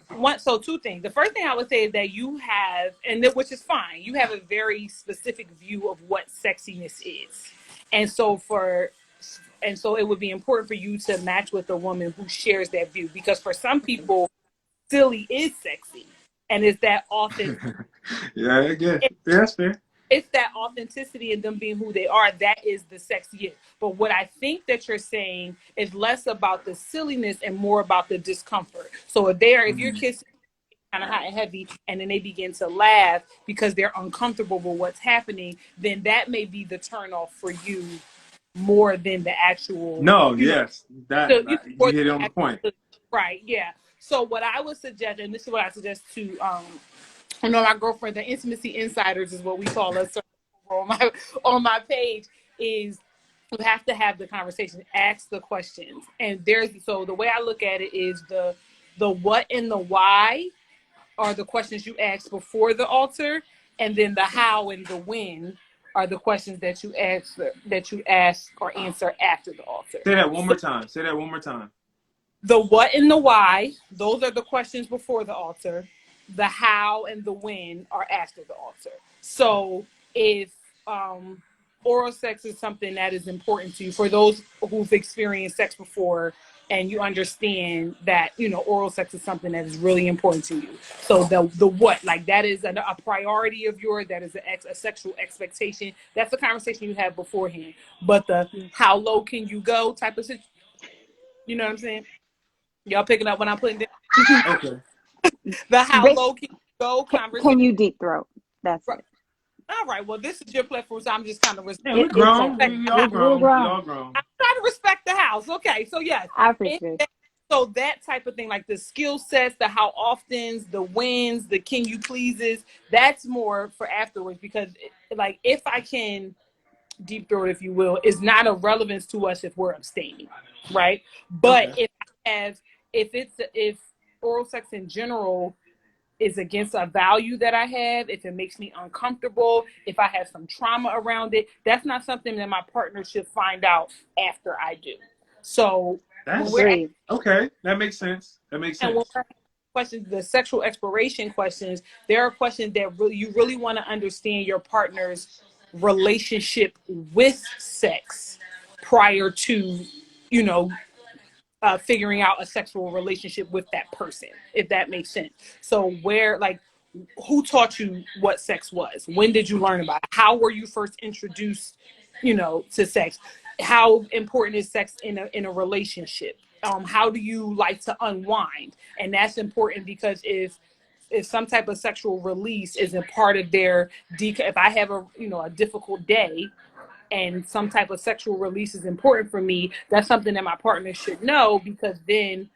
D: two things. The first thing I would say is that you have, which is fine, you have a very specific view of what sexiness is. And so it would be important for you to match with a woman who shares that view, because for some people, silly is sexy. And it's that often
B: Yeah, I guess. Yeah, that's fair.
D: it's that authenticity in them being who they are that is the sexiest. But what I think that you're saying is less about the silliness and more about the discomfort. So if you're kissing kind of hot and heavy, and then they begin to laugh because they're uncomfortable with what's happening, then that may be the turn off for you more than the actual,
B: No,
D: you know,
B: yes, that
D: more
B: you
D: than
B: hit it
D: the
B: on the point.
D: actual, right? Yeah. So what I would suggest, and this is what I suggest to, I know my girlfriend, the intimacy insiders is what we call us on my page, is you have to have the conversation, ask the questions, and so the way I look at it is the what and the why are the questions you ask before the altar, and then the how and the when are the questions that you ask or answer after the altar.
B: Say that one
D: So
B: more time. Say that one more time.
D: the what and the why, those are the questions before the altar. The how and the when are after the altar. So if oral sex is something that is important to you, for those who've experienced sex before and you understand that, you know, oral sex is something that is really important to you. So the what, like that is a priority of yours, that is a sexual expectation. That's the conversation you have beforehand. But the how low can you go type of situation, you know what I'm saying? Y'all picking up what I'm putting down?
B: Okay.
D: The how
A: Ba-
D: low can you go conversation.
A: can you deep throat? That's
D: Right.
A: it.
D: All right. Well, this is your platform, so I'm just kind of
B: Yeah, we grown.
A: Exactly.
D: respect
B: We
D: the
B: all
D: house.
A: We're
B: grown. We
A: grown.
B: all grown.
D: I'm trying to respect the house. Okay. So yes.
A: I
D: And
A: appreciate it.
D: so that type of thing, like the skill sets, the how oftens, the wins, the can you pleases, that's more for afterwards, because like if I can deep throat, if you will, is not of relevance to us if we're abstaining, right? But
B: Okay.
D: if I have, if oral sex in general is against a value that I have, if it makes me uncomfortable, if I have some trauma around it, that's not something that my partner should find out after I do. So when
B: That's
D: we're
A: Agreed.
B: okay. That makes sense. That makes
D: and when
B: sense.
D: we're asking questions, the sexual exploration questions, there are questions that you really want to understand your partner's relationship with sex prior to, you know, figuring out a sexual relationship with that person, if that makes sense. So where, like, who taught you what sex was? When did you learn about it? How were you first introduced, you know, to sex? How important is sex in a relationship? How do you like to unwind? And that's important because if some type of sexual release isn't part of their if I have a difficult day and some type of sexual release is important for me, that's something that my partner should know, because then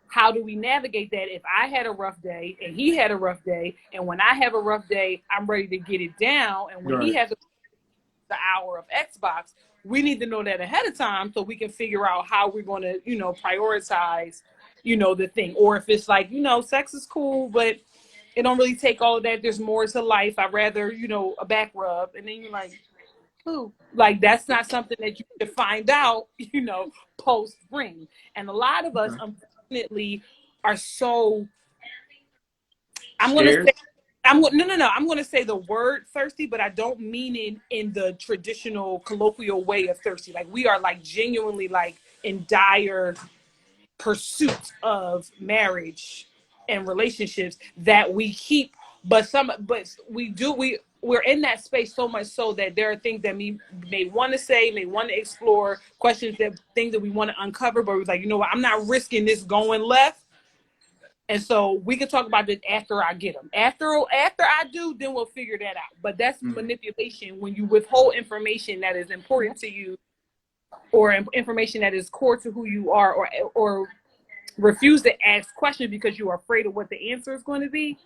D: how do we navigate that if I had a rough day and he had a rough day, and when I have a rough day, I'm ready to get it down, and when he
B: Right.
D: has the hour of Xbox, we need to know that ahead of time so we can figure out how we're going to, prioritize, the thing. Or if it's like, sex is cool, but it don't really take all of that. There's more to life. I'd rather, a back rub. And then you're like, ooh, like that's not something that you should find out, post ring. And a lot of us,
B: Okay.
D: unfortunately, are so, I'm going to
B: Scared.
D: say, no. I'm going to say the word thirsty, but I don't mean it in the traditional colloquial way of thirsty. Like we are like genuinely like in dire pursuit of marriage and relationships that we keep, but we're in that space so much so that there are things that we may want to say, may want to explore, things that we want to uncover, but we're like, you know what, I'm not risking this going left. And so we can talk about this after I get them. After I do, then we'll figure that out. But that's
B: Mm.
D: manipulation, when you withhold information that is important to you, or information that is core to who you are, or refuse to ask questions because you are afraid of what the answer is going to be,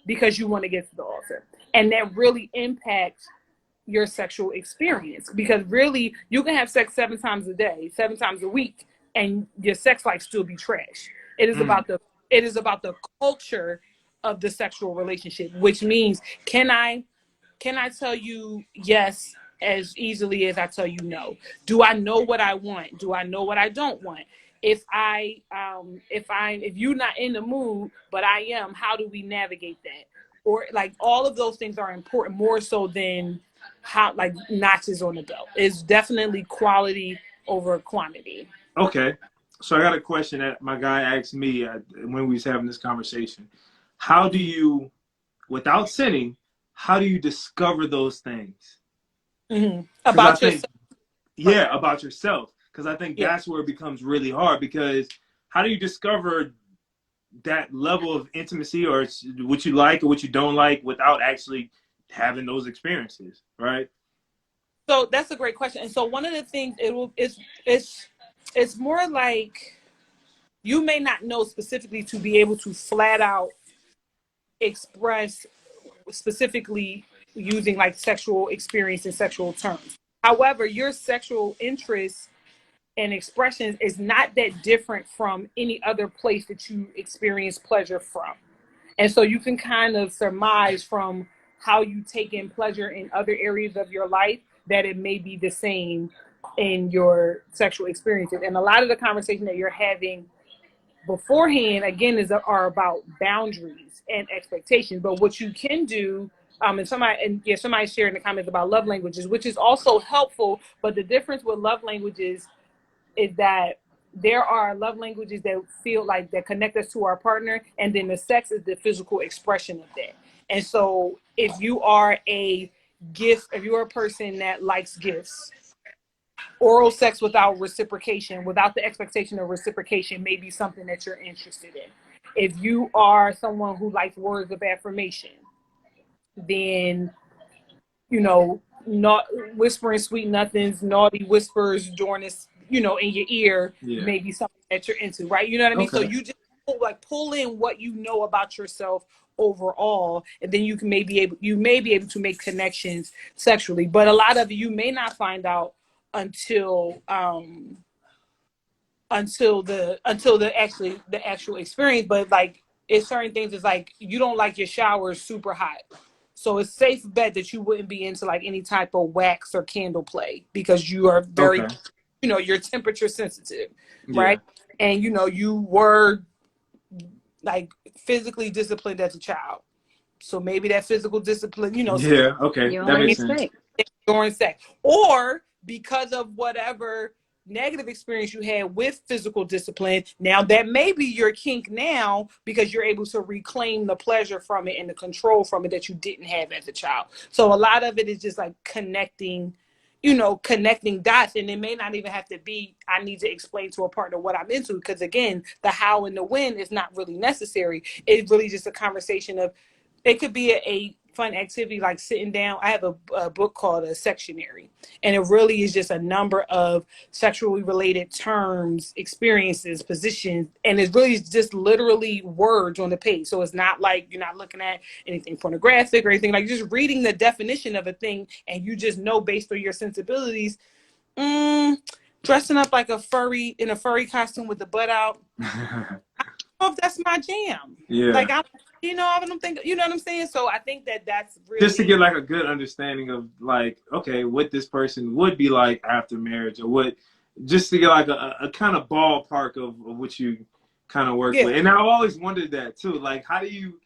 D: because you want to get to the altar. And that really impacts your sexual experience, because really you can have sex 7 times a day, 7 times a week, and your sex life still be trash. It is
B: Mm.
D: about the culture of the sexual relationship, which means, can I tell you yes as easily as I tell you no? Do I know what I want? Do I know what I don't want? If you're not in the mood, but I am, how do we navigate that? Or like all of those things are important, more so than how like notches on the belt. It's definitely quality over quantity.
B: Okay. So I got a question that my guy asked me when we was having this conversation. How do you, without sinning, how do you discover those things? Because I
D: About
B: think,
D: yourself.
B: yeah, about yourself. Because I think
D: Yeah.
B: that's where it becomes really hard. Because how do you discover that level of intimacy, or what you like or what you don't like, without actually having those experiences, right?
D: So that's a great question. And so one of the things it's more like you may not know specifically to be able to flat out express specifically using like sexual experience in sexual terms. However, your sexual interests and expressions is not that different from any other place that you experience pleasure from. And so you can kind of surmise from how you take in pleasure in other areas of your life that it may be the same in your sexual experiences. And a lot of the conversation that you're having beforehand, again, are about boundaries and expectations. But what you can do, somebody shared in the comments about love languages, which is also helpful. But the difference with love languages is that there are love languages that feel like that connect us to our partner, and then the sex is the physical expression of that. And so if you are if you're a person that likes gifts, oral sex without reciprocation, without the expectation of reciprocation, may be something that you're interested in. If you are someone who likes words of affirmation, then not whispering sweet nothings, naughty whispers during this, in your ear, may be something that you're into, right? You know what I mean? Okay. So you just pull in what you know about yourself overall, and then you may be able to make connections sexually. But a lot of you may not find out until the actual experience. But like, it's certain things, it's like you don't like your showers super hot. So it's safe bet that you wouldn't be into like any type of wax or candle play, because you are very, you're temperature sensitive, right? And you were like physically disciplined as a child. So maybe that physical discipline,
B: that makes sense.
D: During sex, or because of whatever negative experience you had with physical discipline, now that may be your kink now, because you're able to reclaim the pleasure from it and the control from it that you didn't have as a child. So a lot of it is just like connecting dots, and it may not even have to be, I need to explain to a partner what I'm into, because again, the how and the when is not really necessary. It's really just a conversation of, it could be a fun activity like sitting down. I have a book called A Sectionary, and it really is just a number of sexually related terms, experiences, positions, and it's really just literally words on the page. So it's not like you're not looking at anything pornographic or anything, like just reading the definition of a thing, and you just know based on your sensibilities, dressing up like in a furry costume with the butt out, I don't know if that's my jam. Like I don't think, you know what I'm saying? So I think that's really
B: just to get like a good understanding of like, okay, what this person would be like after marriage, or just to get like a kind of ballpark of what you kind of work with. And I always wondered that too. Like, how do you,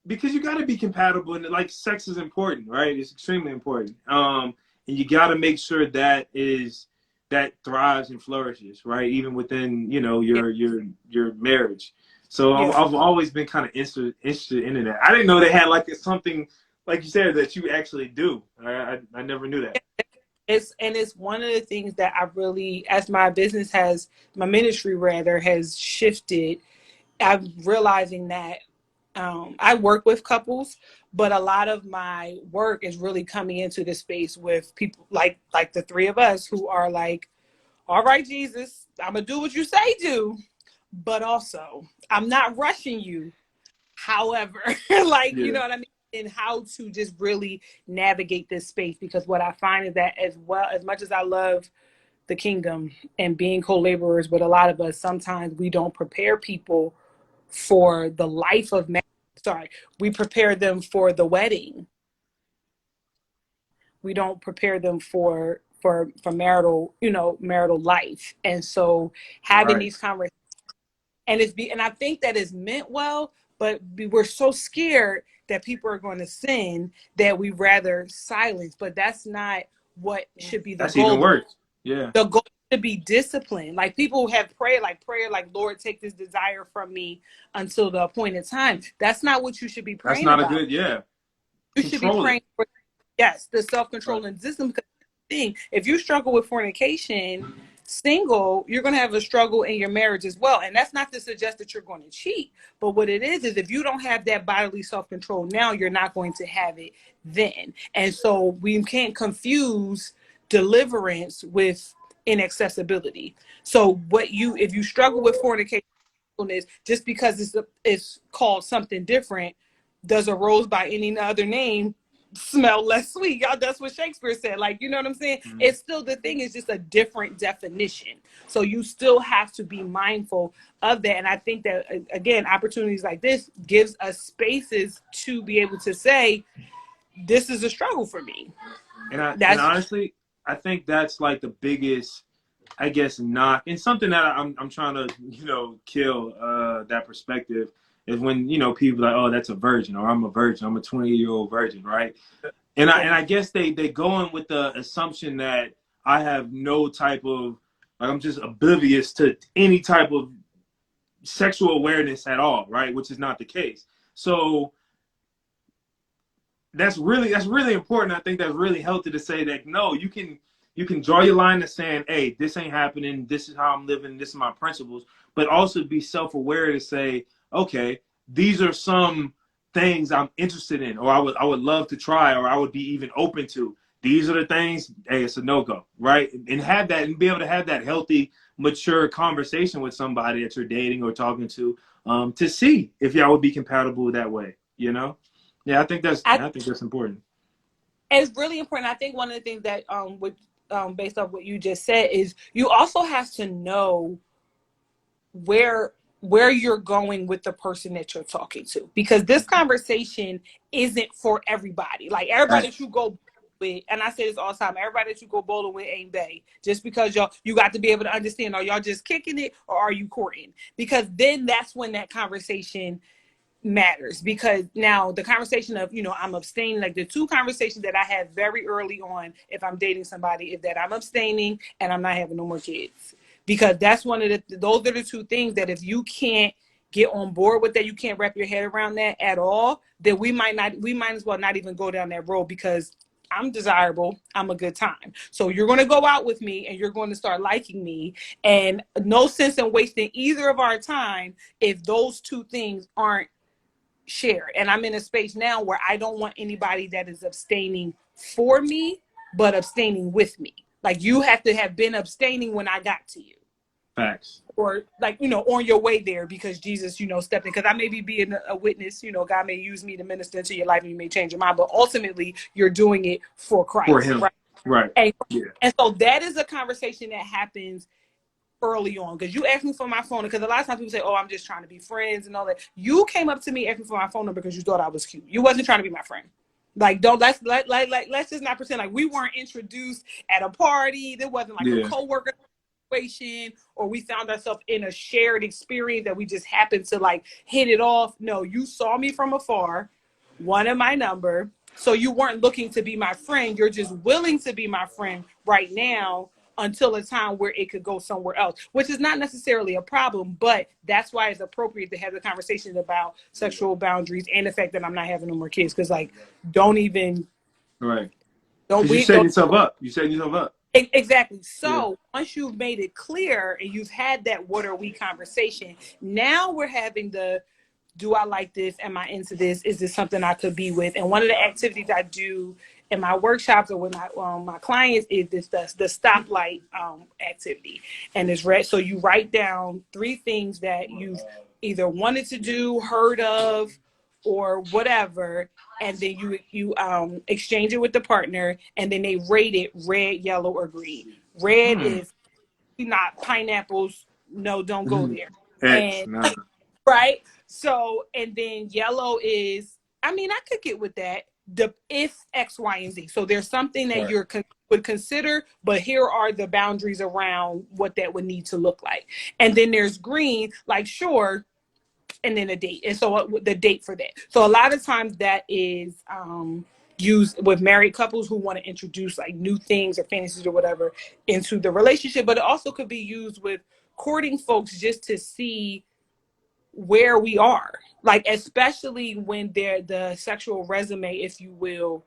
B: because you got to be compatible, and like sex is important, right? It's extremely important. And you got to make sure that thrives and flourishes, right? Even within, your marriage. So I've always been kind of interested in that. I didn't know they had like something, like you said, that you actually do. I never knew that.
D: It's one of the things that I really, as my ministry rather has shifted, I'm realizing that I work with couples, but a lot of my work is really coming into this space with people like the three of us, who are like, all right, Jesus, I'm going to do what you say do. But also, I'm not rushing you. However, you know what I mean? And how to just really navigate this space. Because what I find is that, as much as I love the kingdom and being co-laborers with a lot of us, sometimes we don't prepare people for the life of marriage. We prepare them for the wedding. We don't prepare them for marital life. And so having these conversations, and I think that is meant well, but we're so scared that people are going to sin that we rather silence. But that's not what should be the goal.
B: That's even worse. Yeah.
D: The goal should be discipline. Like, people have prayer, like, Lord, take this desire from me until the appointed time. That's not what you should be praying about.
B: That's not a good,
D: You should be praying for, the self-control and discipline. Because if you struggle with fornication, single, you're going to have a struggle in your marriage as well. And that's not to suggest that you're going to cheat. But what it is if you don't have that bodily self-control now, you're not going to have it then. And so we can't confuse deliverance with inaccessibility. So if you struggle with fornication, just because it's called something different, does a rose by any other name smell less sweet? Y'all, that's what Shakespeare said. Like, you know what I'm saying? Mm-hmm. It's still, the thing is just a different definition. So you still have to be mindful of that. And I think that, again, opportunities like this gives us spaces to be able to say, this is a struggle for me.
B: And honestly, I think that's like the biggest, I guess, knock, and something that I'm trying to, kill that perspective is when, people are like, oh, that's a virgin, or I'm a virgin, I'm a 20-year-old virgin, right? And I guess they go in with the assumption that I have no type of, like, I'm just oblivious to any type of sexual awareness at all, right? Which is not the case. So that's really important. I think that's really healthy to say that, no, you can draw your line to saying, hey, this ain't happening, this is how I'm living, this is my principles, but also be self-aware to say, okay, these are some things I'm interested in, or I would love to try, or I would be even open to. These are the things, hey, it's a no-go, right? And have that, and be able to have that healthy, mature conversation with somebody that you're dating or talking to see if y'all would be compatible that way, Yeah, I think that's important.
D: It's really important. I think one of the things that based off what you just said is you also have to know where you're going with the person that you're talking to, because this conversation isn't for everybody. Like, everybody that you go with, and I say this all the time, everybody that you go bowling with ain't bae. Just because you got to be able to understand, are y'all just kicking it or are you courting? Because then that's when that conversation matters. Because now the conversation of, I'm abstaining, like the two conversations that I have very early on if I'm dating somebody is that I'm abstaining and I'm not having no more kids. Because that's those are the two things that if you can't get on board with that, you can't wrap your head around that at all, then we might as well not even go down that road, because I'm desirable, I'm a good time. So you're going to go out with me and you're going to start liking me, and no sense in wasting either of our time if those two things aren't shared. And I'm in a space now where I don't want anybody that is abstaining for me, but abstaining with me. Like, you have to have been abstaining when I got to you.
B: Facts.
D: Or, like, on your way there, because Jesus, stepped in. Because I may be being a witness, God may use me to minister into your life and you may change your mind. But ultimately, you're doing it for Christ.
B: For him. Right.
D: And so that is a conversation that happens early on, because you asked me for my phone, because a lot of times people say, oh, I'm just trying to be friends and all that. You came up to me asking for my phone number because you thought I was cute. You wasn't trying to be my friend. Like, let's just not pretend like we weren't introduced at a party. There wasn't like a coworker situation, or we found ourselves in a shared experience that we just happened to like hit it off. No, you saw me from afar, wanted my number, so you weren't looking to be my friend. You're just willing to be my friend right now until a time where it could go somewhere else, which is not necessarily a problem, but that's why it's appropriate to have the conversation about sexual boundaries and the fact that I'm not having no more kids. Because, like, don't even...
B: Right. Don't you set yourself up. You set yourself up.
D: Exactly. So once you've made it clear and you've had that what are we conversation, now we're having the, do I like this? Am I into this? Is this something I could be with? And one of the activities I do in my workshops or with my clients is the stoplight activity. And it's so you write down 3 things that you've either wanted to do, heard of, or whatever, and then you exchange it with the partner, and then they rate it red, yellow, or green. Red is not pineapples. No, don't go there. Right. So, and then yellow is, I mean, I could get with that. If X, Y, and Z. So there's something that you would consider, but here are the boundaries around what that would need to look like. And then there's green, like, sure, and then a date. And so the date for that. So a lot of times that is used with married couples who want to introduce like new things or fantasies or whatever into the relationship, but it also could be used with courting folks just to see where we are, like, especially when the sexual resume, if you will,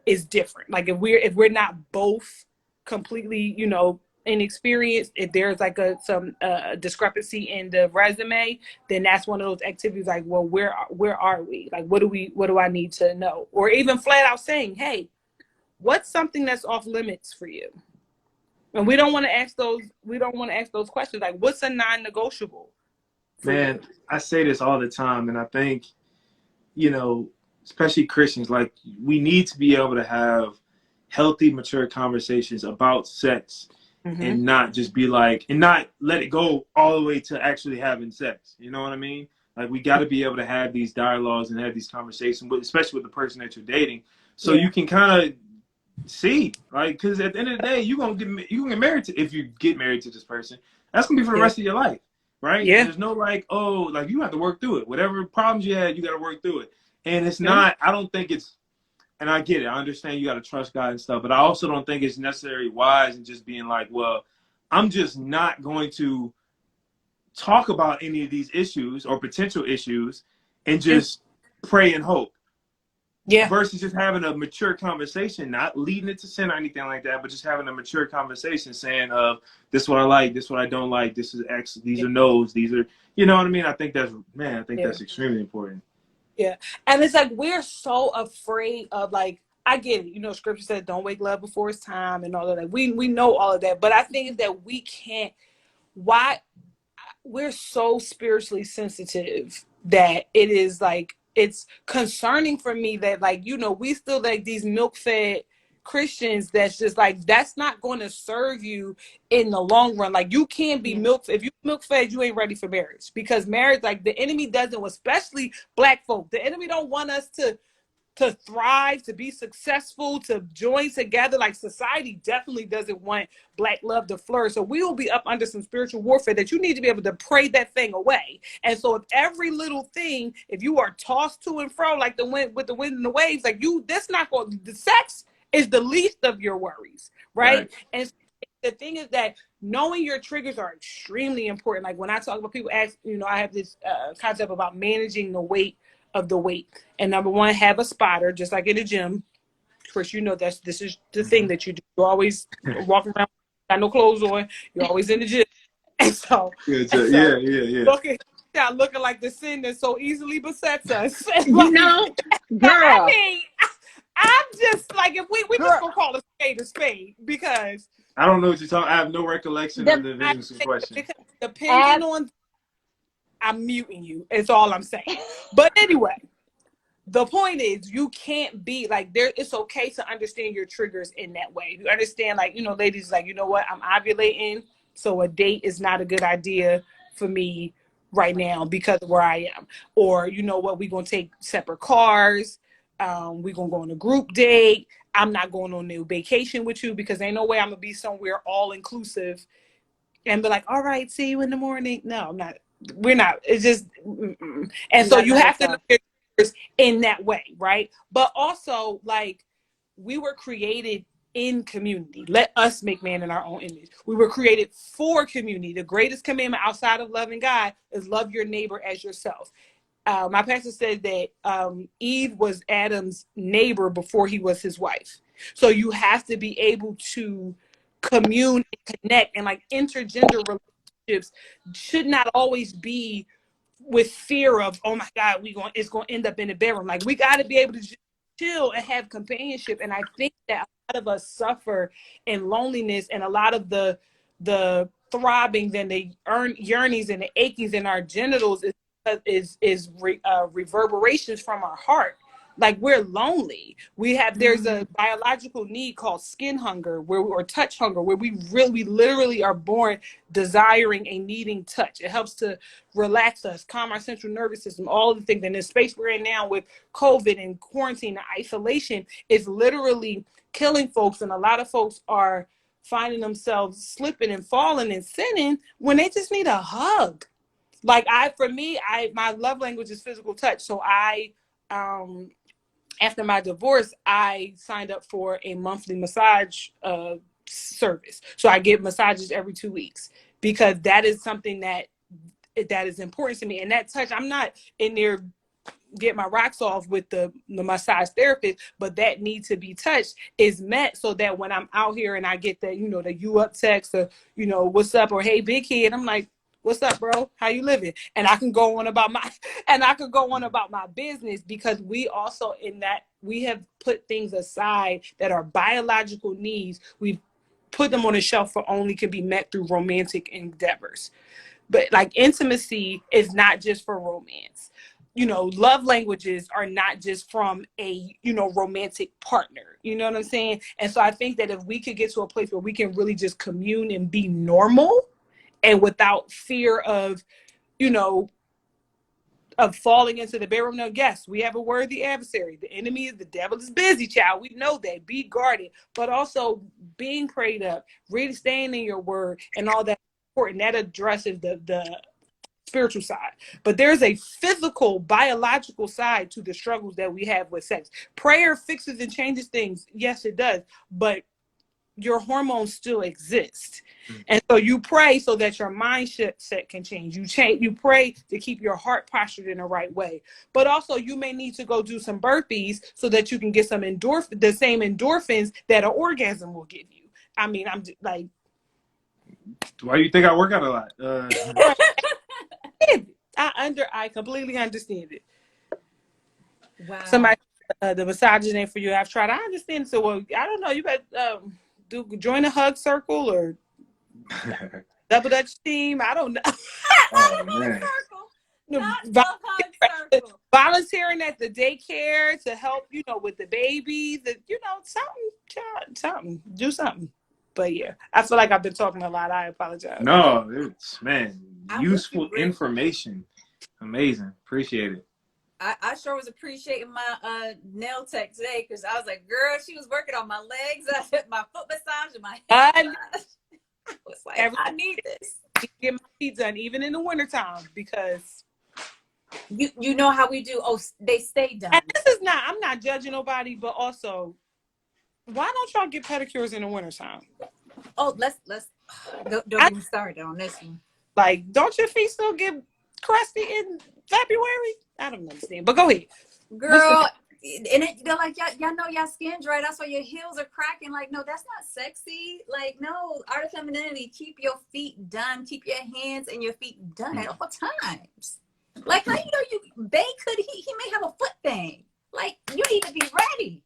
D: is different. Like, if we're not both completely, inexperienced, if there's like some discrepancy in the resume, then that's one of those activities like, well, where are we? Like, what do I need to know? Or even flat out saying, hey, what's something that's off limits for you? And we don't want to ask those questions. Like, what's a non-negotiable for
B: Man,
D: you?
B: I say this all the time, and I think, especially Christians, like, we need to be able to have healthy, mature conversations about sex, and not just be like, and not let it go all the way to actually having sex. You know what I mean? Like, we got to be able to have these dialogues and have these conversations, especially with the person that you're dating, so you can kind of see, like, because at the end of the day, you gonna get married to, if you get married to this person, that's gonna be for the rest of your life, right?
D: Yeah.
B: There's no like, oh, like, you have to work through it. Whatever problems you had, you got to work through it. And it's not. I don't think it's. And I get it. I understand you got to trust God and stuff, but I also don't think it's necessarily wise in just being like, well, I'm just not going to talk about any of these issues or potential issues and just pray and hope.
D: Yeah.
B: Versus just having a mature conversation, not leading it to sin or anything like that, but just having a mature conversation saying, this is what I like, this is what I don't like, this is X, these are no's, these are, you know what I mean? I think that's extremely important.
D: Yeah. And it's like, we're so afraid of, like, I get it. Scripture said, don't wake love before it's time and all of that. We know all of that. But I think that we can't, why we're so spiritually sensitive that it is like, it's concerning for me that, like, we still like these milk-fed Christians that's just like, that's not going to serve you in the long run. Like, you can't be if you milk-fed, you ain't ready for marriage, because marriage, like, the enemy doesn't, especially Black folk, the enemy don't want us to thrive, to be successful, to join together. Like, society definitely doesn't want Black love to flourish. So we will be up under some spiritual warfare that you need to be able to pray that thing away. And so if every little thing, if you are tossed to and fro like the wind, with the wind and the waves, like, that's not going, the sex is the least of your worries, right? And the thing is that knowing your triggers are extremely important. Like, when I talk about, people ask, I have this concept about managing the weight of the weight. And number one, have a spotter, just like in the gym. Chris, this is the thing that you do. You always walk around, got no clothes on. You're always in the gym. And so, looking like the sin that so easily besets us.
A: Girl.
D: I'm just like, if we just gonna call a spade, because
B: I don't know what you're talking. I have no recollection of the Visions question.
D: Because depending on, I'm muting you. It's all I'm saying. But anyway, the point is, you can't be like, it's okay to understand your triggers in that way. You understand, like, ladies, like, what, I'm ovulating, so a date is not a good idea for me right now because of where I am. Or, what, we're going to take separate cars. We're going to go on a group date. I'm not going on no vacation with you because ain't no way I'm going to be somewhere all inclusive and be like, all right, see you in the morning. No, I'm not. We're not. It's just, and so you have to look in that way, right? But also, like, we were created in community. Let us make man in our own image. We were created for community. The greatest commandment outside of loving God is love your neighbor as yourself. My pastor said that Eve was Adam's neighbor before he was his wife. So you have to be able to commune and connect, and like, intergender relationships should not always be with fear of, oh my God, it's going to end up in a bedroom. Like, we got to be able to just chill and have companionship. And I think that a lot of us suffer in loneliness, and a lot of the throbbing and the yearnings and the achings in our genitals is reverberations from our heart. Like, we're lonely. There's a biological need called skin hunger, or touch hunger, where we literally are born desiring and needing touch. It helps to relax us, calm our central nervous system, all the things. And the space we're in now with COVID and quarantine and isolation is literally killing folks. And a lot of folks are finding themselves slipping and falling and sinning when they just need a hug. Like, my love language is physical touch. So after my divorce, I signed up for a monthly massage service. So I get massages every 2 weeks, because that is something that is important to me. And that touch, I'm not in there get my rocks off with the massage therapist, but that need to be touched is met, so that when I'm out here and I get that, you know, the you up text, or, you know, what's up, or hey big kid, I'm like, what's up, bro? How you living? And I can go on about my business, because we also, in that, we have put things aside that are biological needs. We've put them on a shelf for only can be met through romantic endeavors. But like intimacy is not just for romance. You know, love languages are not just from a, you know, romantic partner. You know what I'm saying? And so I think that if we could get to a place where we can really just commune and be normal, and without fear of, you know, of falling into the bedroom. Now, yes, we have a worthy adversary. The enemy is the devil is busy, child. We know that. Be guarded. But also being prayed up, really staying in your word, and all that important. That addresses the spiritual side. But there's a physical, biological side to the struggles that we have with sex. Prayer fixes and changes things. Yes, it does. But your hormones still exist. And so you pray so that your mindset can change. You pray to keep your heart postured in the right way. But also you may need to go do some burpees so that you can get some the same endorphins that an orgasm will give you. I mean, I'm just like,
B: why do you think I work out a lot?
D: I completely understand it.
C: Wow.
D: Somebody, the massage ain't for you. I've tried. I understand. So, well, I don't know. You got join a hug circle or double dutch team. I don't know.
B: Oh, man.
D: Volunteering at the daycare to help, you know, with the babies, you know, something, do something. But yeah, I feel like I've been talking a lot. I apologize.
B: No, it's, man, useful information. Amazing. Appreciate it.
E: I sure was appreciating my nail tech today, because I was like, girl, she was working on my legs, my foot massage, and my head massage. I was like, I need this.
D: Get my feet done, even in the wintertime, because
E: you know how we do. Oh, they stay done.
D: And this is not, I'm not judging nobody, but also, why don't y'all get pedicures in the wintertime?
E: Oh, let's don't get me started on this one.
D: Like, don't your feet still get crusty in February? I don't understand, but go ahead,
E: girl. And they're like, y'all know y'all skin dry, that's why your heels are cracking. Like, no, that's not sexy. Like, no, art of femininity, keep your feet done, keep your hands and your feet done at all times. Like, how you know Bay could, he may have a foot thing. Like, you need to be ready.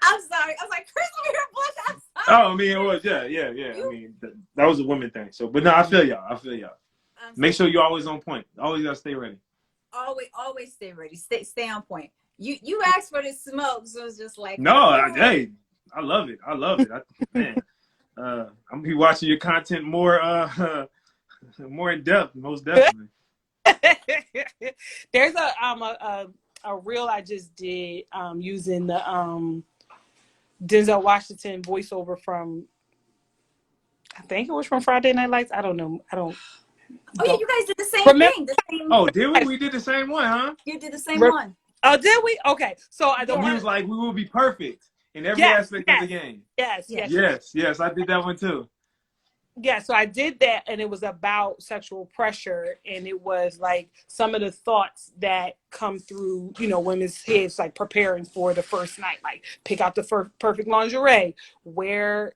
E: I'm sorry. I was like, Chris, over here, blush. I'm sorry.
B: Oh, I mean, it was, yeah. I mean, that was a woman thing. So, but no, I feel y'all. Make sure you're always on point. Always gotta stay ready.
E: Always stay ready. Stay on point. You asked for this smoke, so it's just like,
B: no, hey, I love it. Man, I'm gonna be watching your content more in depth, most definitely.
D: There's a reel I just did using the Denzel Washington voiceover from, I think it was from Friday Night Lights. I don't know.
E: Oh yeah, you guys did the same thing.
B: Oh, did we? We did the same one, huh?
E: You did the same one.
D: Oh, did we? Okay. So I don't.
B: He was like, we will be perfect in every aspect of the game.
D: Yes.
B: I did that one too.
D: Yeah, so I did that, and it was about sexual pressure, and it was like some of the thoughts that come through, you know, women's heads, like preparing for the first night, like pick out the perfect lingerie, wear,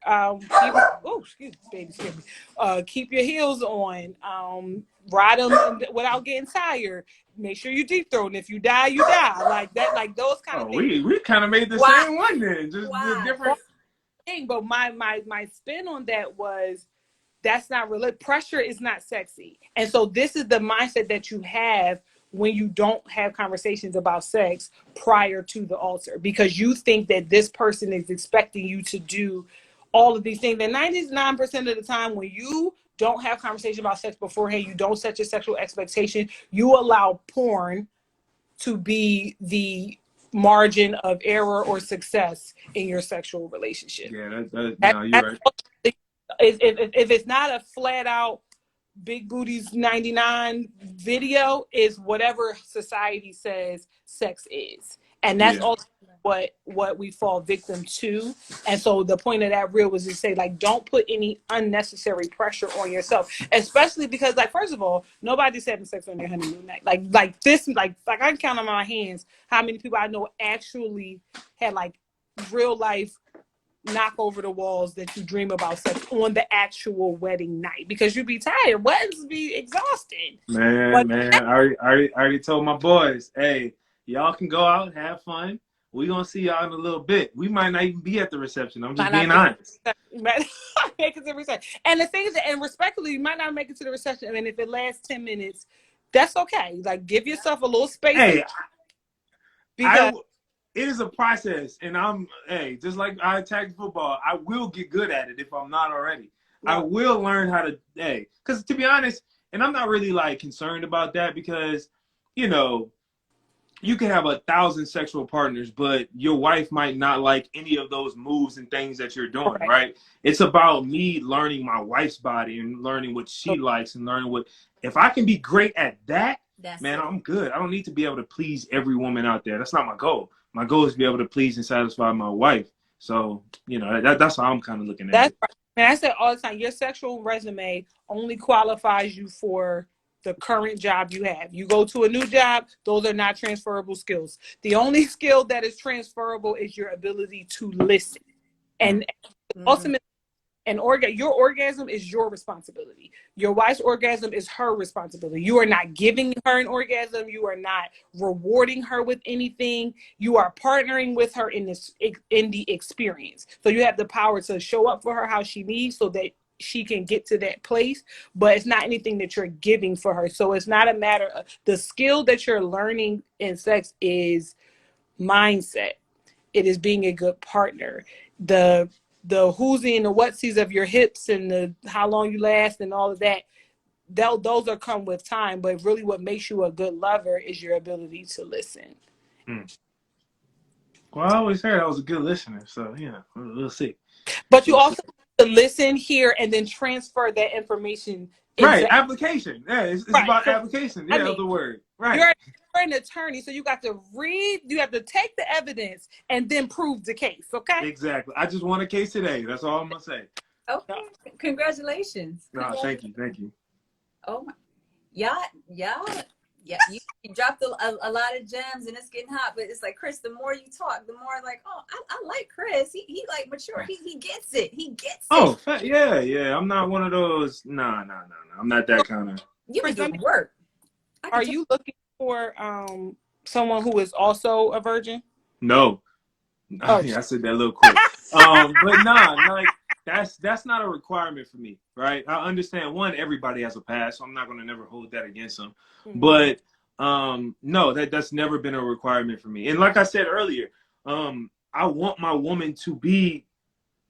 D: keep your heels on, ride them without getting tired, make sure you deep throat, and if you die, you die, like that, like those kind of things.
B: We kind of made the same one then, just the different
D: thing. But my spin on that was, that's not real. Pressure is not sexy. And so this is the mindset that you have when you don't have conversations about sex prior to the altar, because you think that this person is expecting you to do all of these things. And 99% of the time, when you don't have conversation about sex beforehand, you don't set your sexual expectation, you allow porn to be the margin of error or success in your sexual relationship.
B: Yeah, no, you're right.
D: If it's not a flat out big booties 99 video, is whatever society says sex is, and that's all. what we fall victim to. And so the point of that reel was to say, like, don't put any unnecessary pressure on yourself, especially because, like, first of all, nobody's having sex on their honeymoon night. Like this, like I can count on my hands how many people I know actually had like real life knock over the walls that you dream about sex on the actual wedding night, because you be tired. Weddings be exhausting.
B: Man, I already told my boys, hey, y'all can go out, have fun. We're going to see y'all in a little bit. We might not even be at the reception. I'm just being honest.
D: Make it to the reception. And the thing is, and respectfully, you might not make it to the reception. And if it lasts 10 minutes, that's okay. Like, give yourself a little space.
B: Hey,
D: because
B: it is a process. And just like I attacked football, I will get good at it if I'm not already. Yeah. I will learn how to, because to be honest, and I'm not really like concerned about that, because, you know, you can have 1,000 sexual partners, but your wife might not like any of those moves and things that you're doing, right? It's about me learning my wife's body and learning what she likes and learning if I can be great at that, man, I'm good. I don't need to be able to please every woman out there. That's not my goal. My goal is to be able to please and satisfy my wife. So, you know, that's how I'm kind of looking at it.
D: And I say all the time, your sexual resume only qualifies you for the current job you have. You go to a new job, those are not transferable skills. The only skill that is transferable is your ability to listen. And ultimately, your orgasm is your responsibility. Your wife's orgasm is her responsibility. You are not giving her an orgasm. You are not rewarding her with anything. You are partnering with her in the experience. So you have the power to show up for her how she needs so that she can get to that place, but it's not anything that you're giving for her. So it's not a matter of the skill that you're learning in sex is mindset. It is being a good partner. The whoosy and the whatsies of your hips and the how long you last and all of that, those are come with time. But really what makes you a good lover is your ability to listen.
B: Well, I always heard I was a good listener, so you know, we'll see.
D: But you also have to listen, hear, and then transfer that information.
B: Right, application. Yeah, it's about application. Yeah, the word. Right.
D: You're an attorney, so you got to read. You have to take the evidence and then prove the case. Okay.
B: Exactly. I just won a case today. That's all I'm gonna say.
E: Okay. Congratulations.
B: No, thank you.
E: Oh my, yeah, you dropped a lot of gems and it's getting hot, but it's like, Chris, the more you talk, the more like, oh, I like Chris. He like mature. He gets it. He gets it.
B: Oh, yeah. I'm not one of those. No. I'm not that kind of.
E: You can do work.
D: Are you looking for someone who is also a virgin?
B: No. Oh. I said that a little quick. But like that's not a requirement for me, right? I understand everybody has a past, so I'm not gonna never hold that against them. But no, that's never been a requirement for me. And like I said earlier, I want my woman to be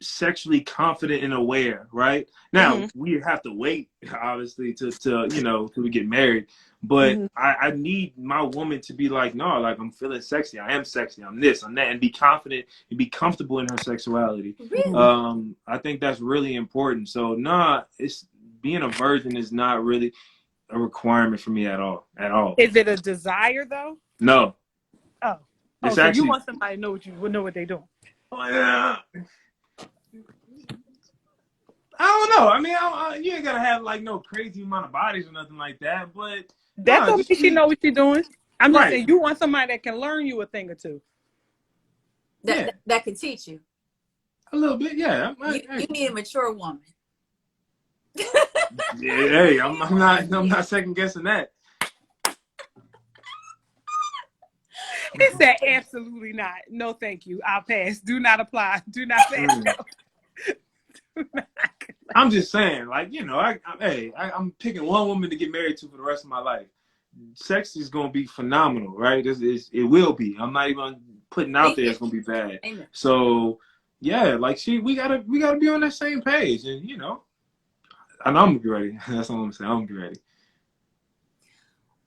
B: sexually confident and aware, right? Now we have to wait, obviously, to till we get married. But I need my woman to be like, no, like I'm feeling sexy. I am sexy. I'm this, I'm that, and be confident and be comfortable in her sexuality. Really? I think that's really important. So it's being a virgin is not really a requirement for me at all.
D: Is it a desire though?
B: No.
D: Oh,
B: it's
D: so
B: actually,
D: you want somebody to know what they're doing.
B: Oh, yeah. I don't know. I mean, you ain't gotta have like no crazy amount of bodies or nothing like that, but
D: that's what she know what she's doing. I'm just saying, you want somebody that can learn you a thing or two.
E: That can teach you
B: a little bit. Yeah,
E: you need a mature woman.
B: Hey, I'm not second guessing that.
D: He said, absolutely not. No, thank you. I'll pass. Do not apply. Do not pass.
B: I'm just saying, like, I'm picking one woman to get married to for the rest of my life. Sex is gonna be phenomenal, right? It will be. I'm not even putting out there it's gonna be bad. Amen. So yeah, like we gotta be on that same page, and I know I'm gonna be ready. That's all I'm saying. I'm gonna be ready.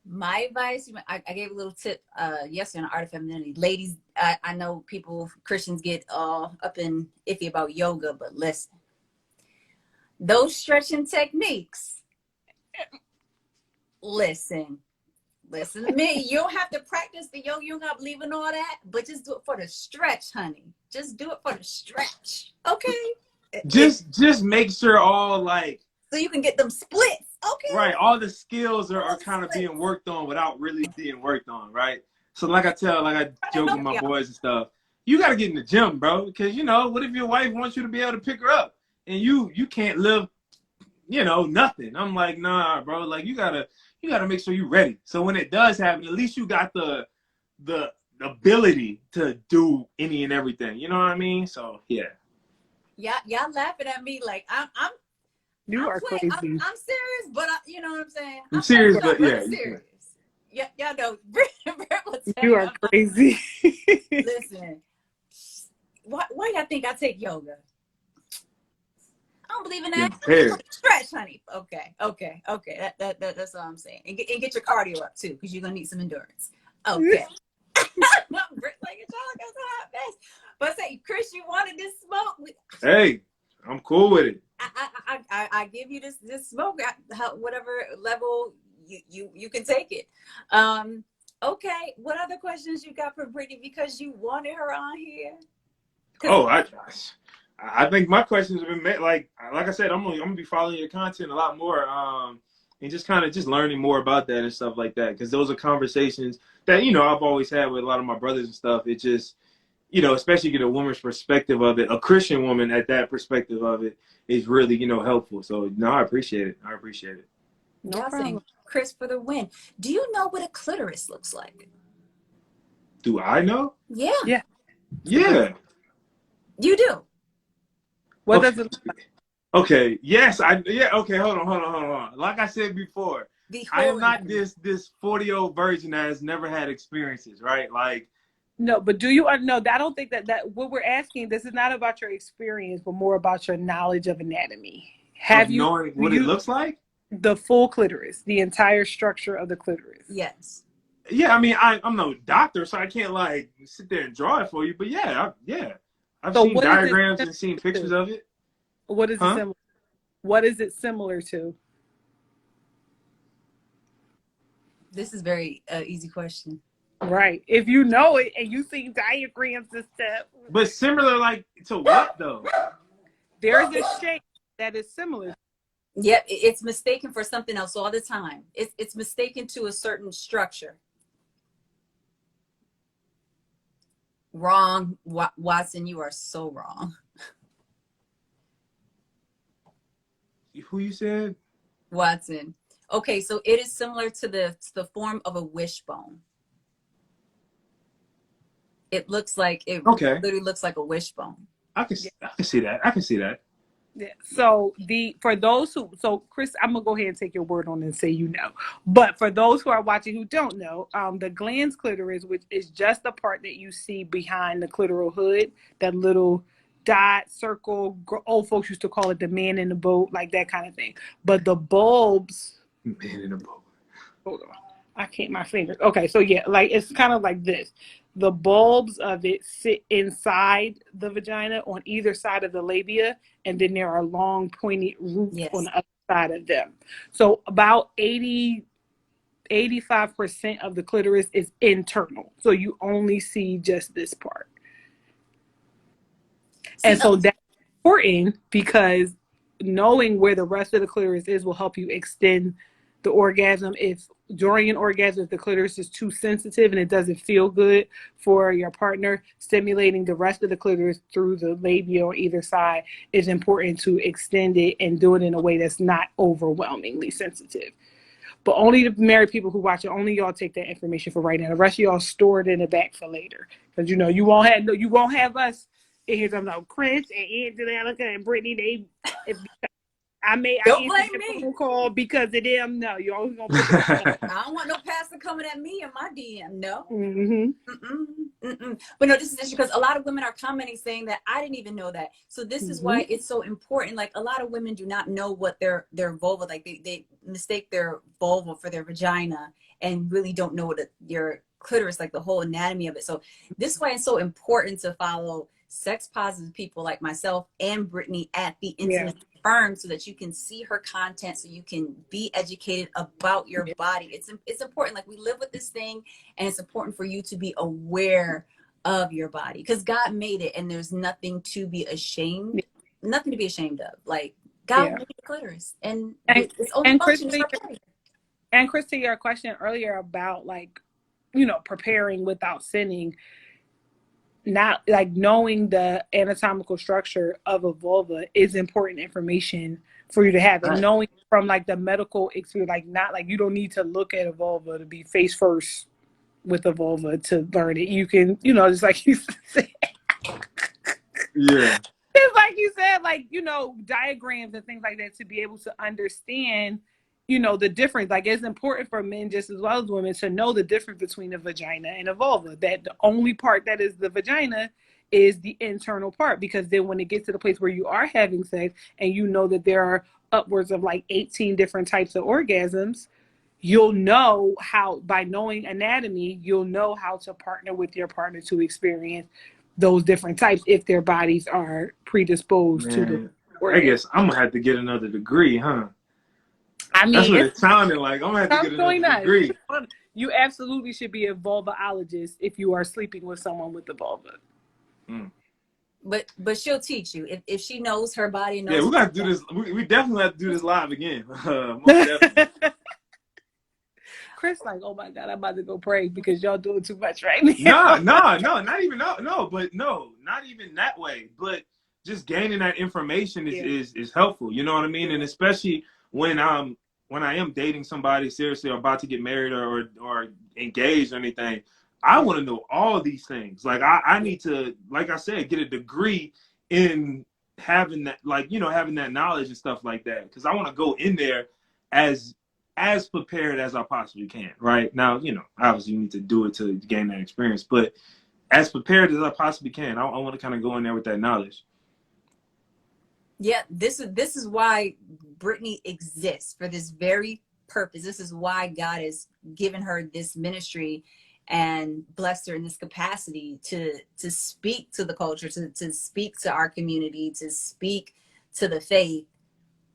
E: My advice, I gave a little tip yesterday on Art of Femininity. Ladies, I know Christians get all up and iffy about yoga, but listen, those stretching techniques, listen, Listen to me. You don't have to practice the yoga. You don't have to believe in all that, but just do it for the stretch, honey. Just do it for the stretch. Okay.
B: Just make sure all like
E: so you can get them splits. Okay.
B: Right, all the skills are kind of being worked on without really being worked on, right? So like I joke with my boys and stuff, you got to get in the gym, bro, because what if your wife wants you to be able to pick her up and you can't live, nothing. I'm like, nah, bro, like you gotta make sure you're ready. So when it does happen, at least you got the ability to do any and everything. You know what I mean? So yeah.
E: Y'all laughing at me like I'm
D: crazy.
E: I'm serious, but you know what I'm saying?
B: I'm serious, but yeah.
E: Serious. Yeah, y'all know.
D: You are crazy.
E: Listen, why y'all think I take yoga? I don't believe in that. Stretch, honey. Okay. That's all I'm saying. And get your cardio up too, because you're gonna need some endurance. Okay. But say, Chris, you wanted this smoke?
B: Hey, I'm cool with it.
E: I give you this smoke at whatever level you can take it. Okay, what other questions you got for Brittany, because you wanted her on here?
B: Oh, I think my questions have been met. Like I said, I'm gonna be following your content a lot more, and just kind of learning more about that and stuff like that, because those are conversations that I've always had with a lot of my brothers and stuff. It just especially get a woman's perspective of it, a Christian woman at that perspective of it is really, helpful. So no, I appreciate it.
E: No problem. Chris for the win. Do you know what a clitoris looks like?
B: Do I know?
E: Yeah.
B: Yeah.
E: You do.
D: What does it look like?
B: Okay. Yes. Okay. Hold on. Like I said before, I am not this 40-year-old virgin that has never had experiences, right? Like.
D: No, but do you know? I don't think that what we're asking. This is not about your experience, but more about your knowledge of anatomy. Have you
B: knowing what it looks like?
D: The full clitoris, the entire structure of the clitoris.
E: Yes.
B: Yeah, I mean, I'm no doctor, so I can't like sit there and draw it for you. But yeah, I've seen diagrams and seen pictures of it.
D: What is it similar? What is it similar to?
E: This is very easy question.
D: Right. If you know it and you see diagrams and stuff.
B: But similar like to what though?
D: There's a shape that is similar.
E: Yep, it's mistaken for something else all the time. It's mistaken to a certain structure. Wrong, Watson, you are so wrong.
B: Who you said?
E: Watson. Okay, so it is similar to the form of a wishbone. It looks like literally looks like a wishbone.
B: I can see that.
D: Yeah. So Chris, I'm gonna go ahead and take your word on it and say But for those who are watching who don't know, the glans clitoris, which is just the part that you see behind the clitoral hood, that little dot circle. Old folks used to call it the man in the boat, like that kind of thing. But the bulbs.
B: Man in the boat.
D: Hold on, I can't. My fingers. Okay, so yeah, like it's kind of like this. The bulbs of it sit inside the vagina on either side of the labia, and then there are long pointy roots on the other side of them. So about 85% of the clitoris is internal. So you only see just this part. And so that's important because knowing where the rest of the clitoris is will help you extend the orgasm. If during an orgasm, if the clitoris is too sensitive and it doesn't feel good for your partner, stimulating the rest of the clitoris through the labia on either side is important to extend it and do it in a way that's not overwhelmingly sensitive. But only the married people who watch it, only y'all take that information for right now. The rest of y'all store it in the back for later, because you won't have us in here talking about Chris and Angelica and Brittany. I answered the phone call because of them. No, you always gonna put
E: I don't want no pastor coming at me in my DM. No. But no, this is just because a lot of women are commenting saying that I didn't even know that. So this is why it's so important. Like a lot of women do not know what their vulva, like they mistake their vulva for their vagina and really don't know what your clitoris, like the whole anatomy of it. So this is why it's so important to follow sex positive people like myself and Brittany at the Intimacy confirmed so that you can see her content, so you can be educated about your body. It's important. Like, we live with this thing, and it's important for you to be aware of your body, because God made it, and there's nothing to be ashamed, nothing to be ashamed of. Like, God made the clitoris, and its only function is for pleasure.
D: And Chris, to your question earlier about, like, you know, preparing without sinning, not like knowing the anatomical structure of a vulva is important information for you to have, and knowing from like the medical experience, like, not like you don't need to look at a vulva to be face first with a vulva to learn it. You can, you know, just like you said.
B: Yeah.
D: It's like you said, like, you know, diagrams and things like that to be able to understand, you know, the difference. Like, it's important for men just as well as women to know the difference between a vagina and a vulva, that the only part that is the vagina is the internal part, because then when it gets to the place where you are having sex and you know that there are upwards of like 18 different types of orgasms, you'll know how, by knowing anatomy, you'll know how to partner with your partner to experience those different types if their bodies are predisposed to the orgasm.
B: I guess I'm gonna have to get another degree, huh?
D: I mean,
B: that's what it sounded like. I'm gonna have to get another degree.
D: You absolutely should be a vulvaologist if you are sleeping with someone with a vulva.
E: But she'll teach you if she knows her body. Knows
B: we got to do this. We definitely have to do this live again. Most definitely.
D: Chris, like, oh my God, I'm about to go pray because y'all doing too much right now.
B: No, not even not even that way. But just gaining that information is helpful. You know what I mean? And especially when I am dating somebody seriously, or about to get married or engaged or anything, I want to know all these things. Like, I need to, like I said, get a degree in having that, like, you know, having that knowledge and stuff like that. Because I want to go in there as prepared as I possibly can. Right now, you know, obviously you need to do it to gain that experience, but as prepared as I possibly can. I want to kind of go in there with that knowledge.
E: Yeah, this is why Brittany exists, for this very purpose. This is why God has given her this ministry and blessed her in this capacity to speak to the culture, to speak to our community, to speak to the faith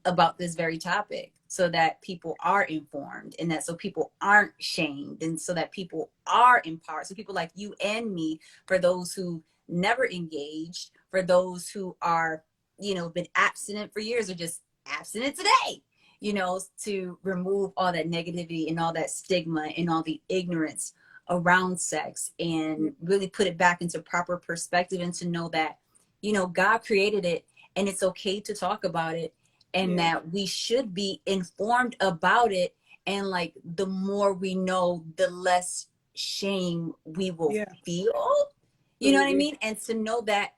E: about this very topic, so that people are informed, and that so people aren't shamed, and so that people are empowered. So people like you and me, for those who never engaged, for those who are, you know, been abstinent for years, or just abstinent today, you know, to remove all that negativity and all that stigma and all the ignorance around sex, and really put it back into proper perspective, and to know that, you know, God created it, and it's okay to talk about it, and that we should be informed about it. And like, the more we know, the less shame we will feel, you know what I mean? And to know that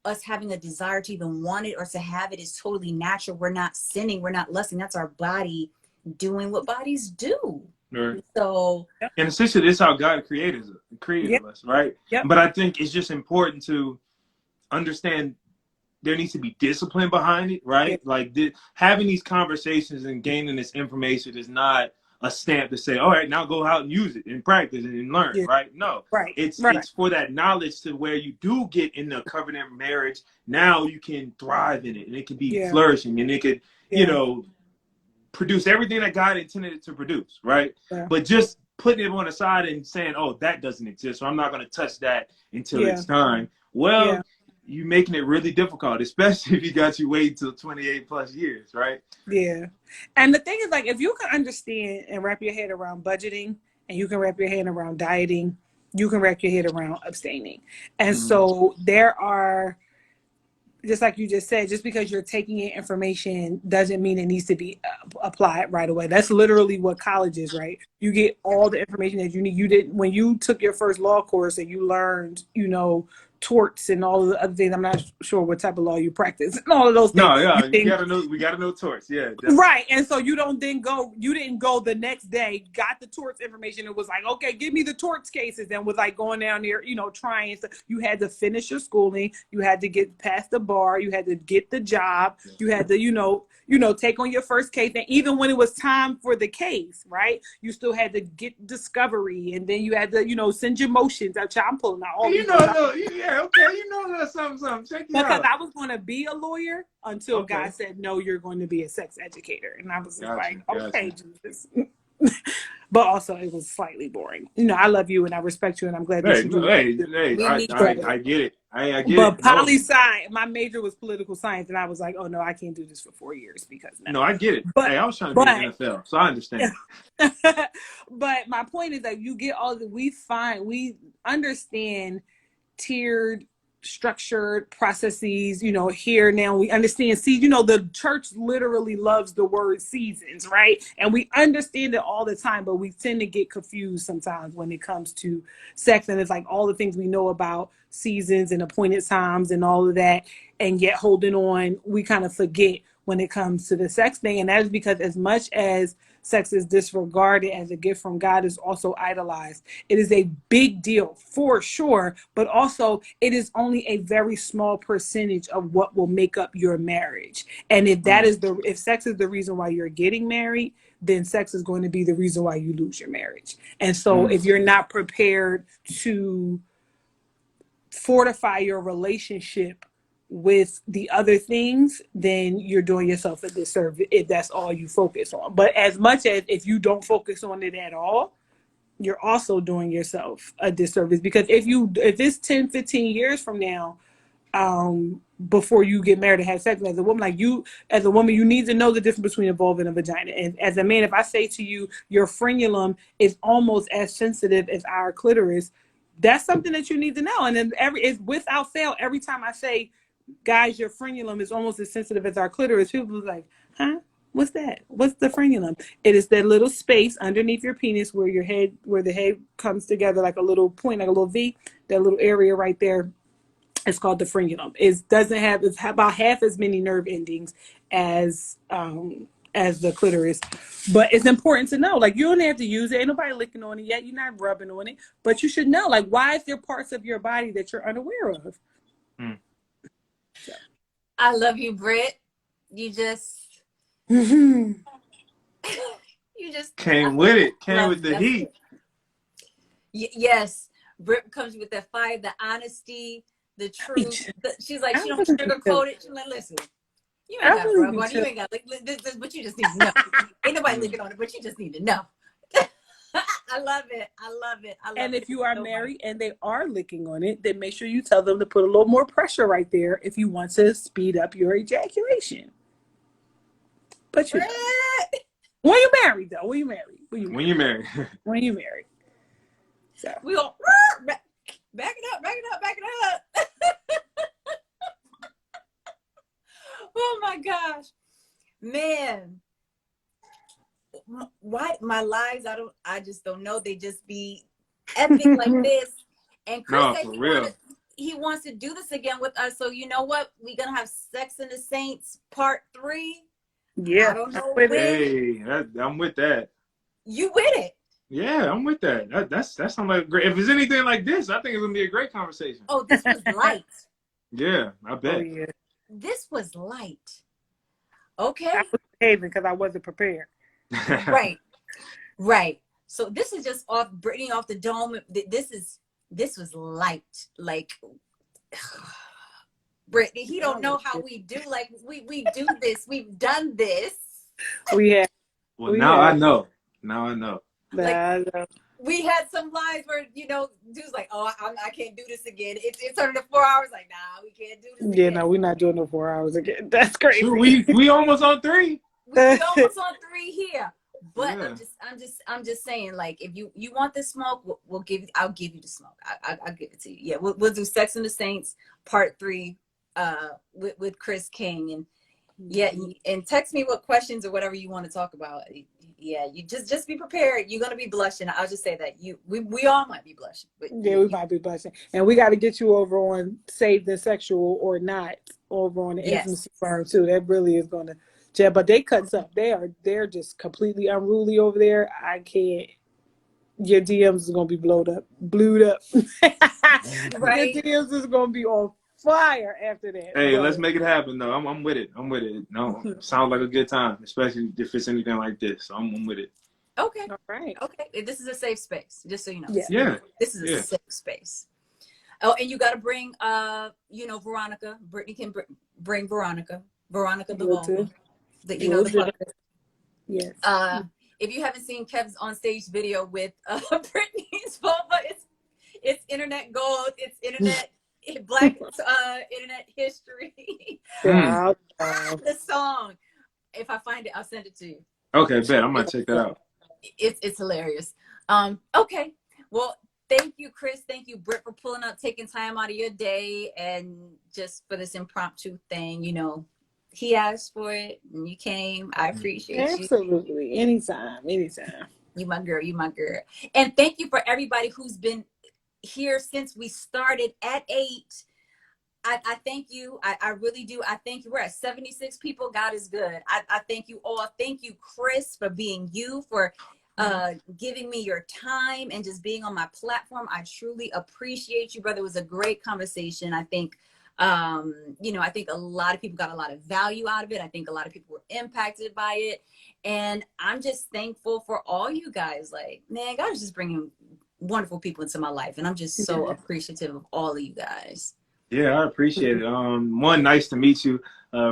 E: us having a desire to even want it or to have it is totally natural. We're not sinning, we're not lusting. That's our body doing what bodies do.
B: Right.
E: So,
B: and essentially, this is how God created us, right? But I think it's just important to understand there needs to be discipline behind it, right? Like, having these conversations and gaining this information is not a stamp to say, all right, now go out and use it and practice it and learn, right? No, it's for that knowledge, to where you do get in the covenant marriage. Now you can thrive in it, and it can be flourishing, and it could, you know, produce everything that God intended it to produce, right? But just putting it on the side and saying, oh, that doesn't exist, so I'm not going to touch that until it's time. Well, you're making it really difficult, especially if you got you waiting till 28 plus years, right?
D: Yeah. And the thing is, like, if you can understand and wrap your head around budgeting, and you can wrap your head around dieting, you can wrap your head around abstaining. And so there are, just like you just said, just because you're taking in information doesn't mean it needs to be applied right away. That's literally what college is, right? You get all the information that you need. You didn't, when you took your first law course and you learned, you know, torts and all of the other things. I'm not sure what type of law you practice and all of those things.
B: We gotta know torts. Yeah,
D: definitely. Right. And so you didn't go the next day, got the torts information, and was like, okay, give me the torts cases, and was like going down there, you know, trying. So you had to finish your schooling, you had to get past the bar, you had to get the job, you had to, you know, take on your first case. And even when it was time for the case, right, you still had to get discovery, and then you had to, you know, send your motions. I'm pulling out all
B: Yeah, okay, you know that something. Check you
D: Because
B: out.
D: I was going to be a lawyer until
B: Okay.
D: God said, no, you're going to be a sex educator. And I was just like, okay, Jesus. But also it was slightly boring. You know, I love you and I respect you and I'm glad that
B: Hey,
D: you
B: no,
D: do.
B: hey,
E: We need
B: I get it. I get
D: But
B: it. No,
D: poli sci, my major was political science, and I was like, oh no, I can't do this for 4 years because no.
B: no, I get it.
D: But
B: Hey, I was trying to be in the
D: but
B: NFL, so I understand.
D: but my point is that you get all the we understand tiered structured processes, you know, here now we understand. See, you know, the church literally loves the word seasons, right? And we understand it all the time, but we tend to get confused sometimes when it comes to sex. And it's like all the things we know about seasons and appointed times and all of that, and yet holding on, we kind of forget when it comes to the sex thing. And that is because as much as sex is disregarded as a gift from God, is also idolized. It is a big deal for sure, but also it is only a very small percentage of what will make up your marriage. And if that is if sex is the reason why you're getting married, then sex is going to be the reason why you lose your marriage. And so if you're not prepared to fortify your relationship with the other things, then you're doing yourself a disservice if that's all you focus on. But as much as if you don't focus on it at all, you're also doing yourself a disservice, because if it's 10, 15 years from now, before you get married and have sex as a woman, like you as a woman, you need to know the difference between a vulva and a vagina. And as a man, if I say to you your frenulum is almost as sensitive as our clitoris, that's something that you need to know. And then it's without fail, every time I say, guys, your frenulum is almost as sensitive as our clitoris, people are like, huh? What's that? What's the frenulum? It is that little space underneath your penis where the head comes together like a little point, like a little V. That little area right there is called the frenulum. It's about half as many nerve endings as the clitoris. But it's important to know, like, you don't have to use it. Ain't nobody licking on it yet. You're not rubbing on it, but you should know, like, why is there parts of your body that you're unaware of?
E: So. I love you, Britt. You just
B: Came with it. Came with the heat.
E: Yes, Britt comes with the fire, the honesty, the truth. She's like, she don't sugarcoat it. She's like, listen, you ain't got to rub on it. You ain't got this, but you just need to know. Ain't nobody looking on it, but you just need to know. I love it. I love it.
D: And if you are married and they are licking on it, then make sure you tell them to put a little more pressure right there if you want to speed up your ejaculation. But you know, when you married though, when you married. When you married. So
E: we go back it up. Oh my gosh, man. Why my lives? I just don't know. They just be epic like this. And Chris said he wants to do this again with us. So you know what? We're gonna have Sex and the Saints Part 3.
D: Yeah,
E: I don't know
B: when. Hey, I'm with that.
E: You with it?
B: Yeah, I'm with that. That sounds like great. If it's anything like this, I think it's gonna be a great conversation.
E: Oh, this was light.
B: Yeah, I bet.
D: Oh, yeah.
E: This was light. Okay.
D: I was behaving because I wasn't prepared.
E: Right. So this is just Brittany off the dome. This was light. Like Brittany, he don't know how we do. Like we do this. We've done this.
D: We have.
B: Well, now I know.
E: Like, we had some lines where, dude's like, oh, I can't do this again. It's turned to 4 hours. Like, nah, we can't do this again.
D: Yeah, no, we're not doing no 4 hours again. That's crazy.
B: We almost on 3.
E: We almost on 3 here. But yeah. I'm just saying, like, if you want the smoke, I'll give you the smoke. I'll give it to you. Yeah, we'll do Sex and the Saints Part 3 with Chris King, and yeah, and text me what questions or whatever you want to talk about. Yeah, you just be prepared. You're gonna be blushing. I'll just say that we all might be blushing. But
D: yeah, we might be blushing, and we got to get you over on Save the Sexual or Not over on the Intimacy Firm too. That really is gonna. Yeah, but they cuts up. They're just completely unruly over there. I can't. Your DMs is gonna be blued up. Right. Your DMs is gonna be on fire after that.
B: Hey, let's make it happen though. I'm with it. No, sounds like a good time, especially if it's anything like this. So I'm with it.
E: Okay.
D: All right.
E: Okay. This is a safe space, just so you know.
B: Yeah.
E: This is a safe space. Oh, and you got to bring, you know, Veronica. Brittany can bring Veronica. Veronica the
D: Will do.
E: vocal. The, you know,
D: Will
E: the
D: do.
E: part.
D: Yes.
E: If you haven't seen Kev's on stage video with Brittany's vulva, it's internet gold. It's internet black internet history.
D: Wow.
E: The song. If I find it, I'll send it to you.
B: Okay, bet. I might check that out.
E: It's hilarious. Okay. Well, thank you, Chris. Thank you, Britt, for pulling up, taking time out of your day, and just for this impromptu thing. You know, he asked for it, and you came. I appreciate you.
D: Absolutely. Anytime. Anytime.
E: You my girl. You my girl. And thank you for everybody who's been here since we started at 8. I thank you. I really do. I thank you. We're at 76 people. God is good. I thank you all. Thank you, Chris, for being you, for giving me your time and just being on my platform. I truly appreciate you, brother. It was a great conversation. I think, you know, I think a lot of people got a lot of value out of it. I think a lot of people were impacted by it. And I'm just thankful for all you guys. Like, man, God is just bringing wonderful people into my life. And I'm just so appreciative of all of you guys.
B: Yeah, I appreciate it. One, nice to meet you,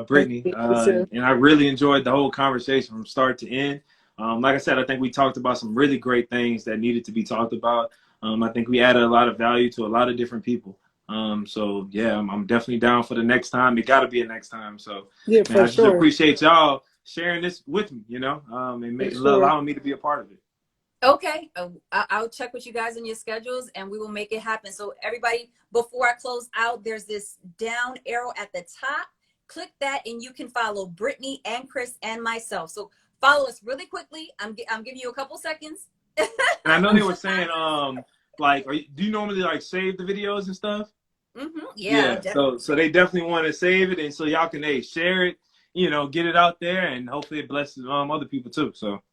B: Brittany. And I really enjoyed the whole conversation from start to end. Like I said, I think we talked about some really great things that needed to be talked about. I think we added a lot of value to a lot of different people. So yeah, I'm definitely down for the next time. It got to be a next time. So
D: Yeah,
B: man, I
D: for
B: just
D: sure.
B: appreciate y'all sharing this with me, you know, and allowing me to be a part of it.
E: Okay, I'll check with you guys on your schedules and we will make it happen. So everybody, before I close out, there's this down arrow at the top. Click that and you can follow Brittany and Chris and myself. So follow us really quickly. I'm giving you a couple seconds.
B: And I know they were saying, like, do you normally like save the videos and stuff?
E: Yeah.
B: So they definitely want to save it, and so y'all can share it, you know, get it out there, and hopefully it blesses other people too. So.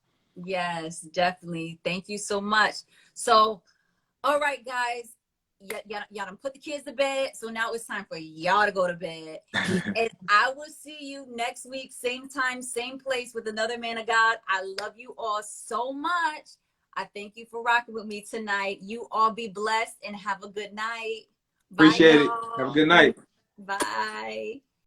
E: Yes, definitely. Thank you so much. So, all right, guys, y'all done put the kids to bed. So now it's time for y'all to go to bed. And I will see you next week, same time, same place with another man of God. I love you all so much. I thank you for rocking with me tonight. You all be blessed and have a good night.
B: Appreciate
E: Bye,
B: it.
E: y'all.
B: Have a good night.
E: Bye.